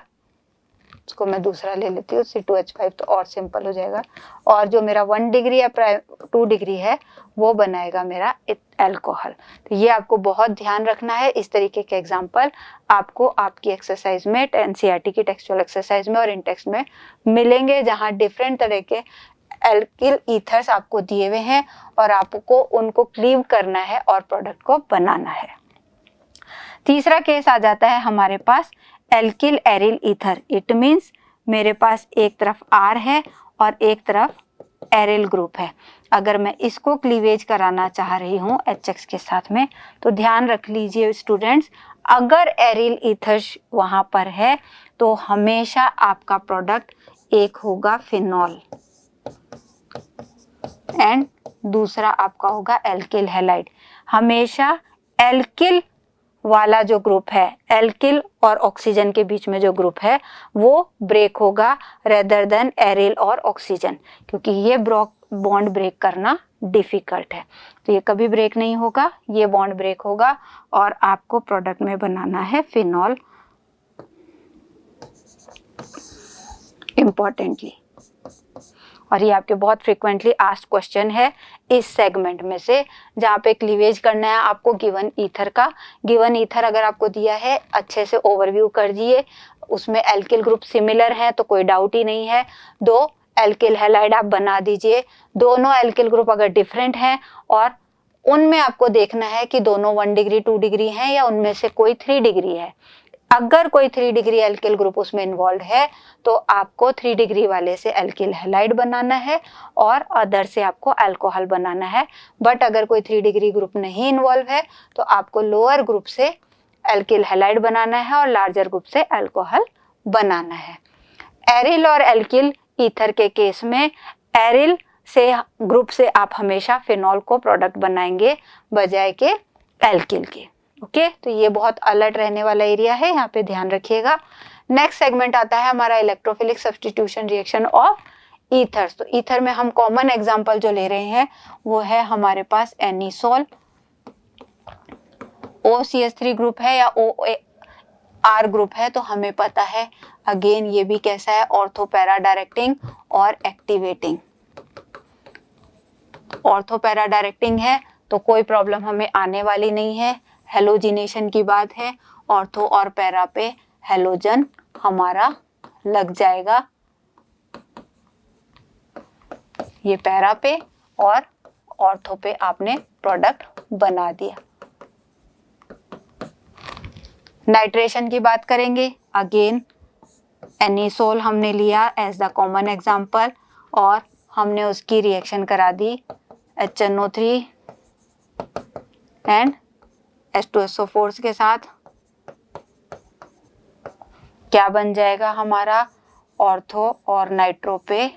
इसको मैं दूसरा ले लेती हूँ C2H5, तो और सिंपल हो जाएगा। और जो मेरा 1 डिग्री या 2 डिग्री है वो बनाएगा मेरा अल्कोहल। तो ये आपको बहुत ध्यान रखना है। इस तरीके के एग्जाम्पल आपको आपकी एक्सरसाइज में, NCERT की टेक्सचुअल एक्सरसाइज में और इन टेक्स्ट में मिलेंगे, जहाँ डिफरेंट तरह के एल्किल ईथर्स आपको दिए हुए हैं और आपको उनको क्लीव करना है और प्रोडक्ट को बनाना है। तीसरा केस आ जाता है हमारे पास alkyl aryl ether. It means मेरे पास एक तरफ R है और एक तरफ एरिल ग्रुप है। अगर मैं इसको क्लीवेज कराना चाह रही हूँ HX के साथ में, तो ध्यान रख लीजिए स्टूडेंट्स, अगर एरिल ईथर वहाँ पर है तो हमेशा आपका प्रोडक्ट एक होगा फिनॉल एंड दूसरा आपका होगा एल्किल हैलाइड। हमेशा एल्किल वाला जो ग्रुप है, एल्किल और ऑक्सीजन के बीच में जो ग्रुप है, वो ब्रेक होगा रेदर देन एरिल और ऑक्सीजन, क्योंकि ये बॉन्ड ब्रेक करना डिफिकल्ट है। तो ये कभी ब्रेक नहीं होगा, ये बॉन्ड ब्रेक होगा और आपको प्रोडक्ट में बनाना है फिनॉल इंपॉर्टेंटली। और ये आपके बहुत फ्रिक्वेंटली आस्क्ड क्वेश्चन है इस सेगमेंट में से, जहाँ पे क्लीवेज करना है आपको गिवन ईथर का। गिवन ईथर अगर आपको दिया है, अच्छे से ओवरव्यू कर दिए, उसमें एल्किल ग्रुप सिमिलर है तो कोई डाउट ही नहीं है, 2 एल्किल हैलाइड आप बना दीजिए। दोनों एल्किल ग्रुप अगर डिफरेंट हैं और उनमें आपको देखना है कि दोनों 1 डिग्री 2 डिग्री हैं या उनमें से कोई 3 डिग्री है। अगर कोई 3 डिग्री एल्किल ग्रुप उसमें इन्वॉल्व है तो आपको 3 डिग्री वाले से एल्किल हैलाइड बनाना है और अदर से आपको अल्कोहल बनाना है। बट अगर कोई 3 डिग्री ग्रुप नहीं इन्वॉल्व है तो आपको लोअर ग्रुप से एल्किल हैलाइड बनाना है और लार्जर ग्रुप से अल्कोहल बनाना है। एरिल और एल्किल ईथर के केस में एरिल से ग्रुप से आप हमेशा फिनॉल को प्रोडक्ट बनाएंगे बजाय के एल्किल के। ओके, तो ये बहुत अलर्ट रहने वाला एरिया है, यहाँ पे ध्यान रखिएगा। नेक्स्ट सेगमेंट आता है हमारा electrophilic substitution reaction of ethers. तो ईथर में हम कॉमन एग्जांपल जो ले रहे हैं वो है हमारे पास एनिसोल, OCH3 ग्रुप है या OR ग्रुप है, तो हमें पता है अगेन ये भी कैसा है, ऑर्थो पैरा डायरेक्टिंग और एक्टिवेटिंग। ऑर्थो पैरा डायरेक्टिंग है तो कोई प्रॉब्लम हमें आने वाली नहीं है। हेलोजिनेशन की बात है, ऑर्थो और पैरा पे हेलोजन हमारा लग जाएगा, ये पैरा पे और ऑर्थो पे आपने प्रोडक्ट बना दिया। नाइट्रेशन की बात करेंगे, अगेन एनिसोल हमने लिया एज द कॉमन एग्जांपल और हमने उसकी रिएक्शन करा दी HNO3 एंड H2SO4 के साथ। क्या बन जाएगा हमारा, ऑर्थो और नाइट्रो पे,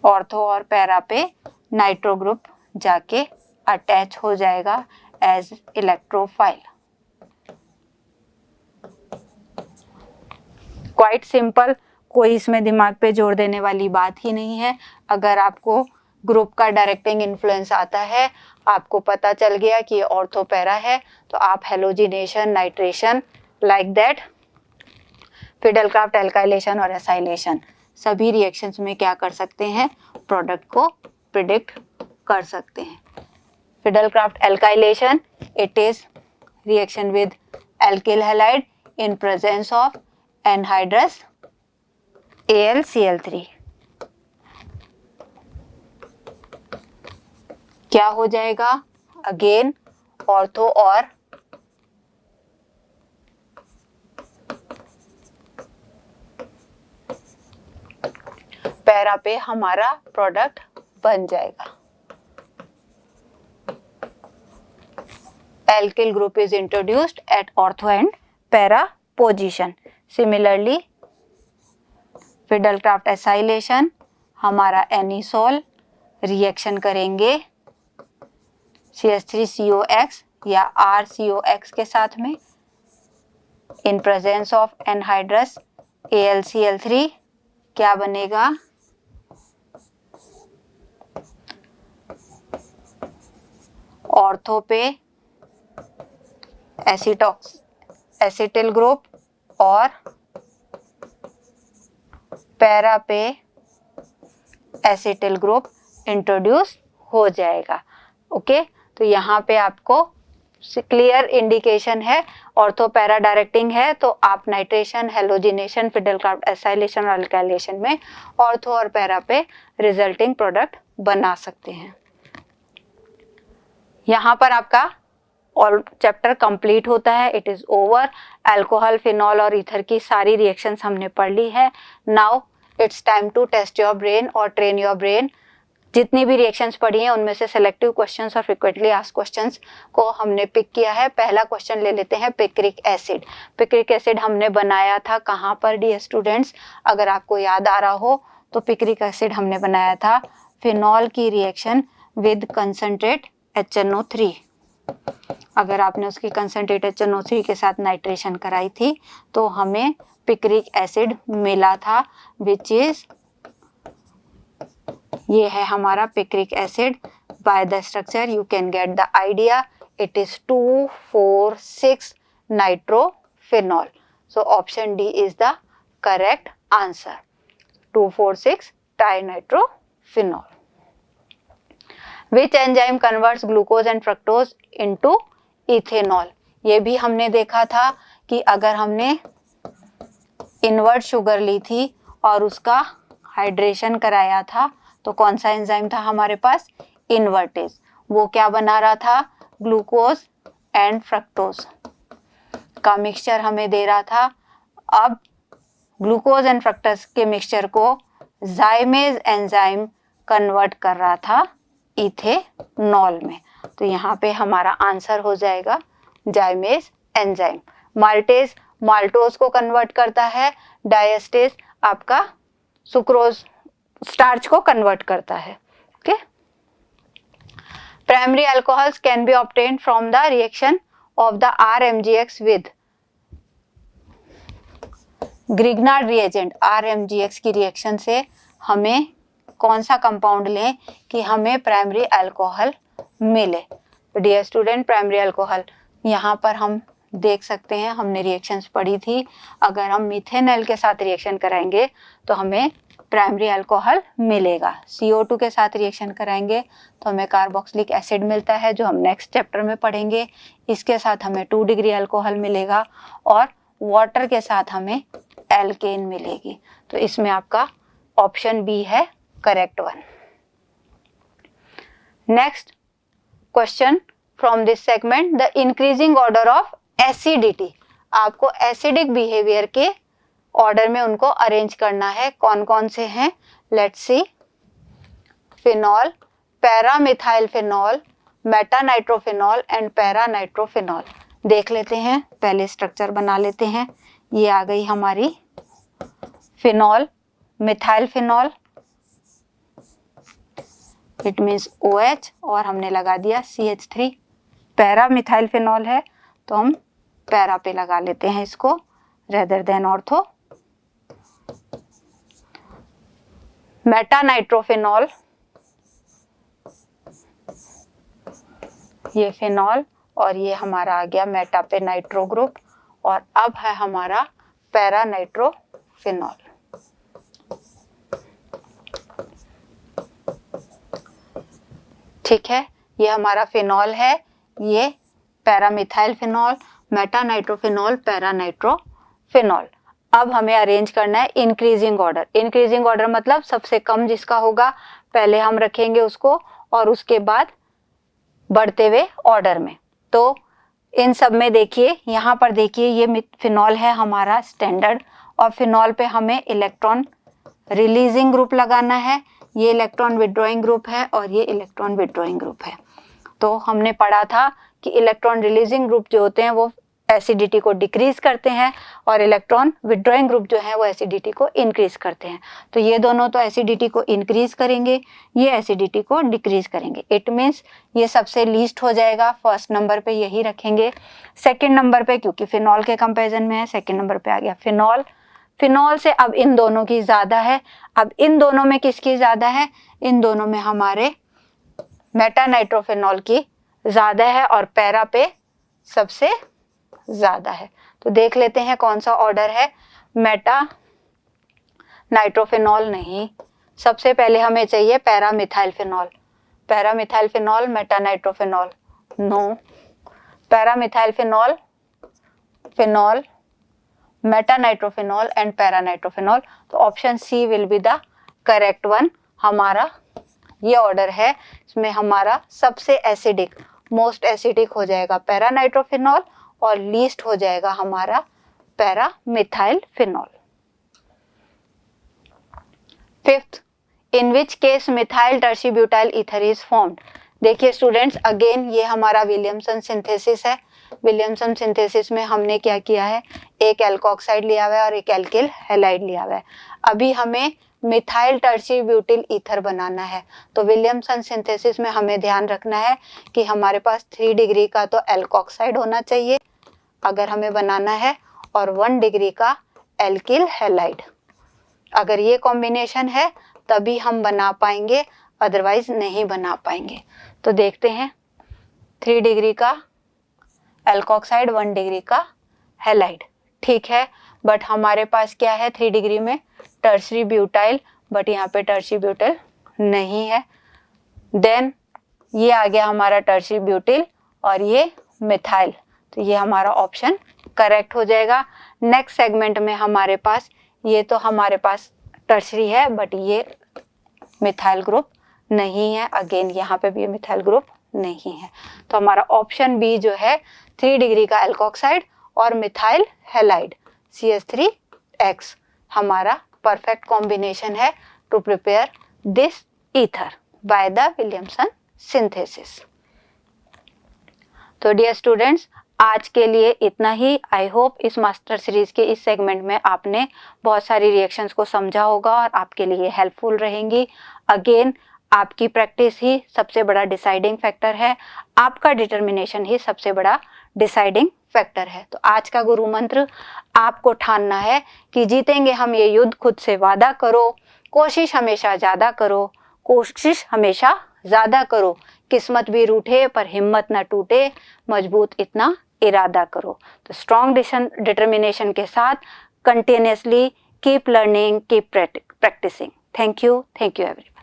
ऑर्थो और पैरा पे नाइट्रो ग्रुप जाके अटैच हो जाएगा एज इलेक्ट्रोफाइल। क्वाइट सिंपल, कोई इसमें दिमाग पे जोर देने वाली बात ही नहीं है। अगर आपको ग्रुप का डायरेक्टिंग इन्फ्लुएंस आता है, आपको पता चल गया कि ये ऑर्थो पैरा है, तो आप halogenation, nitration, like that, Friedel Crafts alkylation और एसाइलेशन, सभी रिएक्शंस में क्या कर सकते हैं, प्रोडक्ट को प्रिडिक्ट कर सकते हैं। Friedel Crafts alkylation, it is reaction with alkyl halide in presence of anhydrous AlCl3। क्या हो जाएगा, अगेन ऑर्थो और पैरा पे हमारा प्रोडक्ट बन जाएगा। Alkyl group is introduced at ortho and para position. Similarly, Friedel Crafts acylation, हमारा एनिसोल रिएक्शन करेंगे CH3COX या RCOX के साथ में इन प्रेजेंस ऑफ एनहाइड्रस AlCl3। क्या बनेगा, ऑर्थो पे एसिटिल ग्रुप और पैरा पे एसिटिल ग्रुप इंट्रोड्यूस हो जाएगा। ओके, तो यहाँ पे आपको क्लियर इंडिकेशन है, ऑर्थो पैरा डायरेक्टिंग है तो आप नाइट्रेशन, हेलोजिनेशन, फिडेलक्राफ्ट एसाइलेशन और अल्काइलेशन में ऑर्थो और पैरा पे रिजल्टिंग प्रोडक्ट बना सकते हैं। यहाँ पर आपका और चैप्टर कंप्लीट होता है, it is over. Alcohol, phenol और ईथर की सारी रिएक्शंस हमने पढ़ ली है। Now it's time to test your brain और ट्रेन योर ब्रेन। जितनी भी रिएक्शंस पढ़ी हैं उनमें से सिलेक्टिव क्वेश्चंस और फ्रीक्वेंटली आस्क्ड क्वेश्चंस को हमने पिक किया है। पहला क्वेश्चन ले लेते हैं, पिक्रिक एसिड। पिक्रिक एसिड हमने बनाया था कहाँ पर डियर स्टूडेंट्स, अगर आपको याद आ रहा हो तो पिक्रिक एसिड हमने बनाया था फिनॉल की रिएक्शन विद कंसंट्रेट HNO3। अगर आपने उसकी कंसंट्रेट HNO3 के साथ नाइट्रेशन कराई थी तो हमें पिक्रिक एसिड मिला था, विच इज, ये है हमारा picric acid. By the structure you can get the idea, it is 2,4,6 nitrophenol. So option D is the correct answer, 2,4,6 trinitrophenol. Which enzyme converts glucose and fructose into ethanol? ये भी हमने देखा था कि अगर हमने इन्वर्ट शुगर ली थी और उसका हाइड्रेशन कराया था तो कौन सा एंजाइम था हमारे पास, इन्वर्टेज। वो क्या बना रहा था, ग्लूकोज एंड फ्रक्टोज का मिक्सचर हमें दे रहा था। अब ग्लूकोज एंड फ्रक्टोज के मिक्सचर को जाइमेज एंजाइम कन्वर्ट कर रहा था इथेनॉल में, तो यहाँ पे हमारा आंसर हो जाएगा जाइमेज एंजाइम। माल्टेज माल्टोज को कन्वर्ट करता है, डायस्टेज आपका सुक्रोज स्टार्च को कन्वर्ट करता है। Okay, primary alcohols can be obtained from the reaction of the RMGX with Grignard reagent. RMGX की रिएक्शन से हमें कौन सा कंपाउंड लें कि हमें प्राइमरी अल्कोहल मिले। डियर स्टूडेंट, प्राइमरी अल्कोहल यहाँ पर हम देख सकते हैं, हमने रिएक्शंस पढ़ी थी। अगर हम मिथेनॉल के साथ रिएक्शन कराएंगे तो हमें प्राइमरी अल्कोहल मिलेगा। CO2 के साथ रिएक्शन कराएंगे तो हमें कार्बोक्सिलिक एसिड मिलता है, जो हम नेक्स्ट चैप्टर में पढ़ेंगे। इसके साथ हमें 2 डिग्री अल्कोहल मिलेगा और वाटर के साथ हमें एल्केन मिलेगी। तो इसमें आपका ऑप्शन बी है correct one. Next question from this segment, the increasing order of acidity. आपको एसिडिक बिहेवियर के ऑर्डर में उनको अरेंज करना है। कौन कौन से हैं, let's see. Phenol, para methyl phenol, meta nitrophenol and para nitrophenol. देख लेते हैं, पहले स्ट्रक्चर बना लेते हैं। ये आ गई हमारी phenol, methyl phenol, it means OH और हमने लगा दिया CH3। पैरा मिथाइल फिनॉल है तो हम पैरा पे लगा लेते हैं इसको rather than ortho. Meta nitrophenol, ये फिनॉल और ये हमारा आ गया मेटा पे नाइट्रो ग्रुप, और अब है हमारा पैरा नाइट्रोफिनॉल। ठीक है, ये हमारा फिनॉल है, ये para methyl phenol, meta nitrophenol, para nitrophenol. अब हमें अरेंज करना है इंक्रीजिंग ऑर्डर। इंक्रीजिंग ऑर्डर मतलब सबसे कम जिसका होगा पहले हम रखेंगे उसको, और उसके बाद बढ़ते हुए ऑर्डर में। तो इन सब में देखिए, यहाँ पर देखिए ये फिनॉल है हमारा स्टैंडर्ड, और फिनॉल पे हमें इलेक्ट्रॉन रिलीजिंग ग्रुप लगाना है, ये इलेक्ट्रॉन विड्रॉइंग ग्रुप है और ये इलेक्ट्रॉन विड्रॉइंग ग्रुप है। तो हमने पढ़ा था कि इलेक्ट्रॉन रिलीजिंग ग्रुप जो होते हैं वो एसिडिटी को डिक्रीज करते हैं, और इलेक्ट्रॉन विड्रॉइंग ग्रुप जो है वो एसिडिटी को इंक्रीज करते हैं। तो ये दोनों तो एसिडिटी को इंक्रीज करेंगे, ये एसिडिटी को डिक्रीज करेंगे। इट मीन्स ये सबसे लीस्ट हो जाएगा, फर्स्ट नंबर पे यही रखेंगे। सेकेंड नंबर पे, क्योंकि फिनॉल के कंपेरिजन में है, सेकेंड नंबर पे आ गया फिनॉल। फिनॉल से अब इन दोनों की ज्यादा है। अब इन दोनों में किसकी ज्यादा है? इन दोनों में हमारे मेटा नाइट्रोफिनॉल की ज्यादा है और पैरा पे सबसे ज्यादा है। तो देख लेते हैं कौन सा ऑर्डर है। मेटा नाइट्रोफिनॉल नहीं, सबसे पहले हमें चाहिए para methyl phenol. Para methyl phenol, meta nitrophenol, no. Para methyl phenol, phenol, meta nitrophenol and para nitrophenol. तो option C will be the correct one. हमारा ये ऑर्डर है, इसमें हमारा सबसे एसिडिक, मोस्ट एसिडिक हो जाएगा पैरा नाइट्रोफिनॉल, और लीस्ट हो जाएगा हमारा para methyl phenol. Fifth, in which case methyl tert butyl ether is formed. देखिए स्टूडेंट्स, अगेन ये हमारा विलियमसन सिंथेसिस है। विलियमसन सिंथेसिस में हमने क्या किया है, एक एल्कोक्साइड लिया हुआ है और एक एल्किल हैलाइड लिया हुआ है। अभी हमें मिथाइल टर्शीब्यूटिल ईथर बनाना है। तो विलियमसन सिंथेसिस में हमें ध्यान रखना है कि हमारे पास 3 डिग्री का तो एल्कोक्साइड होना चाहिए अगर हमें बनाना है, और 1 डिग्री का एल्किल हैलाइड। अगर ये कॉम्बिनेशन है तभी हम बना पाएंगे, अदरवाइज नहीं बना पाएंगे। तो देखते हैं, 3 डिग्री का एल्कोक्साइड, 1 डिग्री का हैलाइड, ठीक है। बट हमारे पास क्या है 3 डिग्री में? टर्शरी ब्यूटाइल, बट यहाँ पे टर्शरी ब्यूटाइल नहीं है। देन ये आ गया हमारा टर्शरी ब्यूटिल और ये मिथाइल, तो ये हमारा ऑप्शन करेक्ट हो जाएगा। नेक्स्ट सेगमेंट में हमारे पास, ये तो हमारे पास टर्शरी है बट ये मिथाइल ग्रुप नहीं है। अगेन यहाँ पे भी मिथाइल ग्रुप नहीं है। तो हमारा ऑप्शन बी जो है 3 डिग्री का एल्कोक्साइड और मिथाइल हैलाइड CH3X हमारा परफेक्ट कॉम्बिनेशन है to prepare this ether by the Williamson synthesis. तो डियर स्टूडेंट्स, आज के लिए इतना ही। आई होप इस मास्टर सीरीज के इस सेगमेंट में आपने बहुत सारी रिएक्शंस को समझा होगा और आपके लिए हेल्पफुल रहेंगी। अगेन आपकी प्रैक्टिस ही सबसे बड़ा डिसाइडिंग फैक्टर है, आपका डिटर्मिनेशन ही सबसे बड़ा डिसाइडिंग फैक्टर है। तो आज का गुरु मंत्र आपको ठानना है कि जीतेंगे हम ये युद्ध, खुद से वादा करो, कोशिश हमेशा ज़्यादा करो, कोशिश हमेशा ज़्यादा करो, किस्मत भी रूठे पर हिम्मत न टूटे, मजबूत इतना इरादा करो। तो स्ट्रॉन्ग डिटर्मिनेशन के साथ continuously keep learning, keep practising. Thank you everyone.